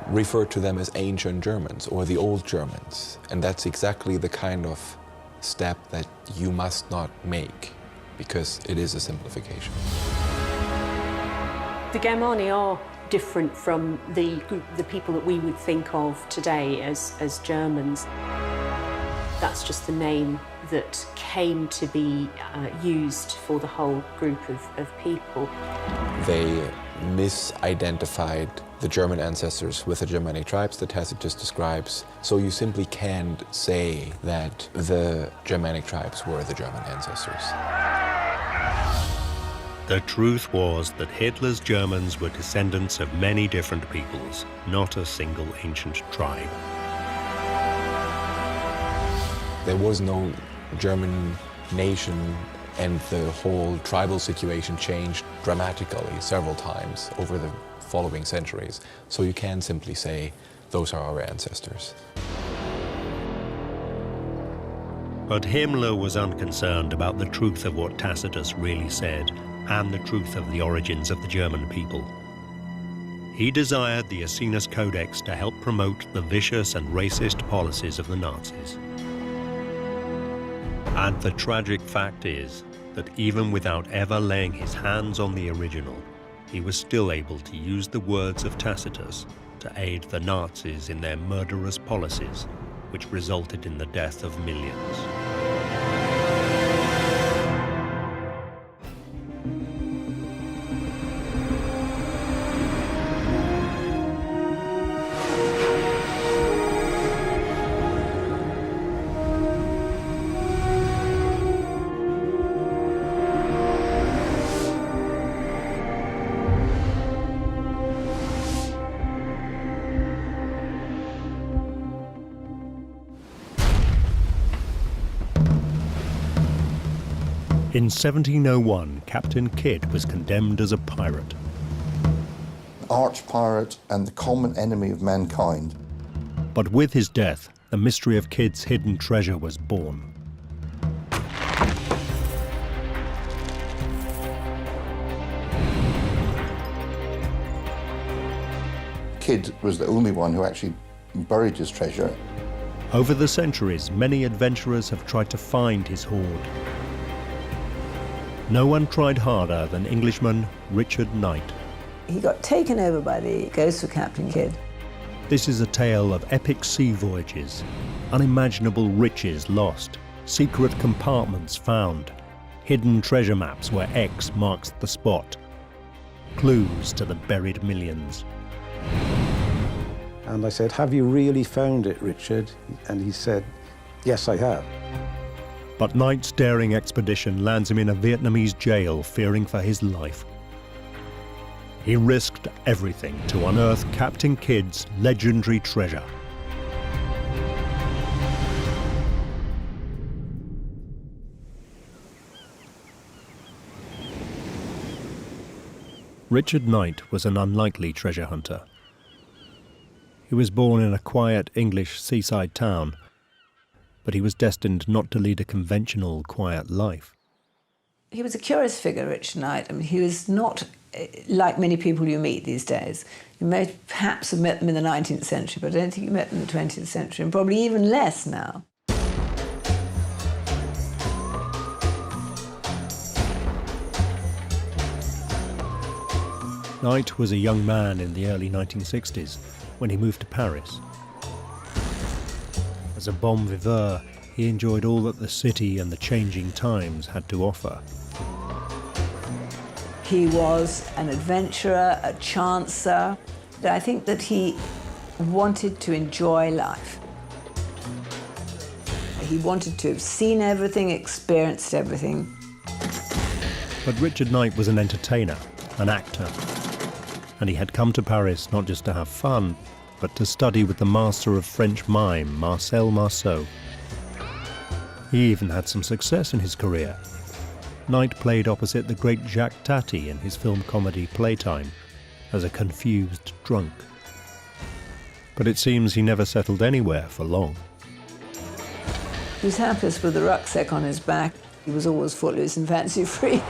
referred to them as ancient Germans or the old Germans. And that's exactly the kind of step that you must not make, because it is a simplification. The Germani are different from the people that we would think of today as Germans. That's just the name that came to be used for the whole group of people. They misidentified the German ancestors with the Germanic tribes that Tacitus describes, so you simply can't say that the Germanic tribes were the German ancestors. The truth was that Hitler's Germans were descendants of many different peoples, not a single ancient tribe. There was no German nation, and the whole tribal situation changed dramatically several times over the following centuries. So you can simply say, those are our ancestors. But Himmler was unconcerned about the truth of what Tacitus really said and the truth of the origins of the German people. He desired the Asinus Codex to help promote the vicious and racist policies of the Nazis. And the tragic fact is that even without ever laying his hands on the original, he was still able to use the words of Tacitus to aid the Nazis in their murderous policies, which resulted in the death of millions. In 1701, Captain Kidd was condemned as a pirate. Arch pirate and the common enemy of mankind. But with his death, the mystery of Kidd's hidden treasure was born. Kidd was the only one who actually buried his treasure. Over the centuries, many adventurers have tried to find his hoard. No one tried harder than Englishman Richard Knight. He got taken over by the ghost of Captain Kidd. This is a tale of epic sea voyages, unimaginable riches lost, secret compartments found, hidden treasure maps where X marks the spot, clues to the buried millions. And I said, "Have you really found it, Richard?" And he said, "Yes, I have." But Knight's daring expedition lands him in a Vietnamese jail, fearing for his life. He risked everything to unearth Captain Kidd's legendary treasure. Richard Knight was an unlikely treasure hunter. He was born in a quiet English seaside town, but he was destined not to lead a conventional, quiet life. He was a curious figure, Richard Knight. I mean, he was not like many people you meet these days. You may perhaps have met them in the 19th century, but I don't think you met them in the 20th century, and probably even less now. Knight was a young man in the early 1960s when he moved to Paris. As a bon vivant, he enjoyed all that the city and the changing times had to offer. He was an adventurer, a chancer. I think that he wanted to enjoy life. He wanted to have seen everything, experienced everything. But Richard Knight was an entertainer, an actor. And he had come to Paris not just to have fun, but to study with the master of French mime, Marcel Marceau. He even had some success in his career. Knight played opposite the great Jacques Tati in his film comedy Playtime as a confused drunk. But it seems he never settled anywhere for long. He was happiest with the rucksack on his back. He was always footloose and fancy-free.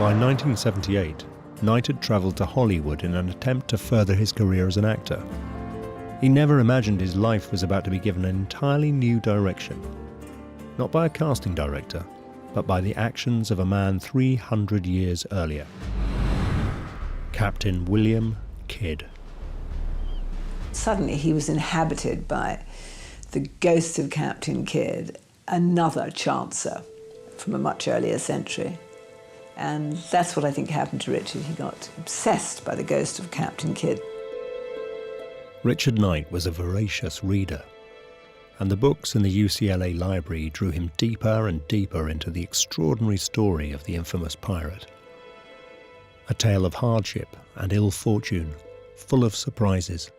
By 1978, Knight had travelled to Hollywood in an attempt to further his career as an actor. He never imagined his life was about to be given an entirely new direction. Not by a casting director, but by the actions of a man 300 years earlier. Captain William Kidd. Suddenly he was inhabited by the ghost of Captain Kidd, another chancer from a much earlier century. And that's what I think happened to Richard. He got obsessed by the ghost of Captain Kidd. Richard Knight was a voracious reader, and the books in the UCLA library drew him deeper and deeper into the extraordinary story of the infamous pirate. A tale of hardship and ill fortune, full of surprises.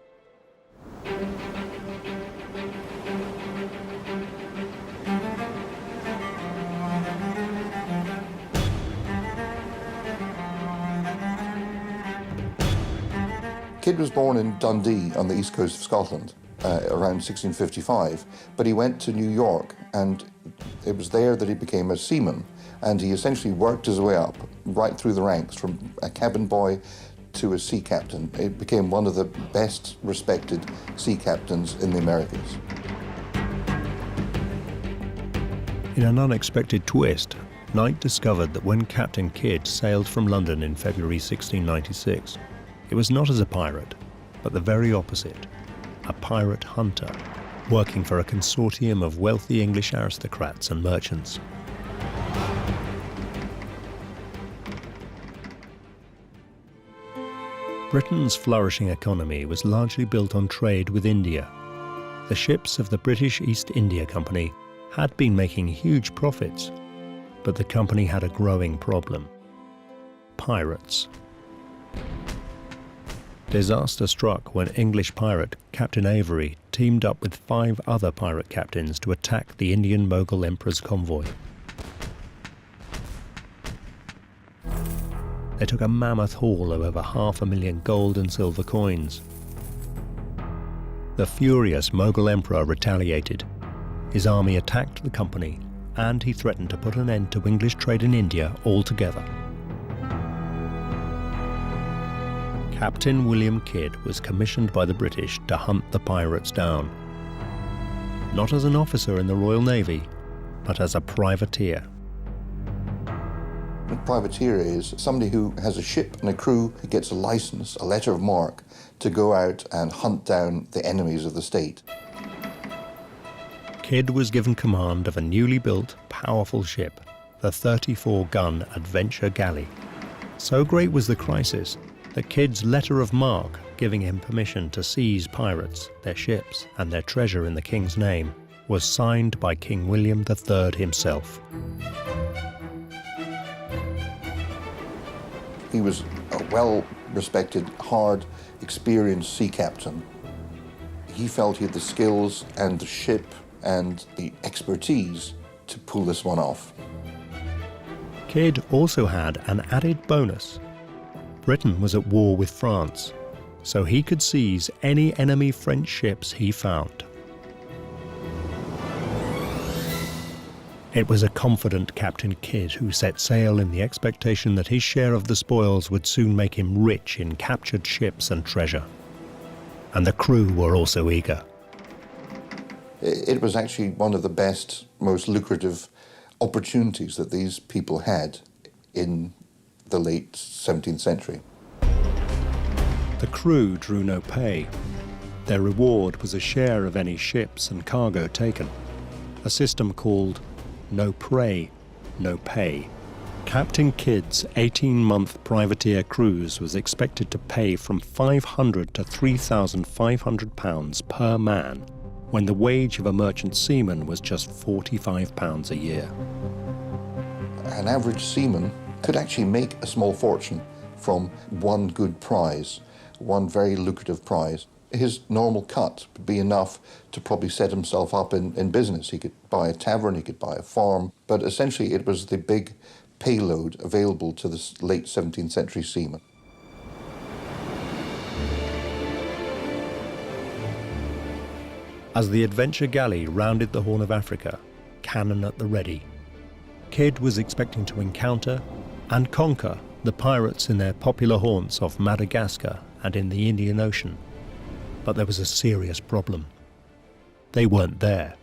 Kidd was born in Dundee on the east coast of Scotland. around 1655, but he went to New York, and it was there that he became a seaman, and he essentially worked his way up right through the ranks from a cabin boy to a sea captain. It became one of the best respected sea captains in the Americas. In an unexpected twist, Knight discovered that when Captain Kidd sailed from London in February 1696, it was not as a pirate, but the very opposite, a pirate hunter, working for a consortium of wealthy English aristocrats and merchants. Britain's flourishing economy was largely built on trade with India. The ships of the British East India Company had been making huge profits, but the company had a growing problem: pirates. Disaster struck when English pirate Captain Avery teamed up with 5 other pirate captains to attack the Indian Mughal Emperor's convoy. They took a mammoth haul of over 500,000 gold and silver coins. The furious Mughal Emperor retaliated. His army attacked the company, and he threatened to put an end to English trade in India altogether. Captain William Kidd was commissioned by the British to hunt the pirates down. Not as an officer in the Royal Navy, but as a privateer. A privateer is somebody who has a ship and a crew who gets a license, a letter of marque, to go out and hunt down the enemies of the state. Kidd was given command of a newly built, powerful ship, the 34-gun Adventure Galley. So great was the crisis that Kidd's letter of marque, giving him permission to seize pirates, their ships, and their treasure in the king's name, was signed by King William III himself. He was a well-respected, hard, experienced sea captain. He felt he had the skills and the ship and the expertise to pull this one off. Kidd also had an added bonus. Britain was at war with France, so he could seize any enemy French ships he found. It was a confident Captain Kidd who set sail in the expectation that his share of the spoils would soon make him rich in captured ships and treasure. And the crew were also eager. It was actually one of the best, most lucrative opportunities that these people had in the late 17th century. The crew drew no pay. Their reward was a share of any ships and cargo taken, a system called no prey, no pay. Captain Kidd's 18-month privateer cruise was expected to pay from £500 to £3,500 per man, when the wage of a merchant seaman was just £45 a year. An average seaman could actually make a small fortune from one good prize, one very lucrative prize. His normal cut would be enough to probably set himself up in business. He could buy a tavern, he could buy a farm, but essentially it was the big payload available to the late 17th century seaman. As the Adventure Galley rounded the Horn of Africa, cannon at the ready, Kidd was expecting to encounter and conquer the pirates in their popular haunts off Madagascar and in the Indian Ocean. But there was a serious problem. They weren't there.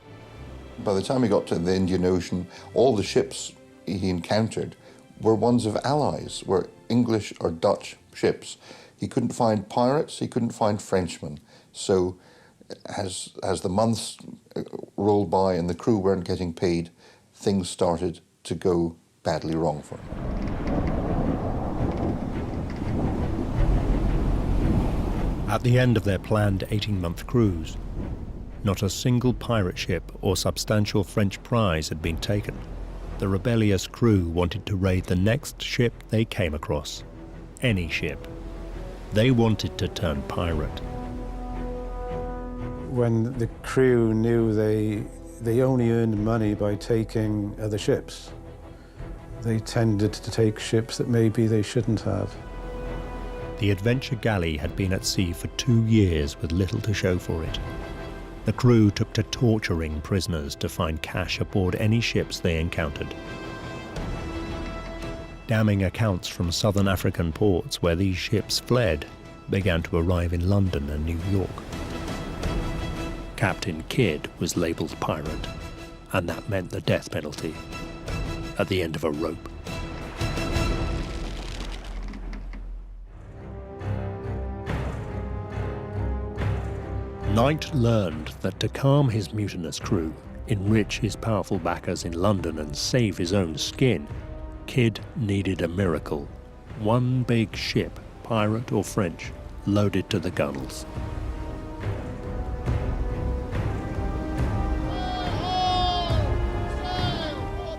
By the time he got to the Indian Ocean, all the ships he encountered were ones of allies, were English or Dutch ships. He couldn't find pirates, he couldn't find Frenchmen. So as the months rolled by and the crew weren't getting paid, things started to go badly wrong for him. At the end of their planned 18-month cruise, not a single pirate ship or substantial French prize had been taken. The rebellious crew wanted to raid the next ship they came across. Any ship. They wanted to turn pirate. When the crew knew they only earned money by taking other ships, they tended to take ships that maybe they shouldn't have. The Adventure Galley had been at sea for 2 years with little to show for it. The crew took to torturing prisoners to find cash aboard any ships they encountered. Damning accounts from southern African ports where these ships fled began to arrive in London and New York. Captain Kidd was labelled pirate, and that meant the death penalty at the end of a rope. Knight learned that to calm his mutinous crew, enrich his powerful backers in London and save his own skin, Kidd needed a miracle. One big ship, pirate or French, loaded to the gunwales.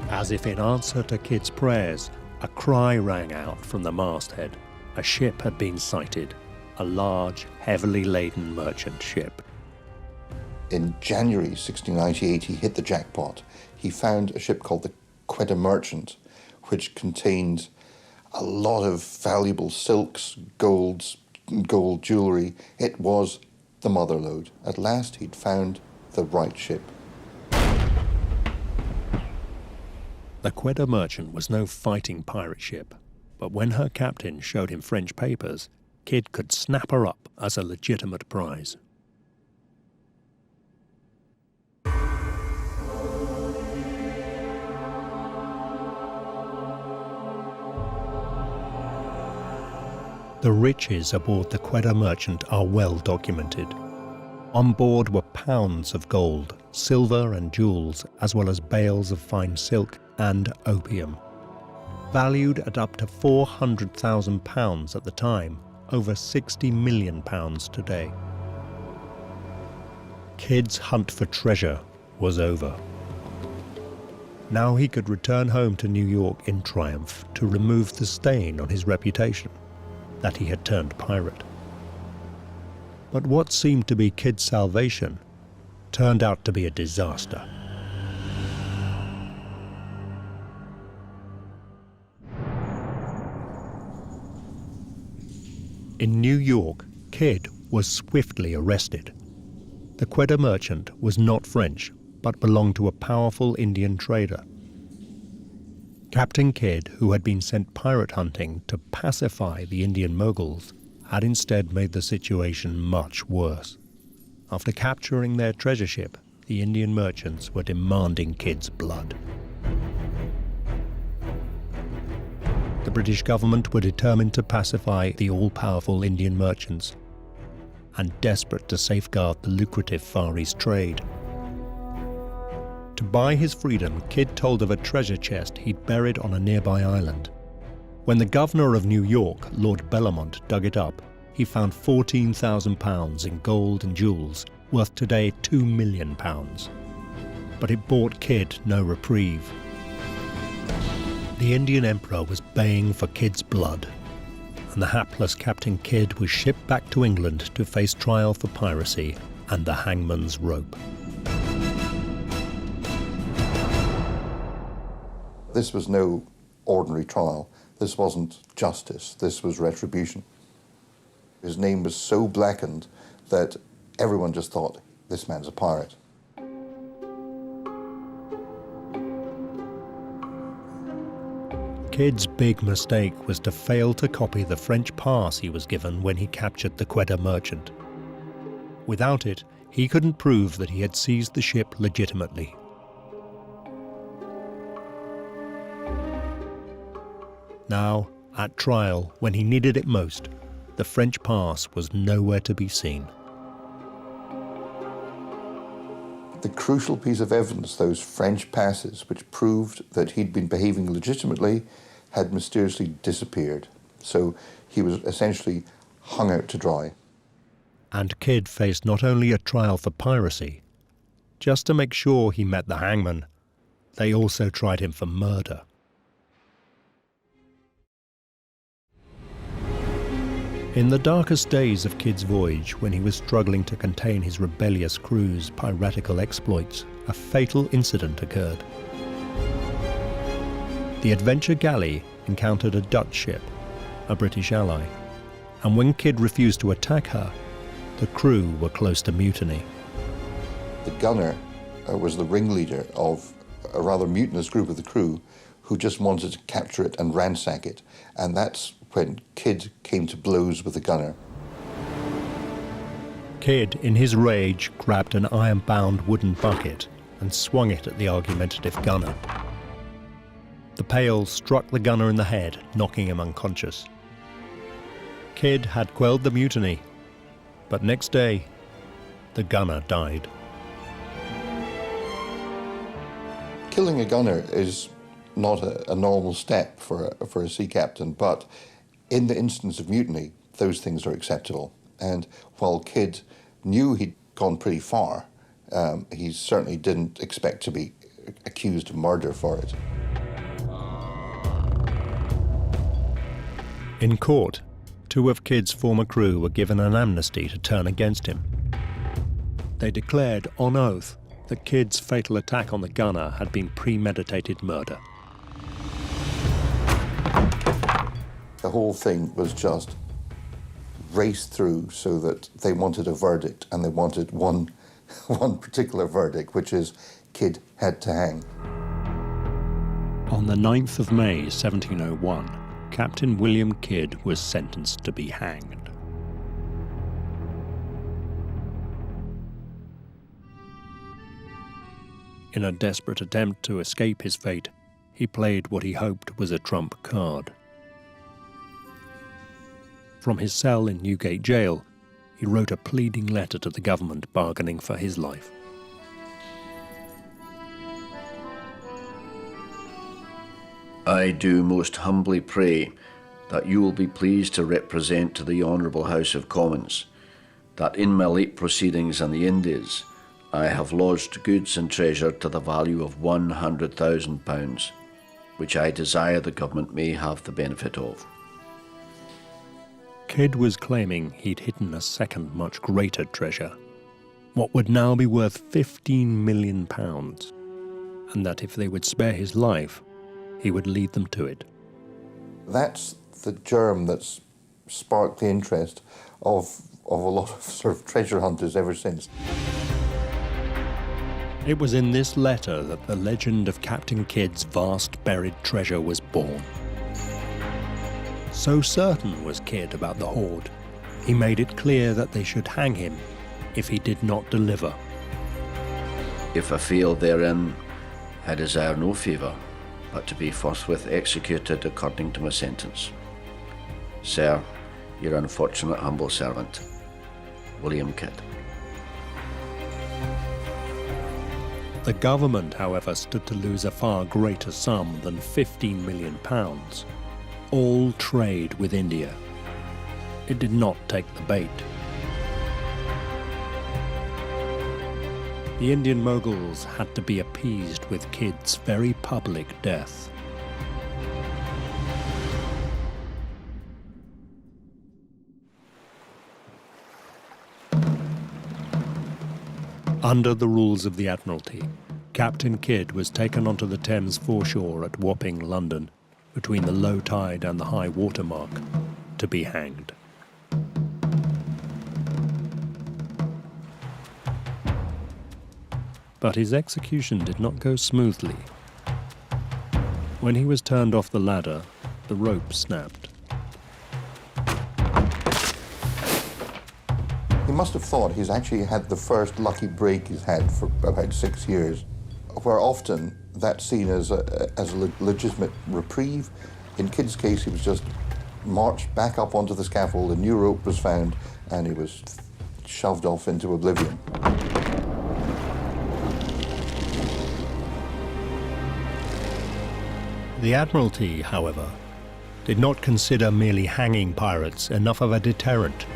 As if in answer to Kidd's prayers, a cry rang out from the masthead. A ship had been sighted, a large, heavily laden merchant ship. In January 1698, he hit the jackpot. He found a ship called the Quetta Merchant, which contained a lot of valuable silks, gold jewellery. It was the mother lode. At last he'd found the right ship. The Quetta Merchant was no fighting pirate ship, but when her captain showed him French papers, Kidd could snap her up as a legitimate prize. The riches aboard the Quetta Merchant are well documented. On board were pounds of gold, silver and jewels, as well as bales of fine silk and opium. Valued at up to £400,000 at the time, over £60 million today. Kidd's hunt for treasure was over. Now he could return home to New York in triumph to remove the stain on his reputation that he had turned pirate. But what seemed to be Kidd's salvation turned out to be a disaster. In New York, Kidd was swiftly arrested. The Quetta Merchant was not French, but belonged to a powerful Indian trader. Captain Kidd, who had been sent pirate hunting to pacify the Indian Moguls, had instead made the situation much worse. After capturing their treasure ship, the Indian merchants were demanding Kidd's blood. The British government were determined to pacify the all-powerful Indian merchants and desperate to safeguard the lucrative Far East trade. To buy his freedom, Kidd told of a treasure chest he'd buried on a nearby island. When the governor of New York, Lord Bellamont, dug it up, he found £14,000 in gold and jewels, worth today £2 million. But it bought Kidd no reprieve. The Indian emperor was baying for Kidd's blood, and the hapless Captain Kidd was shipped back to England to face trial for piracy and the hangman's rope. This was no ordinary trial. This wasn't justice. This was retribution. His name was so blackened that everyone just thought, this man's a pirate. Kidd's big mistake was to fail to copy the French pass he was given when he captured the Quetta Merchant. Without it, he couldn't prove that he had seized the ship legitimately. Now, at trial, when he needed it most, the French pass was nowhere to be seen. The crucial piece of evidence, those French passes, which proved that he'd been behaving legitimately, had mysteriously disappeared. So he was essentially hung out to dry. And Kidd faced not only a trial for piracy. Just to make sure he met the hangman, they also tried him for murder. In the darkest days of Kidd's voyage, when he was struggling to contain his rebellious crew's piratical exploits, a fatal incident occurred. The Adventure Galley encountered a Dutch ship, a British ally, and when Kidd refused to attack her, the crew were close to mutiny. The gunner was the ringleader of a rather mutinous group of the crew who just wanted to capture it and ransack it. And that's when Kidd came to blows with the gunner. Kidd, in his rage, grabbed an iron-bound wooden bucket and swung it at the argumentative gunner. The pail struck the gunner in the head, knocking him unconscious. Kidd had quelled the mutiny, but next day, the gunner died. Killing a gunner is not a normal step for a sea captain, but in the instance of mutiny, those things are acceptable. And while Kidd knew he'd gone pretty far, he certainly didn't expect to be accused of murder for it. In court, 2 of Kidd's former crew were given an amnesty to turn against him. They declared on oath that Kidd's fatal attack on the gunner had been premeditated murder. The whole thing was just raced through so that they wanted a verdict, and they wanted one particular verdict, which is Kidd had to hang. On the 9th of May 1701, Captain William Kidd was sentenced to be hanged. In a desperate attempt to escape his fate, he played what he hoped was a trump card. From his cell in Newgate Jail, he wrote a pleading letter to the government bargaining for his life. I do most humbly pray that you will be pleased to represent to the Honourable House of Commons that in my late proceedings in the Indies I have lodged goods and treasure to the value of £100,000, which I desire the government may have the benefit of. Kidd was claiming he'd hidden a second, much greater treasure, what would now be worth £15 million, and that if they would spare his life, he would lead them to it. That's the germ that's sparked the interest of a lot of sort of treasure hunters ever since. It was in this letter that the legend of Captain Kidd's vast buried treasure was born. So certain was Kidd about the hoard, he made it clear that they should hang him if he did not deliver. If I fail therein, I desire no favour, but to be forthwith executed according to my sentence. Sir, your unfortunate humble servant, William Kidd. The government, however, stood to lose a far greater sum than £15 million, all trade with India. It did not take the bait. The Indian moguls had to be appeased with Kidd's very public death. Under the rules of the Admiralty, Captain Kidd was taken onto the Thames foreshore at Wapping, London, between the low tide and the high water mark, to be hanged. But his execution did not go smoothly. When he was turned off the ladder, the rope snapped. He must have thought he's actually had the first lucky break he's had for about 6 years, where often that's seen as a legitimate reprieve. In Kidd's case, he was just marched back up onto the scaffold, a new rope was found, and he was shoved off into oblivion. The Admiralty, however, did not consider merely hanging pirates enough of a deterrent.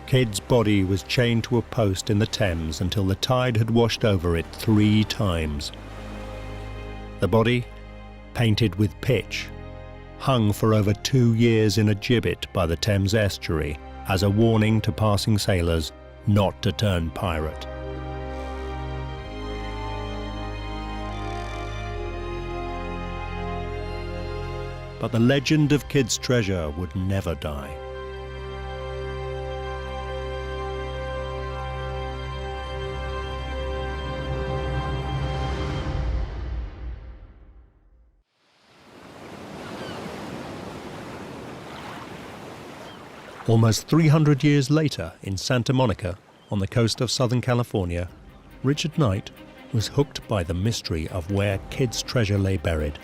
Kidd's body was chained to a post in the Thames until the tide had washed over it 3 times. The body, painted with pitch, hung for over 2 years in a gibbet by the Thames estuary as a warning to passing sailors not to turn pirate. But the legend of Kidd's treasure would never die. Almost 300 years later, in Santa Monica, on the coast of Southern California, Richard Knight was hooked by the mystery of where kids' treasure lay buried.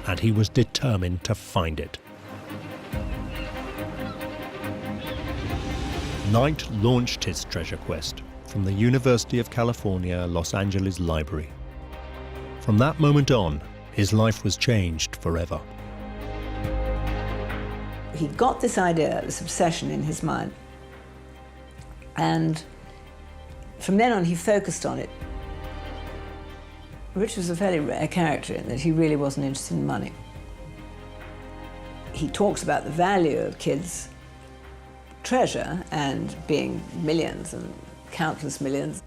And he was determined to find it. Knight launched his treasure quest from the University of California, Los Angeles Library. From that moment on, his life was changed forever. He got this idea, this obsession in his mind, and from then on he focused on it. Richard was a fairly rare character in that he really wasn't interested in money. He talks about the value of kids' treasure and being millions and countless millions,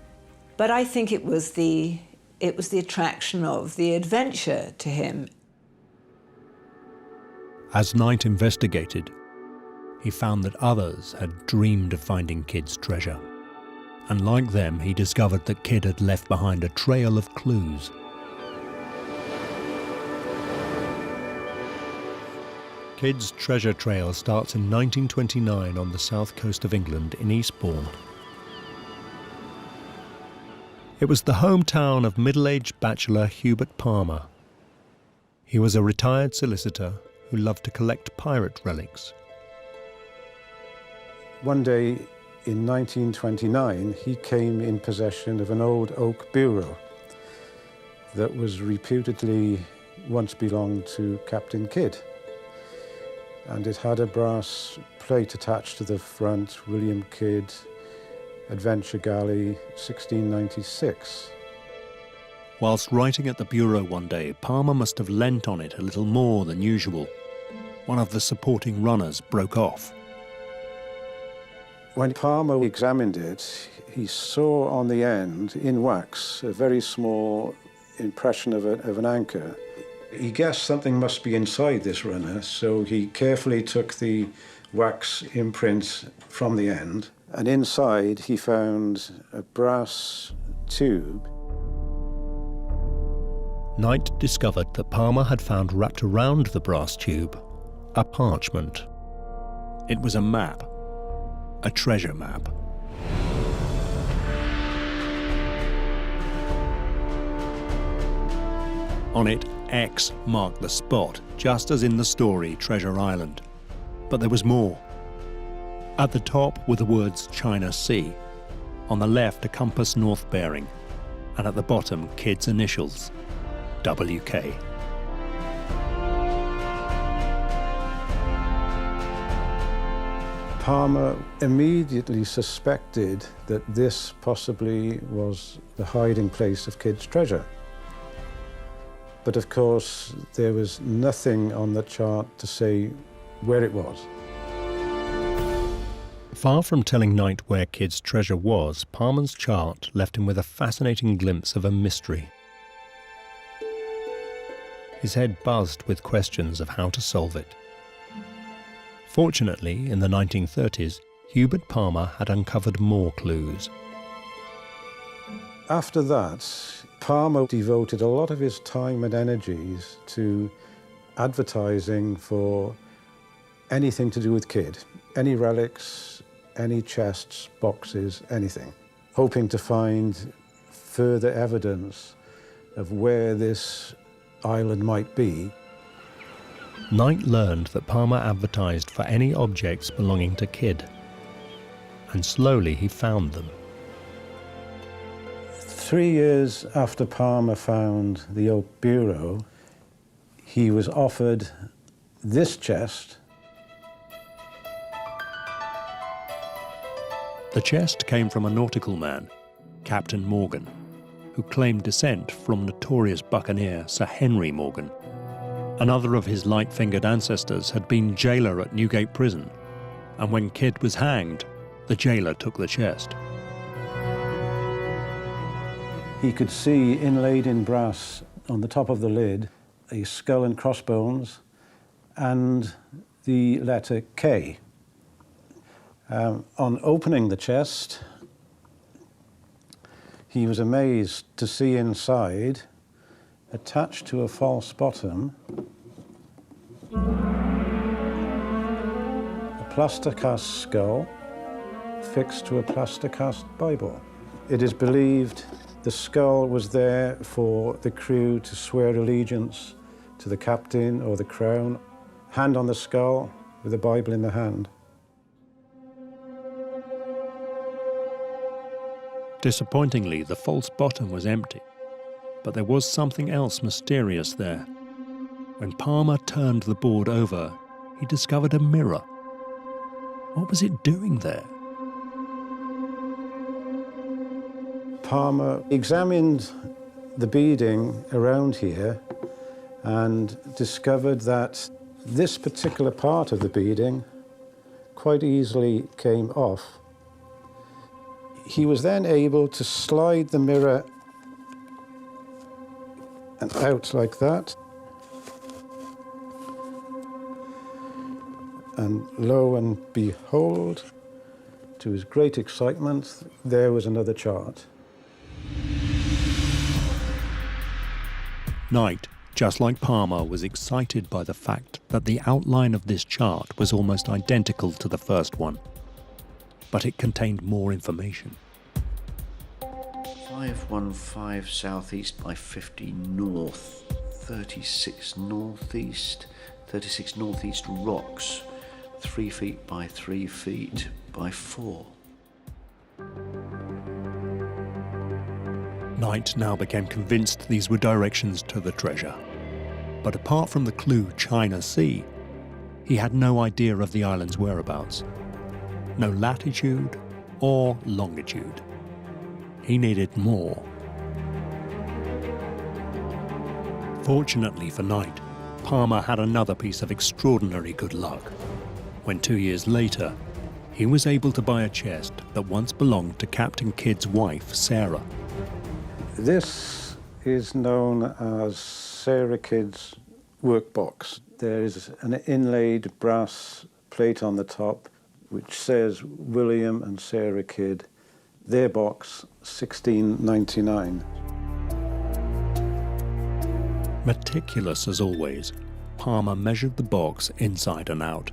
but I think it was the attraction of the adventure to him. As Knight investigated, he found that others had dreamed of finding Kidd's treasure. And like them, he discovered that Kidd had left behind a trail of clues. Kidd's treasure trail starts in 1929 on the south coast of England in Eastbourne. It was the hometown of middle-aged bachelor Hubert Palmer. He was a retired solicitor who loved to collect pirate relics. One day in 1929, he came in possession of an old oak bureau that was reputedly once belonged to Captain Kidd. And it had a brass plate attached to the front, William Kidd, Adventure Galley, 1696. Whilst writing at the bureau one day, Palmer must have leant on it a little more than usual. One of the supporting runners broke off. When Palmer examined it, he saw on the end, in wax, a very small impression of an anchor. He guessed something must be inside this runner, so he carefully took the wax imprint from the end, and inside he found a brass tube. Knight discovered that Palmer had found wrapped around the brass tube a parchment. It was a map, a treasure map. On it, X marked the spot, just as in the story Treasure Island. But there was more. At the top were the words China Sea, on the left a compass north bearing, and at the bottom Kidd's initials, WK. Palmer immediately suspected that this possibly was the hiding place of Kidd's treasure. But of course, there was nothing on the chart to say where it was. Far from telling Knight where Kidd's treasure was, Palmer's chart left him with a fascinating glimpse of a mystery. His head buzzed with questions of how to solve it. Fortunately, in the 1930s, Hubert Palmer had uncovered more clues. After that, Palmer devoted a lot of his time and energies to advertising for anything to do with Kidd. Any relics, any chests, boxes, anything. Hoping to find further evidence of where this island might be. Knight learned that Palmer advertised for any objects belonging to Kidd, and slowly he found them. 3 years after Palmer found the oak bureau, he was offered this chest. The chest came from a nautical man, Captain Morgan, who claimed descent from notorious buccaneer Sir Henry Morgan. Another of his light-fingered ancestors had been jailer at Newgate Prison, and when Kidd was hanged, the jailer took the chest. He could see inlaid in brass on the top of the lid a skull and crossbones and the letter K. On opening the chest, he was amazed to see inside, attached to a false bottom, plaster cast skull fixed to a plaster cast Bible. It is believed the skull was there for the crew to swear allegiance to the captain or the crown, hand on the skull with the Bible in the hand. Disappointingly, the false bottom was empty, but there was something else mysterious there. When Palmer turned the board over, he discovered a mirror. What was it doing there? Palmer examined the beading around here and discovered that this particular part of the beading quite easily came off. He was then able to slide the mirror and out like that. And lo and behold, to his great excitement, there was another chart. Knight, just like Palmer, was excited by the fact that the outline of this chart was almost identical to the first one, but it contained more information. 515 southeast by 50 north, 36 northeast rocks, 3 feet by 3 feet by 4. Knight now became convinced these were directions to the treasure. But apart from the clue China Sea, he had no idea of the island's whereabouts. No latitude or longitude. He needed more. Fortunately for Knight, Palmer had another piece of extraordinary good luck. When 2 years later, he was able to buy a chest that once belonged to Captain Kidd's wife, Sarah. This is known as Sarah Kidd's workbox. There is an inlaid brass plate on the top which says William and Sarah Kidd, their box, 1699. Meticulous as always, Palmer measured the box inside and out.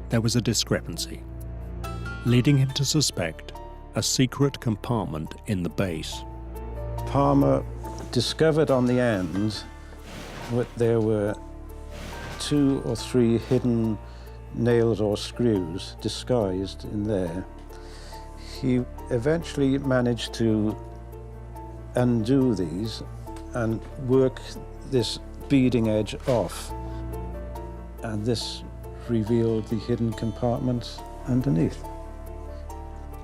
There was a discrepancy, leading him to suspect a secret compartment in the base. Palmer discovered on the end that there were 2 or 3 hidden nails or screws disguised in there. He eventually managed to undo these and work this beading edge off, and this revealed the hidden compartment underneath.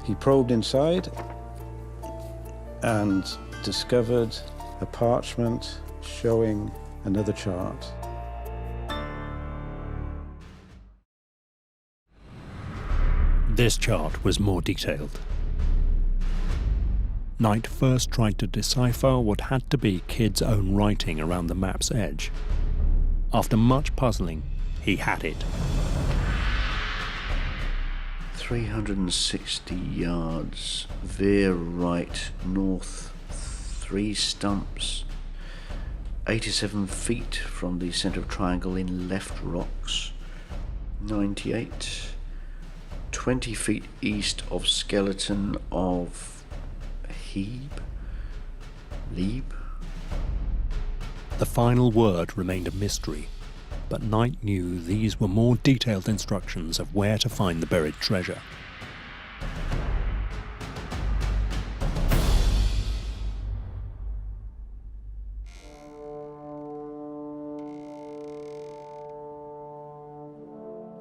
He probed inside and discovered a parchment showing another chart. This chart was more detailed. Knight first tried to decipher what had to be Kidd's own writing around the map's edge. After much puzzling, he had it. 360 yards, veer right, north, 3 stumps, 87 feet from the centre of triangle in left rocks, 98, 20 feet east of skeleton of Lieb. The final word remained a mystery, but Knight knew these were more detailed instructions of where to find the buried treasure.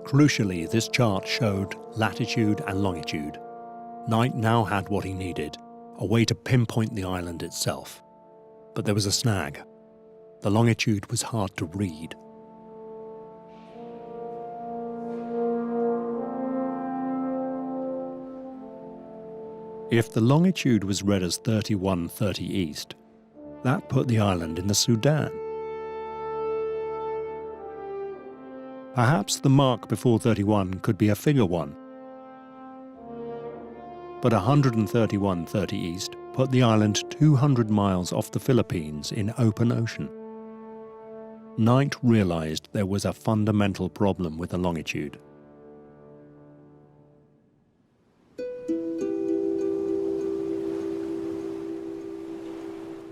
Crucially, this chart showed latitude and longitude. Knight now had what he needed, a way to pinpoint the island itself. But there was a snag. The longitude was hard to read. If the longitude was read as 3130 east, that put the island in the Sudan. Perhaps the mark before 31 could be a figure 1. But 131.30 east put the island 200 miles off the Philippines in open ocean. Knight realized there was a fundamental problem with the longitude.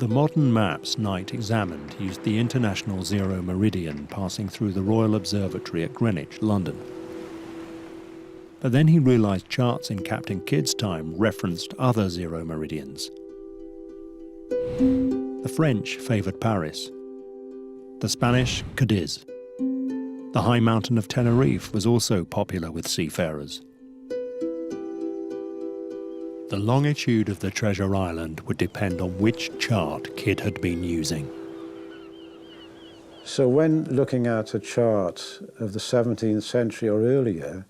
The modern maps Knight examined used the International Zero Meridian passing through the Royal Observatory at Greenwich, London. But then he realised charts in Captain Kidd's time referenced other zero meridians. The French favoured Paris, the Spanish Cadiz. The high mountain of Tenerife was also popular with seafarers. The longitude of the treasure island would depend on which chart Kidd had been using. So when looking at a chart of the 17th century or earlier,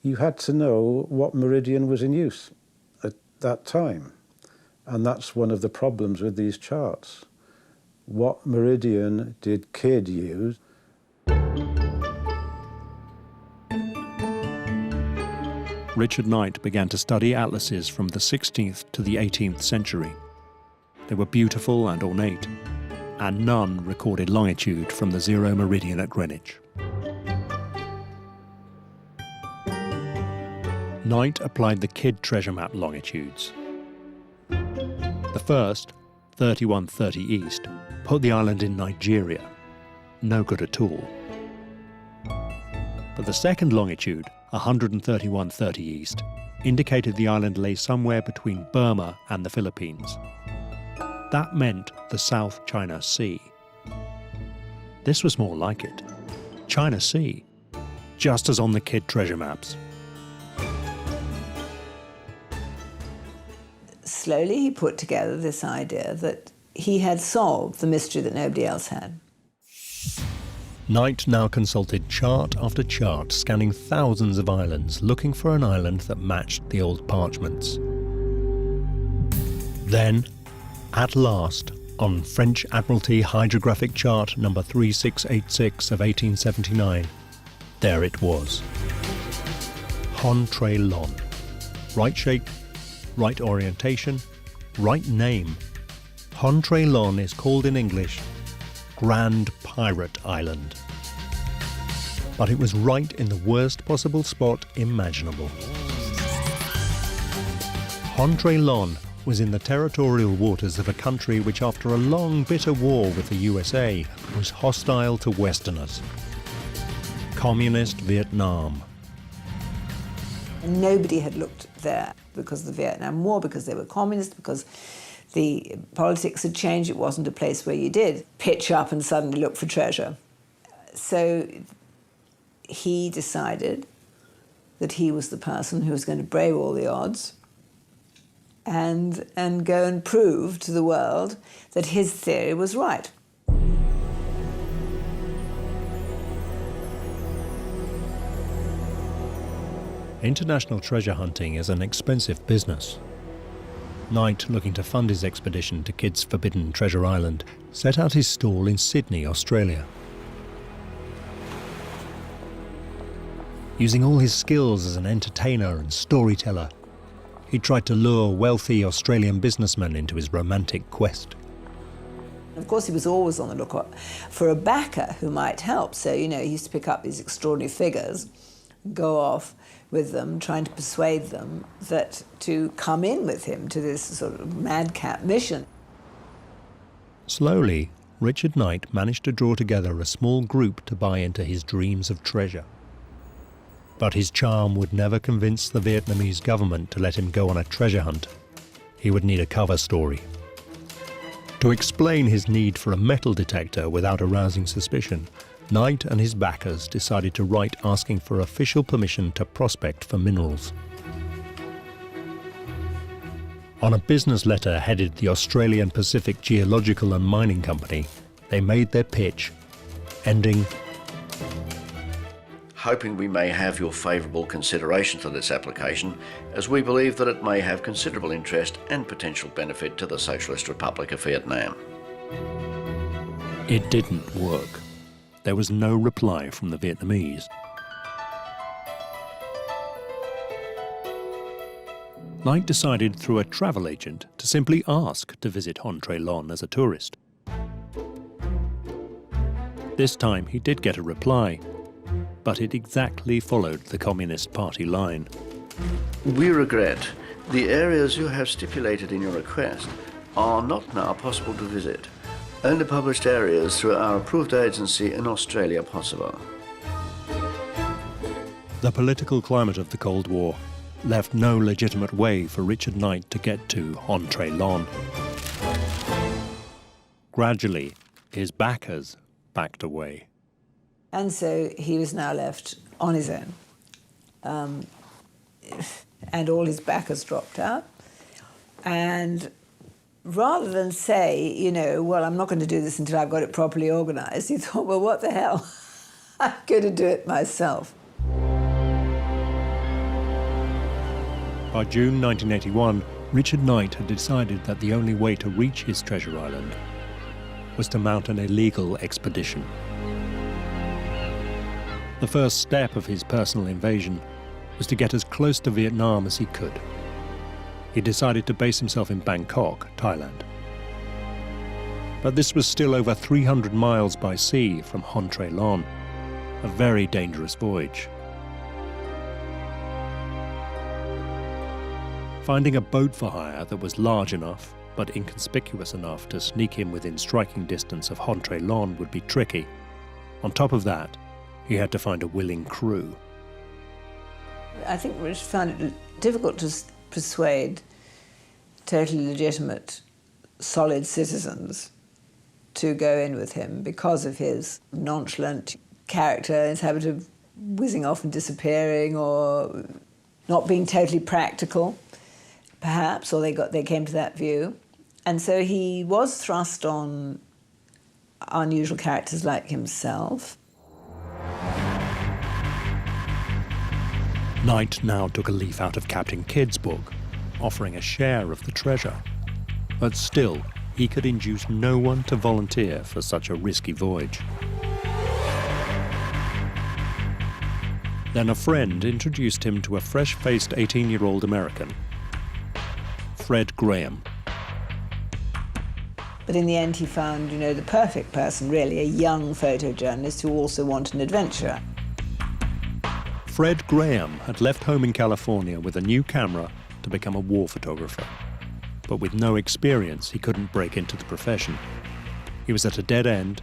you had to know what meridian was in use at that time. And that's one of the problems with these charts. What meridian did Kidd use? Richard Knight began to study atlases from the 16th to the 18th century. They were beautiful and ornate, and none recorded longitude from the zero meridian at Greenwich. Knight applied the Kidd treasure map longitudes. The first, 3130 east, put the island in Nigeria. No good at all. But the second longitude, 131.30 east, indicated the island lay somewhere between Burma and the Philippines. That meant the South China Sea. This was more like it. China Sea, just as on the Kidd treasure maps. Slowly he put together this idea that he had solved the mystery that nobody else had. Knight now consulted chart after chart, scanning thousands of islands, looking for an island that matched the old parchments. Then, at last, on French Admiralty Hydrographic Chart number 3686 of 1879, there it was. Hon-Tre-Lon. Right shape, right orientation, right name. Hon-Tre-Lon is called in English Grand Pirate Island. But it was right in the worst possible spot imaginable. Hon-Tre-Lon was in the territorial waters of a country which, after a long, bitter war with the USA, was hostile to Westerners. Communist Vietnam. Nobody had looked there because of the Vietnam War, because they were communist, because the politics had changed. It wasn't a place where you did pitch up and suddenly look for treasure. So he decided that he was the person who was going to brave all the odds and go and prove to the world that his theory was right. International treasure hunting is an expensive business. Knight, looking to fund his expedition to Kidd's forbidden treasure island, set out his stall in Sydney, Australia. Using all his skills as an entertainer and storyteller, he tried to lure wealthy Australian businessmen into his romantic quest. Of course, he was always on the lookout for a backer who might help. So, he used to pick up these extraordinary figures, go off with them, trying to persuade them that to come in with him to this sort of madcap mission. Slowly, Richard Knight managed to draw together a small group to buy into his dreams of treasure. But his charm would never convince the Vietnamese government to let him go on a treasure hunt. He would need a cover story. To explain his need for a metal detector without arousing suspicion, Knight and his backers decided to write asking for official permission to prospect for minerals. On a business letter headed the Australian Pacific Geological and Mining Company, they made their pitch, ending, hoping we may have your favourable consideration to this application, as we believe that it may have considerable interest and potential benefit to the Socialist Republic of Vietnam. It didn't work. There was no reply from the Vietnamese. Knight decided through a travel agent to simply ask to visit Hon-Tre-Lon as a tourist. This time he did get a reply, but it exactly followed the Communist Party line. We regret the areas you have stipulated in your request are not now possible to visit. Only published areas through our approved agency in Australia possible. The political climate of the Cold War left no legitimate way for Richard Knight to get to Hon-Tre-Lon. Gradually, his backers backed away. And so he was now left on his own. And all his backers dropped out. And rather than say, you know, well, I'm not going to do this until I've got it properly organised, he thought, well, what the hell? I'm going to do it myself. By June 1981, Richard Knight had decided that the only way to reach his treasure island was to mount an illegal expedition. The first step of his personal invasion was to get as close to Vietnam as he could. He decided to base himself in Bangkok, Thailand. But this was still over 300 miles by sea from Hon-Tre-Lon, a very dangerous voyage. Finding a boat for hire that was large enough but inconspicuous enough to sneak him within striking distance of Hon-Tre-Lon would be tricky. On top of that, he had to find a willing crew. I think Rich found it difficult to persuade totally legitimate, solid citizens to go in with him because of his nonchalant character, his habit of whizzing off and disappearing, or not being totally practical, perhaps, or they came to that view. And so he was thrust on unusual characters like himself. Knight now took a leaf out of Captain Kidd's book, offering a share of the treasure. But still, he could induce no one to volunteer for such a risky voyage. Then a friend introduced him to a fresh-faced 18-year-old American, Fred Graham. But in the end, he found, you know, the perfect person, really, a young photojournalist who also wanted an adventure. Fred Graham had left home in California with a new camera to become a war photographer. But with no experience, he couldn't break into the profession. He was at a dead end,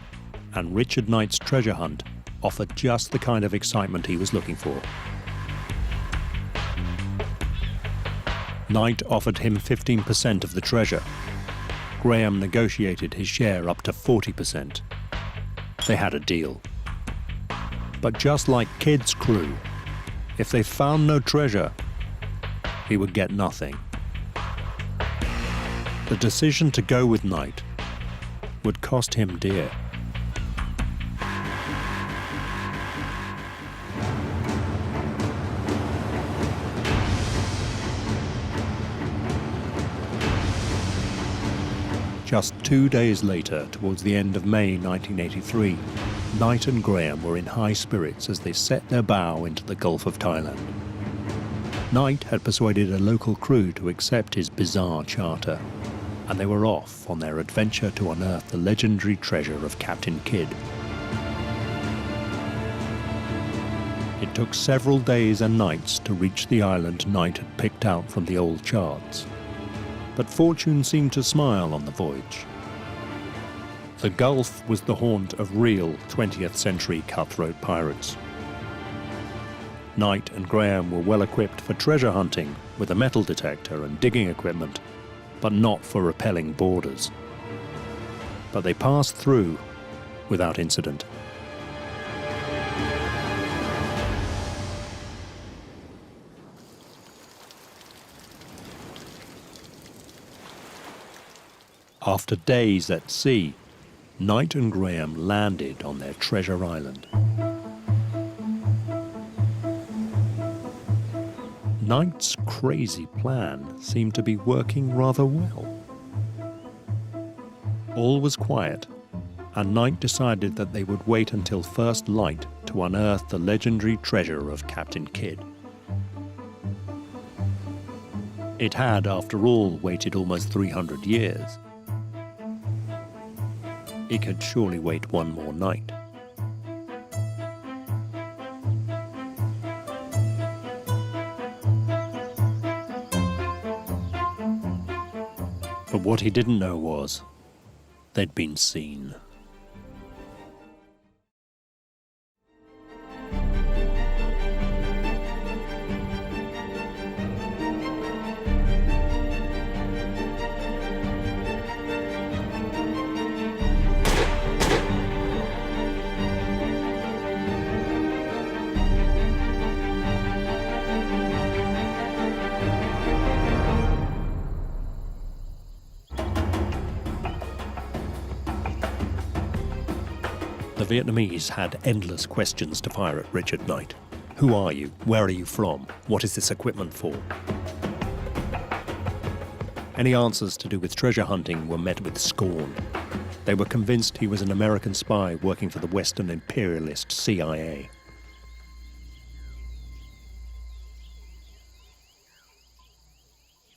and Richard Knight's treasure hunt offered just the kind of excitement he was looking for. Knight offered him 15% of the treasure. Graham negotiated his share up to 40%. They had a deal. But just like Kidd's crew, if they found no treasure, he would get nothing. The decision to go with Knight would cost him dear. Just 2 days later, towards the end of May 1983, Knight and Graham were in high spirits as they set their bow into the Gulf of Thailand. Knight had persuaded a local crew to accept his bizarre charter, and they were off on their adventure to unearth the legendary treasure of Captain Kidd. It took several days and nights to reach the island Knight had picked out from the old charts. But fortune seemed to smile on the voyage. The Gulf was the haunt of real 20th century cutthroat pirates. Knight and Graham were well equipped for treasure hunting with a metal detector and digging equipment, but not for rappelling boarders. But they passed through without incident. After days at sea, Knight and Graham landed on their treasure island. Knight's crazy plan seemed to be working rather well. All was quiet, and Knight decided that they would wait until first light to unearth the legendary treasure of Captain Kidd. It had, after all, waited almost 300 years. It could surely wait one more night. But what he didn't know was they'd been seen. The Vietnamese had endless questions to fire at Richard Knight. Who are you? Where are you from? What is this equipment for? Any answers to do with treasure hunting were met with scorn. They were convinced he was an American spy working for the Western imperialist CIA.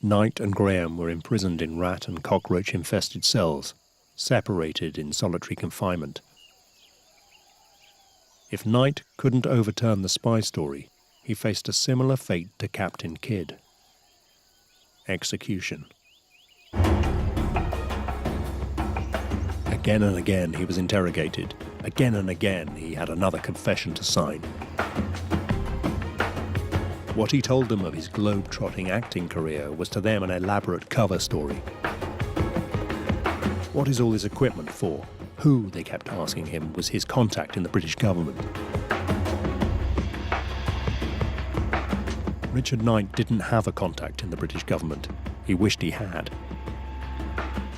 Knight and Graham were imprisoned in rat and cockroach-infested cells, separated in solitary confinement. If Knight couldn't overturn the spy story, he faced a similar fate to Captain Kidd. Execution. Again and again he was interrogated. Again and again he had another confession to sign. What he told them of his globe-trotting acting career was to them an elaborate cover story. What is all this equipment for? Who, they kept asking him, was his contact in the British government? Richard Knight didn't have a contact in the British government. He wished he had.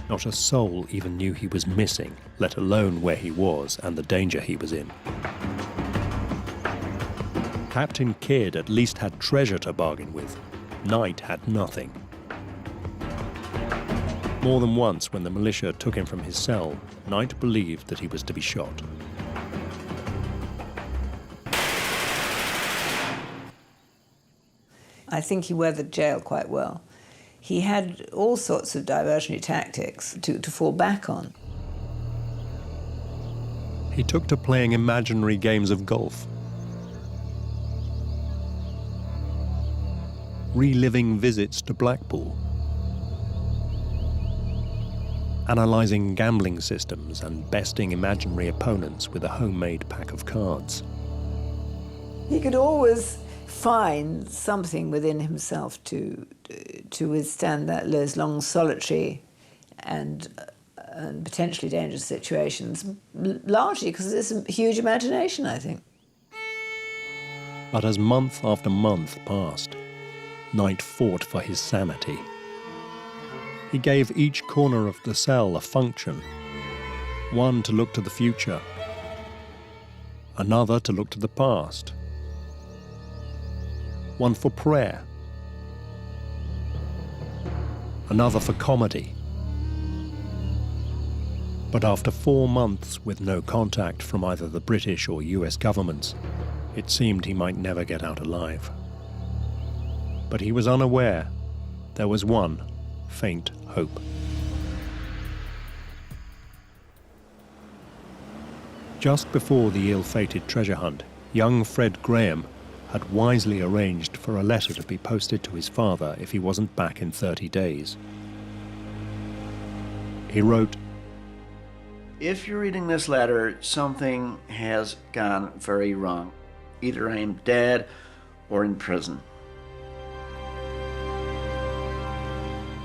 Not a soul even knew he was missing, let alone where he was and the danger he was in. Captain Kidd at least had treasure to bargain with. Knight had nothing. More than once, when the militia took him from his cell, Knight believed that he was to be shot. I think he weathered jail quite well. He had all sorts of diversionary tactics to fall back on. He took to playing imaginary games of golf, reliving visits to Blackpool, analysing gambling systems and besting imaginary opponents with a homemade pack of cards. He could always find something within himself to withstand those long solitary and potentially dangerous situations, largely because there's a huge imagination, I think. But as month after month passed, Knight fought for his sanity. He gave each corner of the cell a function, one to look to the future, another to look to the past, one for prayer, another for comedy. But after 4 months with no contact from either the British or US governments, it seemed he might never get out alive. But he was unaware there was one faint hope. Just before the ill-fated treasure hunt, young Fred Graham had wisely arranged for a letter to be posted to his father if he wasn't back in 30 days. He wrote, "If you're reading this letter, something has gone very wrong. Either I am dead or in prison."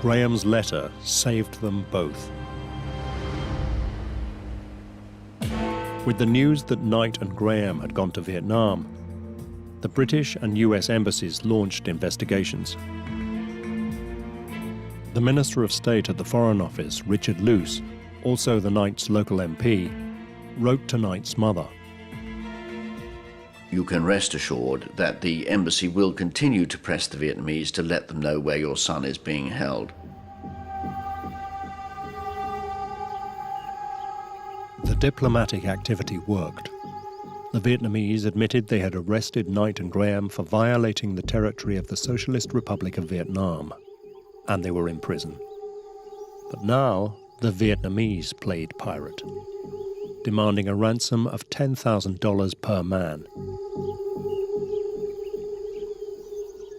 Graham's letter saved them both. With the news that Knight and Graham had gone to Vietnam, the British and US embassies launched investigations. The Minister of State at the Foreign Office, Richard Luce, also the Knight's local MP, wrote to Knight's mother. "You can rest assured that the embassy will continue to press the Vietnamese to let them know where your son is being held." The diplomatic activity worked. The Vietnamese admitted they had arrested Knight and Graham for violating the territory of the Socialist Republic of Vietnam, and they were in prison. But now, the Vietnamese played pirate, demanding a ransom of $10,000 per man.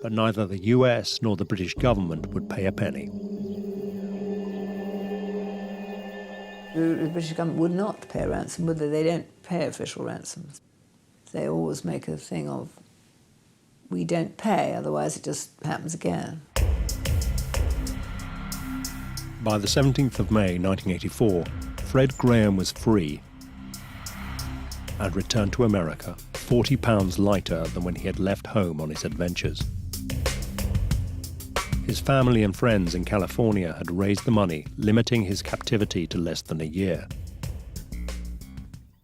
But neither the US nor the British government would pay a penny. The British government would not pay a ransom, would they? They don't pay official ransoms. They always make a thing of, we don't pay, otherwise it just happens again. By the 17th of May 1984, Fred Graham was free and returned to America 40 pounds lighter than when he had left home on his adventures. His family and friends in California had raised the money, limiting his captivity to less than a year.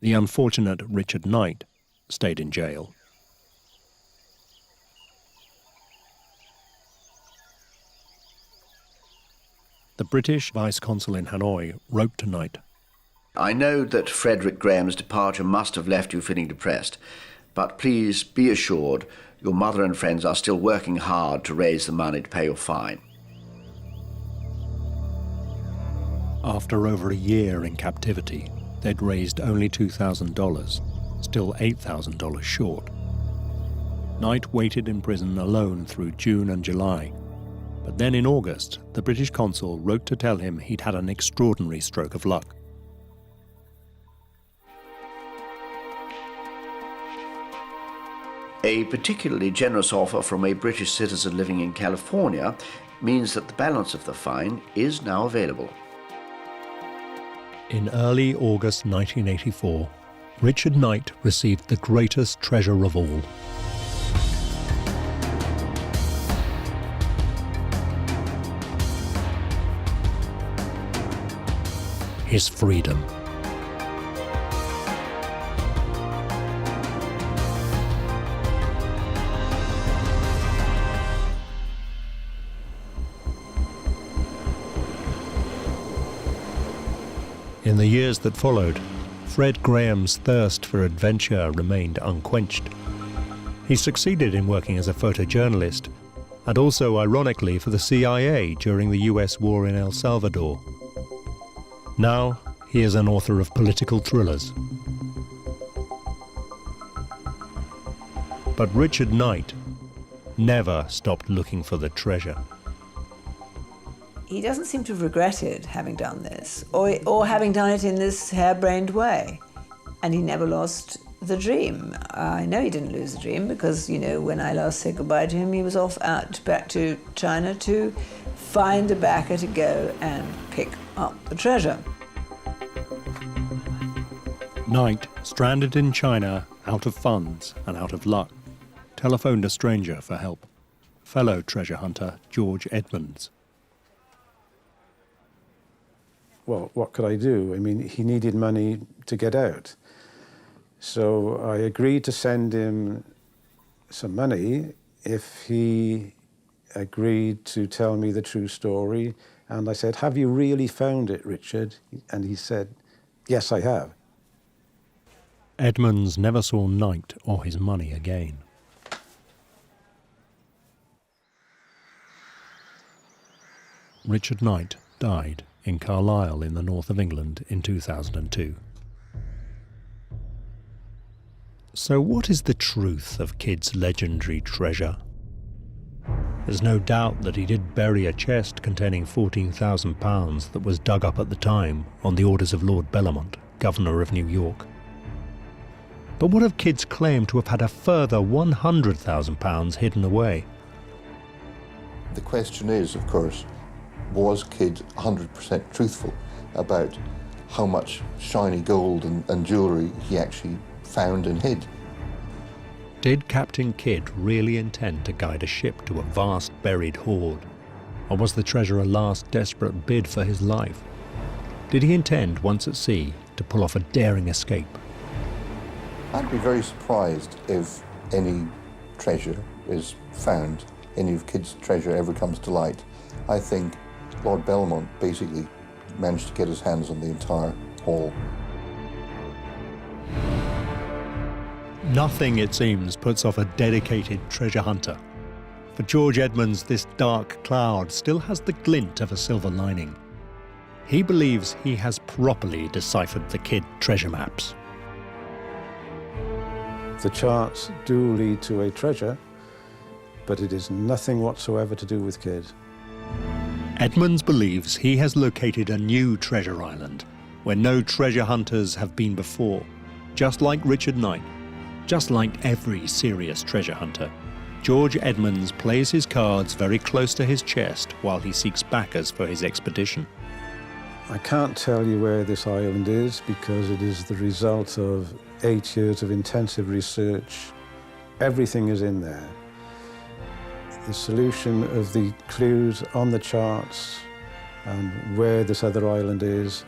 The unfortunate Richard Knight stayed in jail. The British vice-consul in Hanoi wrote to Knight, I know that Frederick Graham's departure must have left you feeling depressed, but please be assured your mother and friends are still working hard to raise the money to pay your fine. After over a year in captivity, they'd raised only $2,000, still $8,000 short. Knight waited in prison alone through June and July, but then in August, the British consul wrote to tell him he'd had an extraordinary stroke of luck. A particularly generous offer from a British citizen living in California means that the balance of the fine is now available. In early August 1984, Richard Knight received the greatest treasure of all. His freedom. In the years that followed, Fred Graham's thirst for adventure remained unquenched. He succeeded in working as a photojournalist, and also, ironically, for the CIA during the US war in El Salvador. Now, he is an author of political thrillers. But Richard Knight never stopped looking for the treasure. He doesn't seem to have regretted having done this, or having done it in this harebrained way. And he never lost the dream. I know he didn't lose the dream because, you know, when I last said goodbye to him, he was off back to China to find a backer to go and pick up the treasure. Knight, stranded in China, out of funds and out of luck, telephoned a stranger for help, fellow treasure hunter George Edmonds. Well, what could I do? I mean, he needed money to get out. So I agreed to send him some money if he agreed to tell me the true story. And I said, have you really found it, Richard? And he said, yes, I have. Edmonds never saw Knight or his money again. Richard Knight died in Carlisle in the north of England in 2002. So what is the truth of Kidd's legendary treasure? There's no doubt that he did bury a chest containing £14,000 that was dug up at the time on the orders of Lord Bellamont, Governor of New York. But what of Kidd's claim to have had a further £100,000 hidden away? The question is, of course, was Kidd 100% truthful about how much shiny gold and jewellery he actually found and hid? Did Captain Kidd really intend to guide a ship to a vast buried hoard? Or was the treasure a last desperate bid for his life? Did he intend, once at sea, to pull off a daring escape? I'd be very surprised if any treasure is found, any of Kidd's treasure ever comes to light. I think Lord Bellamont basically managed to get his hands on the entire haul. Nothing, it seems, puts off a dedicated treasure hunter. For George Edmonds, this dark cloud still has the glint of a silver lining. He believes he has properly deciphered the Kidd treasure maps. The charts do lead to a treasure, but it is nothing whatsoever to do with Kidd. Edmonds believes he has located a new treasure island, where no treasure hunters have been before. Just like Richard Knight, just like every serious treasure hunter, George Edmonds plays his cards very close to his chest while he seeks backers for his expedition. I can't tell you where this island is because it is the result of 8 years of intensive research. Everything is in there. The solution of the clues on the charts and where this other island is,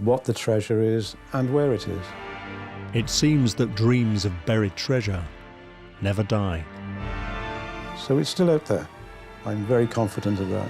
what the treasure is, and where it is. It seems that dreams of buried treasure never die. So it's still out there. I'm very confident of that.